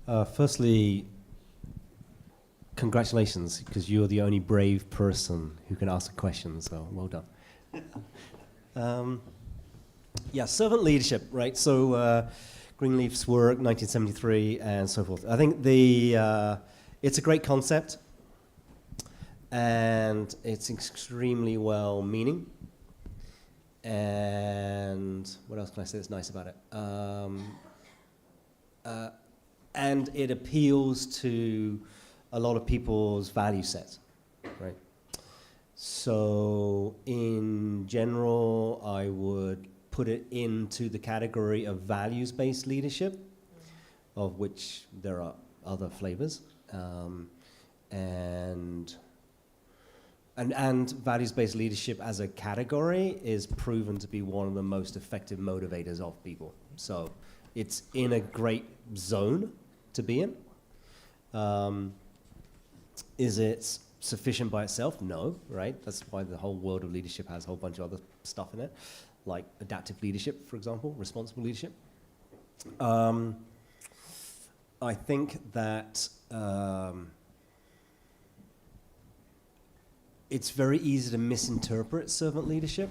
Firstly, congratulations, because you're the only brave person who can ask a question, so well done. Yeah, servant leadership, right? So Greenleaf's work, 1973, and so forth. I think it's a great concept, and it's extremely well-meaning. And what else can I say that's nice about it? And it appeals to a lot of people's value sets, right? So in general, I would put it into the category of values-based leadership, of which there are other flavors, and values-based leadership as a category is proven to be one of the most effective motivators of people. So it's in a great zone to be in. Is it sufficient by itself? No, right? That's why the whole world of leadership has a whole bunch of other stuff in it, like adaptive leadership, for example, responsible leadership. I think that it's very easy to misinterpret servant leadership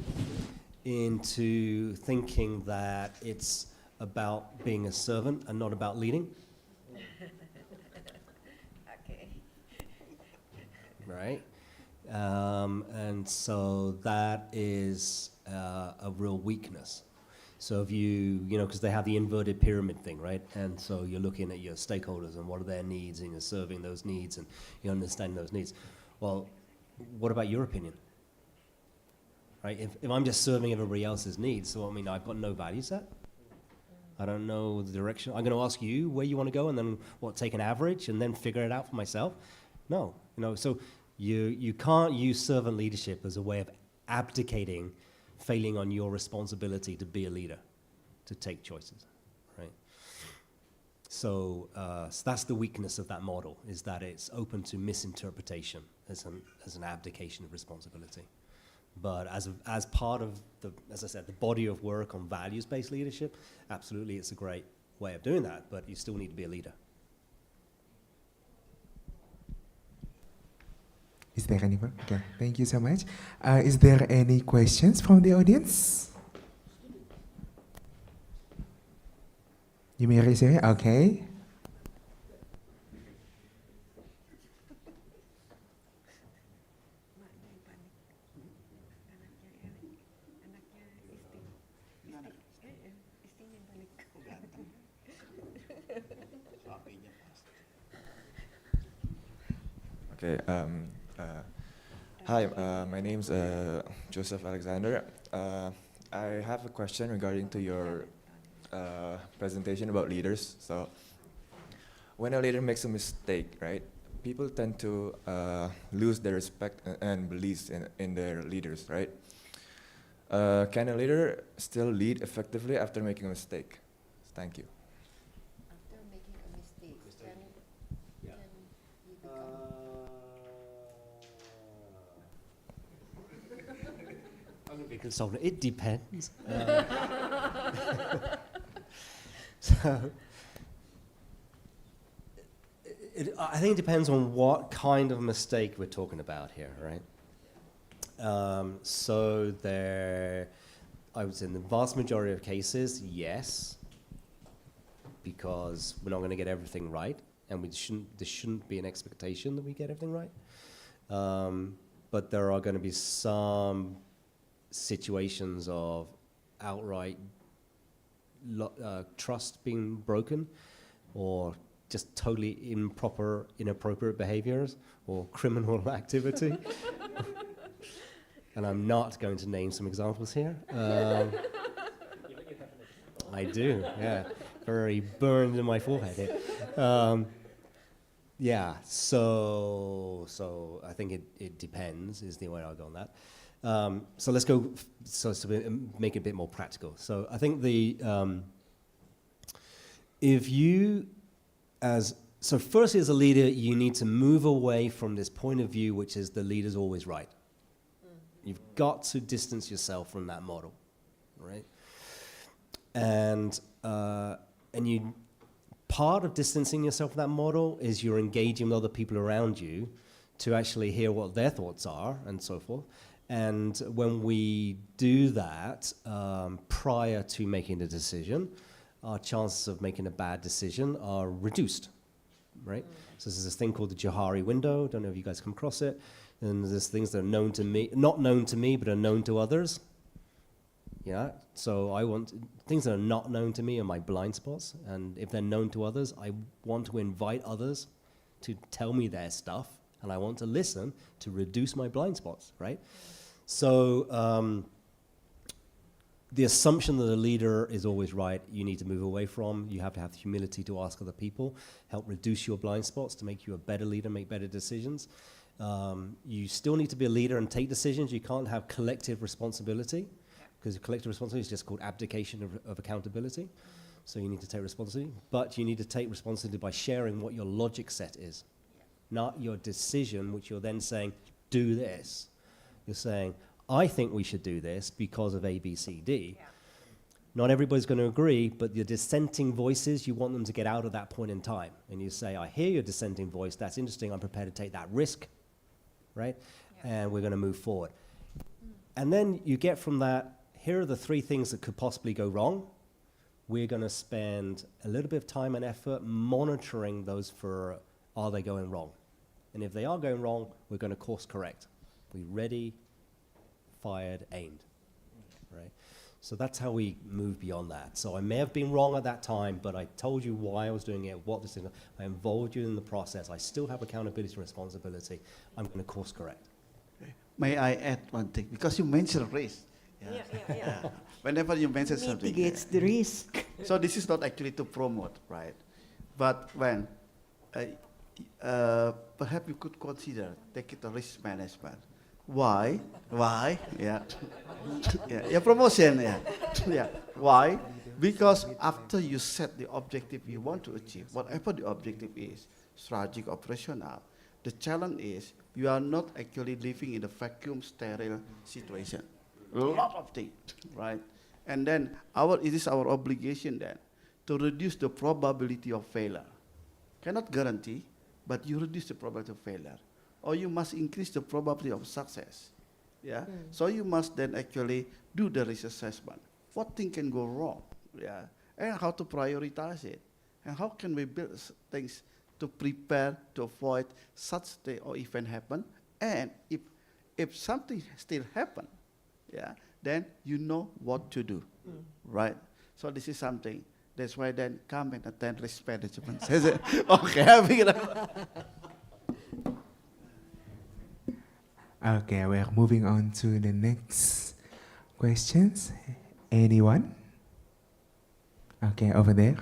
into thinking that it's about being a servant and not about leading. Okay. Right? And so that is a real weakness. So if because they have the inverted pyramid thing, right? And so you're looking at your stakeholders and what are their needs, and you're serving those needs and you understand those needs. Well, what about your opinion? Right? If I'm just serving everybody else's needs, so I've got no value set. I don't know the direction. I'm going to ask you where you want to go, and then take an average and then figure it out for myself? No, so you can't use servant leadership as a way of abdicating, failing on your responsibility to be a leader, to take choices, right? So that's the weakness of that model, is that it's open to misinterpretation as an abdication of responsibility. But as part of as I said, the body of work on values-based leadership, absolutely, it's a great way of doing that, but you still need to be a leader. Is there anyone? Okay, thank you so much. Is there any questions from the audience? You may raise your hand. Okay. Okay. Hi. My name's Joseph Alexander. I have a question regarding to your presentation about leaders. So, when a leader makes a mistake, right? People tend to lose their respect and beliefs in their leaders, right? Can a leader still lead effectively after making a mistake? Thank you. After making a mistake, can you become? I'm going to be a consultant. It depends. So, I think it depends on what kind of mistake we're talking about here, right? So I would say in the vast majority of cases, yes, because we're not going to get everything right, and there shouldn't be an expectation that we get everything right. But there are going to be some situations of outright trust being broken, or just totally inappropriate behaviors or criminal activity. And I'm not going to name some examples here. I do, yeah. Very burned in my forehead here. Yeah, so I think it depends is the way I'll go on that. So let's go, so make it a bit more practical. So I think so firstly as a leader, you need to move away from this point of view, which is the leader's always right. You've got to distance yourself from that model, right? And part of distancing yourself from that model is you're engaging with other people around you to actually hear what their thoughts are and so forth. And when we do that prior to making the decision, our chances of making a bad decision are reduced, right? So there's this thing called the Johari window. Don't know if you guys come across it. And there's things that are known to me, not known to me, but are known to others. Yeah, so things that are not known to me are my blind spots. And if they're known to others, I want to invite others to tell me their stuff. And I want to listen to reduce my blind spots, right? So the assumption that a leader is always right, you need to move away from. You have to have the humility to ask other people, help reduce your blind spots to make you a better leader, make better decisions. You still need to be a leader and take decisions. You can't have collective responsibility, because collective responsibility is just called abdication of accountability. So you need to take responsibility, but you need to take responsibility by sharing what your logic set is, not your decision, which you're then saying, do this. You're saying, I think we should do this because of A, B, C, D. Yeah. Not everybody's going to agree, but the dissenting voices, you want them to get out of that point in time. And you say, I hear your dissenting voice, that's interesting, I'm prepared to take that risk, right? Yeah. And we're going to move forward. And then you get from that, here are the 3 things that could possibly go wrong. We're going to spend a little bit of time and effort monitoring those for, are they going wrong? And if they are going wrong, we're going to course correct. We ready, fired, aimed, right? So that's how we move beyond that. So I may have been wrong at that time, but I told you why I was doing it, what this is. I involved you in the process. I still have accountability and responsibility. I'm going to course correct. May I add one thing? Because you mentioned risk. Yeah. Whenever you mention something, mitigates the risk. So this is not actually to promote, right? But when perhaps you could consider taking the risk management. Why? Yeah. Yeah, promotion. Yeah. Why? Because after you set the objective you want to achieve, whatever the objective is, strategic, operational, the challenge is you are not actually living in a vacuum, sterile situation. A lot of things, right? And then it is our obligation then to reduce the probability of failure. Cannot guarantee, but you reduce the probability of failure. Or you must increase the probability of success. Yeah. So you must then actually do the risk assessment. What thing can go wrong? Yeah. And how to prioritize it. And how can we build things to prepare to avoid such thing or event happen? And if something still happen, yeah, then you know what to do, right? So this is something. That's why then come and attend risk management. Okay, Okay, we are moving on to the next questions. Anyone? Okay, over there.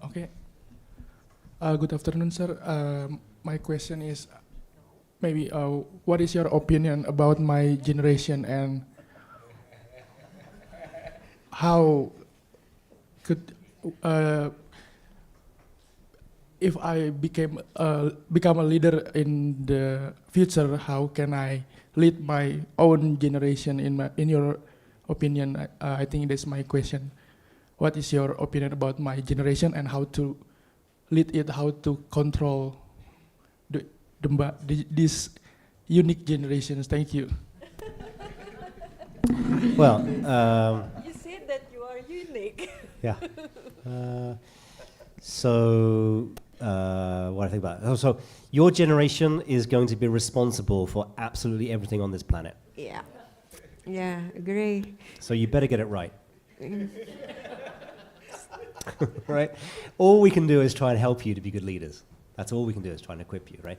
Okay. Good afternoon, sir. My question is, maybe, what is your opinion about my generation and how could, if I become a leader in the future, how can I lead my own generation in your opinion? I think that's my question. What is your opinion about my generation and how to lead it, how to control these unique generations? Thank you. Well, you said that you are unique. yeah. So, what I think about it. So, your generation is going to be responsible for absolutely everything on this planet. Yeah. Yeah, agree. So you better get it right. Right? All we can do is try and help you to be good leaders. That's all we can do is try and equip you, right?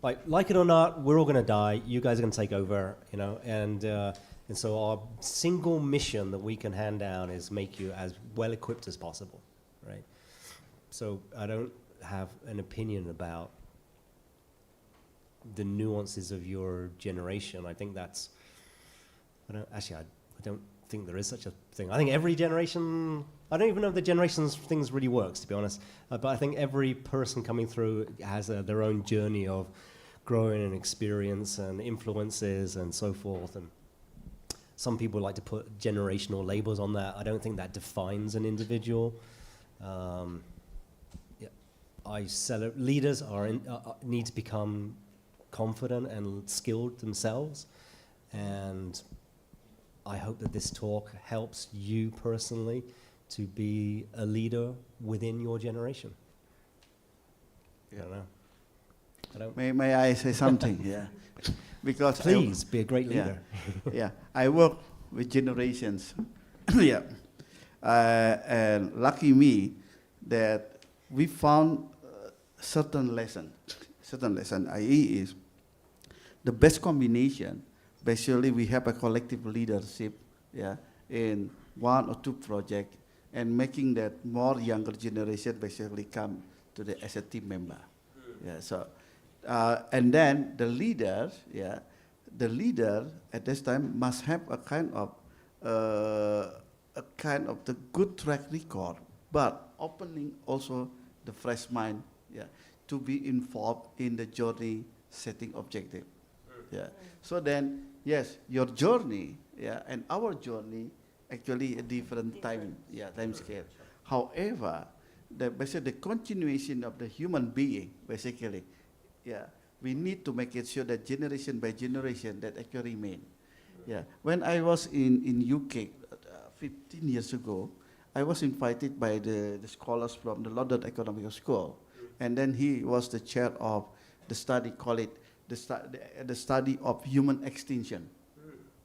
Like it or not, we're all going to die. You guys are going to take over, you know, and so our single mission that we can hand down is make you as well equipped as possible, right? So I don't have an opinion about the nuances of your generation. I think that's, I don't think there is such a thing. I think every generation, I don't even know if the generations things really works, to be honest. But I think every person coming through has their own journey of growing and experience and influences and so forth. And some people like to put generational labels on that. I don't think that defines an individual. Leaders need to become confident and skilled themselves, and I hope that this talk helps you personally to be a leader within your generation. Yeah. I don't. May I say something? Yeah, because please be a great leader. Yeah, I work with generations. Yeah, and lucky me that we found certain lesson. I.e. is the best combination. Basically, we have a collective leadership, yeah, in one or two projects, and making that more younger generation basically come to as a team member. Yeah, so, and then the leader, yeah, the leader at this time must have a kind of the good track record, but opening also the fresh mind, yeah, to be involved in the journey setting objective. Yeah. So then, yes, your journey, yeah, and our journey actually a different time scale. However, basically the continuation of the human being, basically, yeah, we need to make it sure that generation by generation that actually remain. Yeah. When I was in UK 15 years ago, I was invited by the scholars from the London Economic School, and then he was the chair of the study, call it the study of human extinction.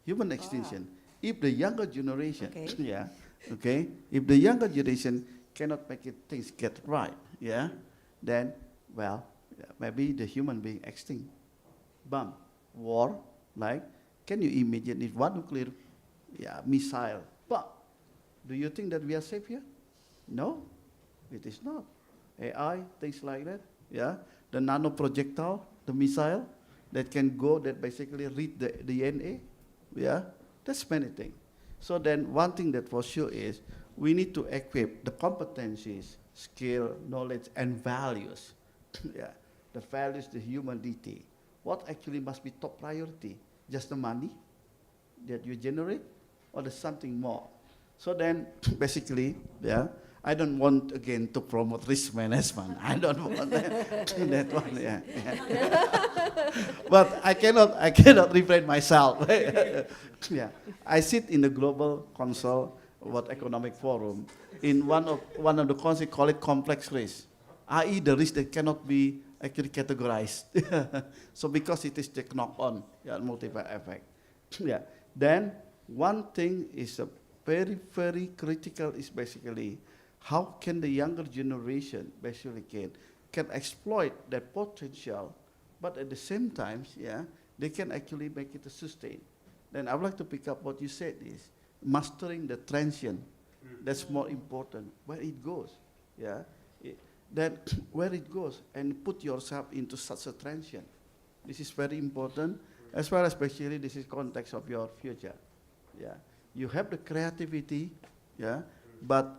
Human extinction. If the younger generation, yeah, okay, if the younger generation cannot make things get right, yeah, then, well, maybe the human being extinct. Bomb, war, like, can you imagine if one nuclear missile, but do you think that we are safe here? No, it is not. AI, things like that, yeah. The nano projectile, the missile that can go, that basically read the DNA, yeah. That's many things. So then one thing that for sure is we need to equip the competencies, skill, knowledge, and values. Yeah, the values, the humanity. What actually must be top priority? Just the money that you generate, or there's something more? So then, basically, yeah, I don't want again to promote risk management. I don't want that one. Yeah, yeah. But I cannot refrain myself. Yeah, I sit in the Global Council, what Economic Forum, in one of the council call it complex risk, i.e. the risk that cannot be actually categorized. So because it is the knock-on, yeah, multiple effect. Yeah. Then one thing is a very, very critical is basically how can the younger generation basically can exploit that potential, but at the same time, yeah, they can actually make it a sustain. Then I would like to pick up what you said is mastering the transient. That's more important. Where it goes, yeah. Then where it goes and put yourself into such a transient. This is very important, as well as especially this is context of your future. Yeah, you have the creativity, yeah, but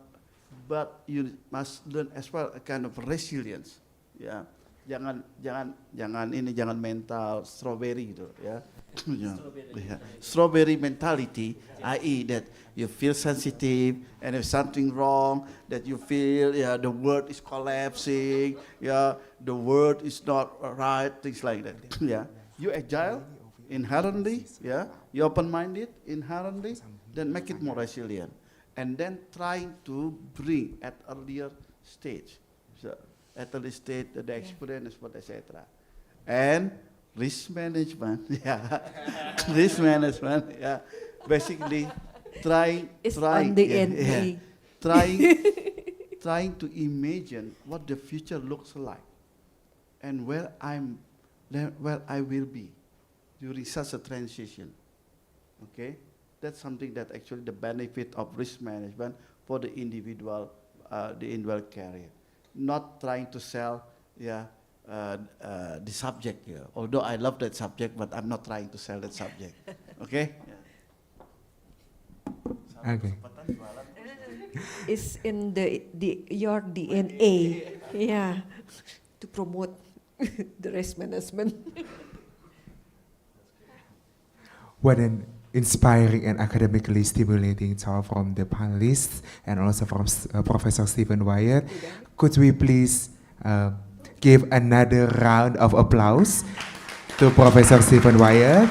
you must learn as well a kind of resilience. Yeah, jangan mental strawberry gitu, ya. Yeah. Yeah. Strawberry mentality, i.e. that you feel sensitive and if something wrong, that you feel, yeah, the world is collapsing, yeah, the world is not right, things like that. Yeah, you agile inherently, yeah, you open-minded inherently, then make it more resilient, and then trying to bring at earlier stage, so at early stage the experience, etc. And risk management, yeah, risk management, yeah, basically trying, trying to imagine what the future looks like, and where I will be during such a transition. Okay, that's something that actually the benefit of risk management for the individual career, not trying to sell, yeah. The subject here. Although I love that subject, but I'm not trying to sell that subject. Okay? Yeah. Okay. It's in your DNA, yeah, to promote the risk management. What an inspiring and academically stimulating talk from the panelists and also from Professor Stephen Wyatt. Could we please give another round of applause to Professor Stephen Wyatt,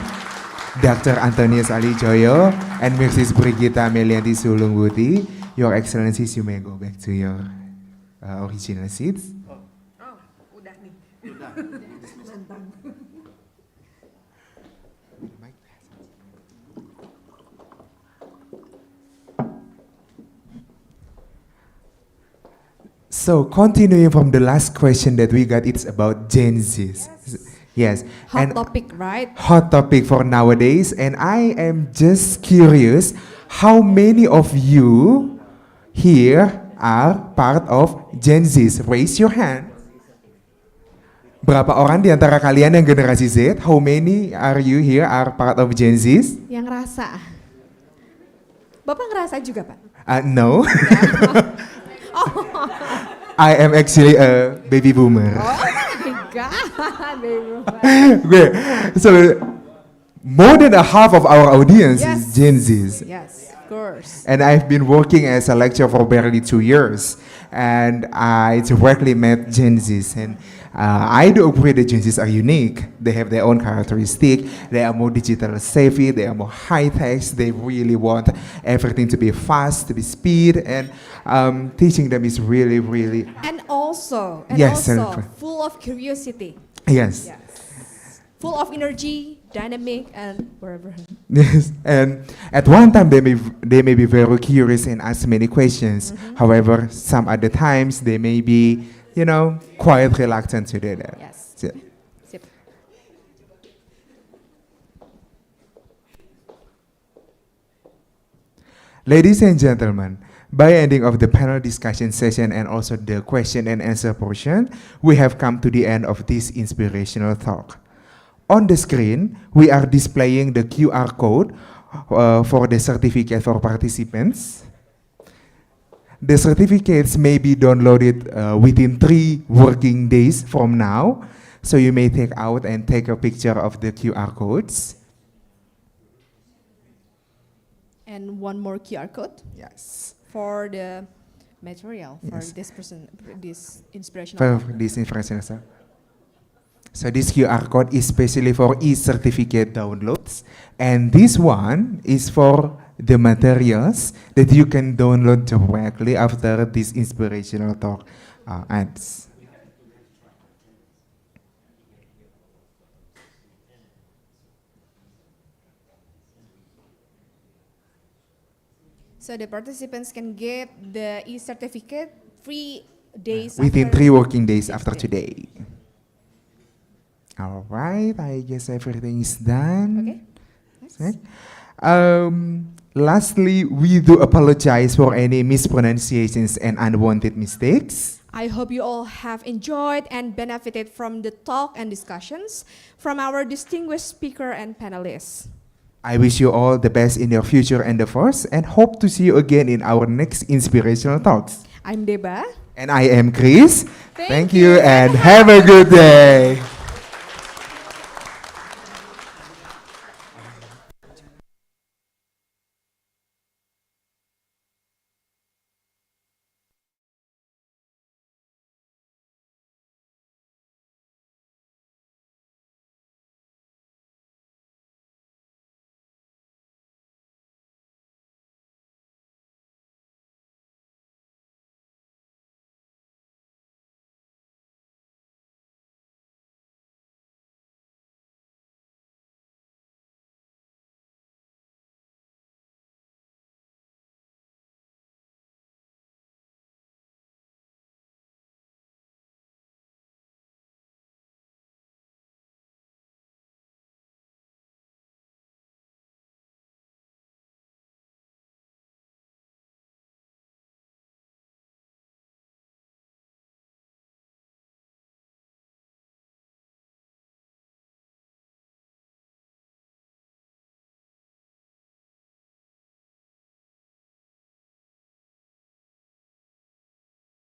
Dr. Antonius Alijoyo, and Mrs. Brigitta Melianti Sulungbuti. Your Excellencies, you may go back to your original seats. Oh, udah nih. So continuing from the last question that we got, it's about Gen Zs. Yes. Hot topic, right? Hot topic for nowadays. And I am just curious, how many of you here are part of Gen Zs? Raise your hand. Berapa orang di antara kalian yang generasi Z? How many are you here are part of Gen Zs? Yang ngerasa. Bapak ngerasa juga, Pak? No. Oh. I am actually a baby boomer. Oh my God, baby boomer. Okay. So more than a half of our audience is Gen Zs. Yes, of course. And I've been working as a lecturer for barely 2 years. And I directly met Gen Zs. And I do agree that Gen Zs are unique. They have their own characteristic. They are more digital savvy. They are more high tech. They really want everything to be fast, to be speed. And teaching them is really, really. And also full of curiosity. Yes. Yes. Full of energy, dynamic, and wherever. Yes, and at one time they may be very curious and ask many questions. However, some other times they may be, quite reluctant to do that. Yes. So, Sip. ladies and gentlemen, By ending of the panel discussion session and also the question and answer portion, we have come to the end of this inspirational talk. On the screen, we are displaying the QR code for the certificate for participants. The certificates may be downloaded within 3 working days from now. So you may take out and take a picture of the QR codes. And one more QR code Yes. for the material for Yes. this inspirational. For this inspirational. So this QR code is especially for e-certificate downloads, and this one is for the materials that you can download directly after this inspirational talk ends. So the participants can get the e-certificate 3 days Within after 3 working days after today. today. All right, I guess everything is done. Okay. Lastly, we do apologize for any mispronunciations and unwanted mistakes. I hope you all have enjoyed and benefited from the talk and discussions from our distinguished speaker and panelists. I wish you all the best in your future endeavors and hope to see you again in our next inspirational talks. I'm Deba. And I am Chris. Thank Thank you you and have a good day.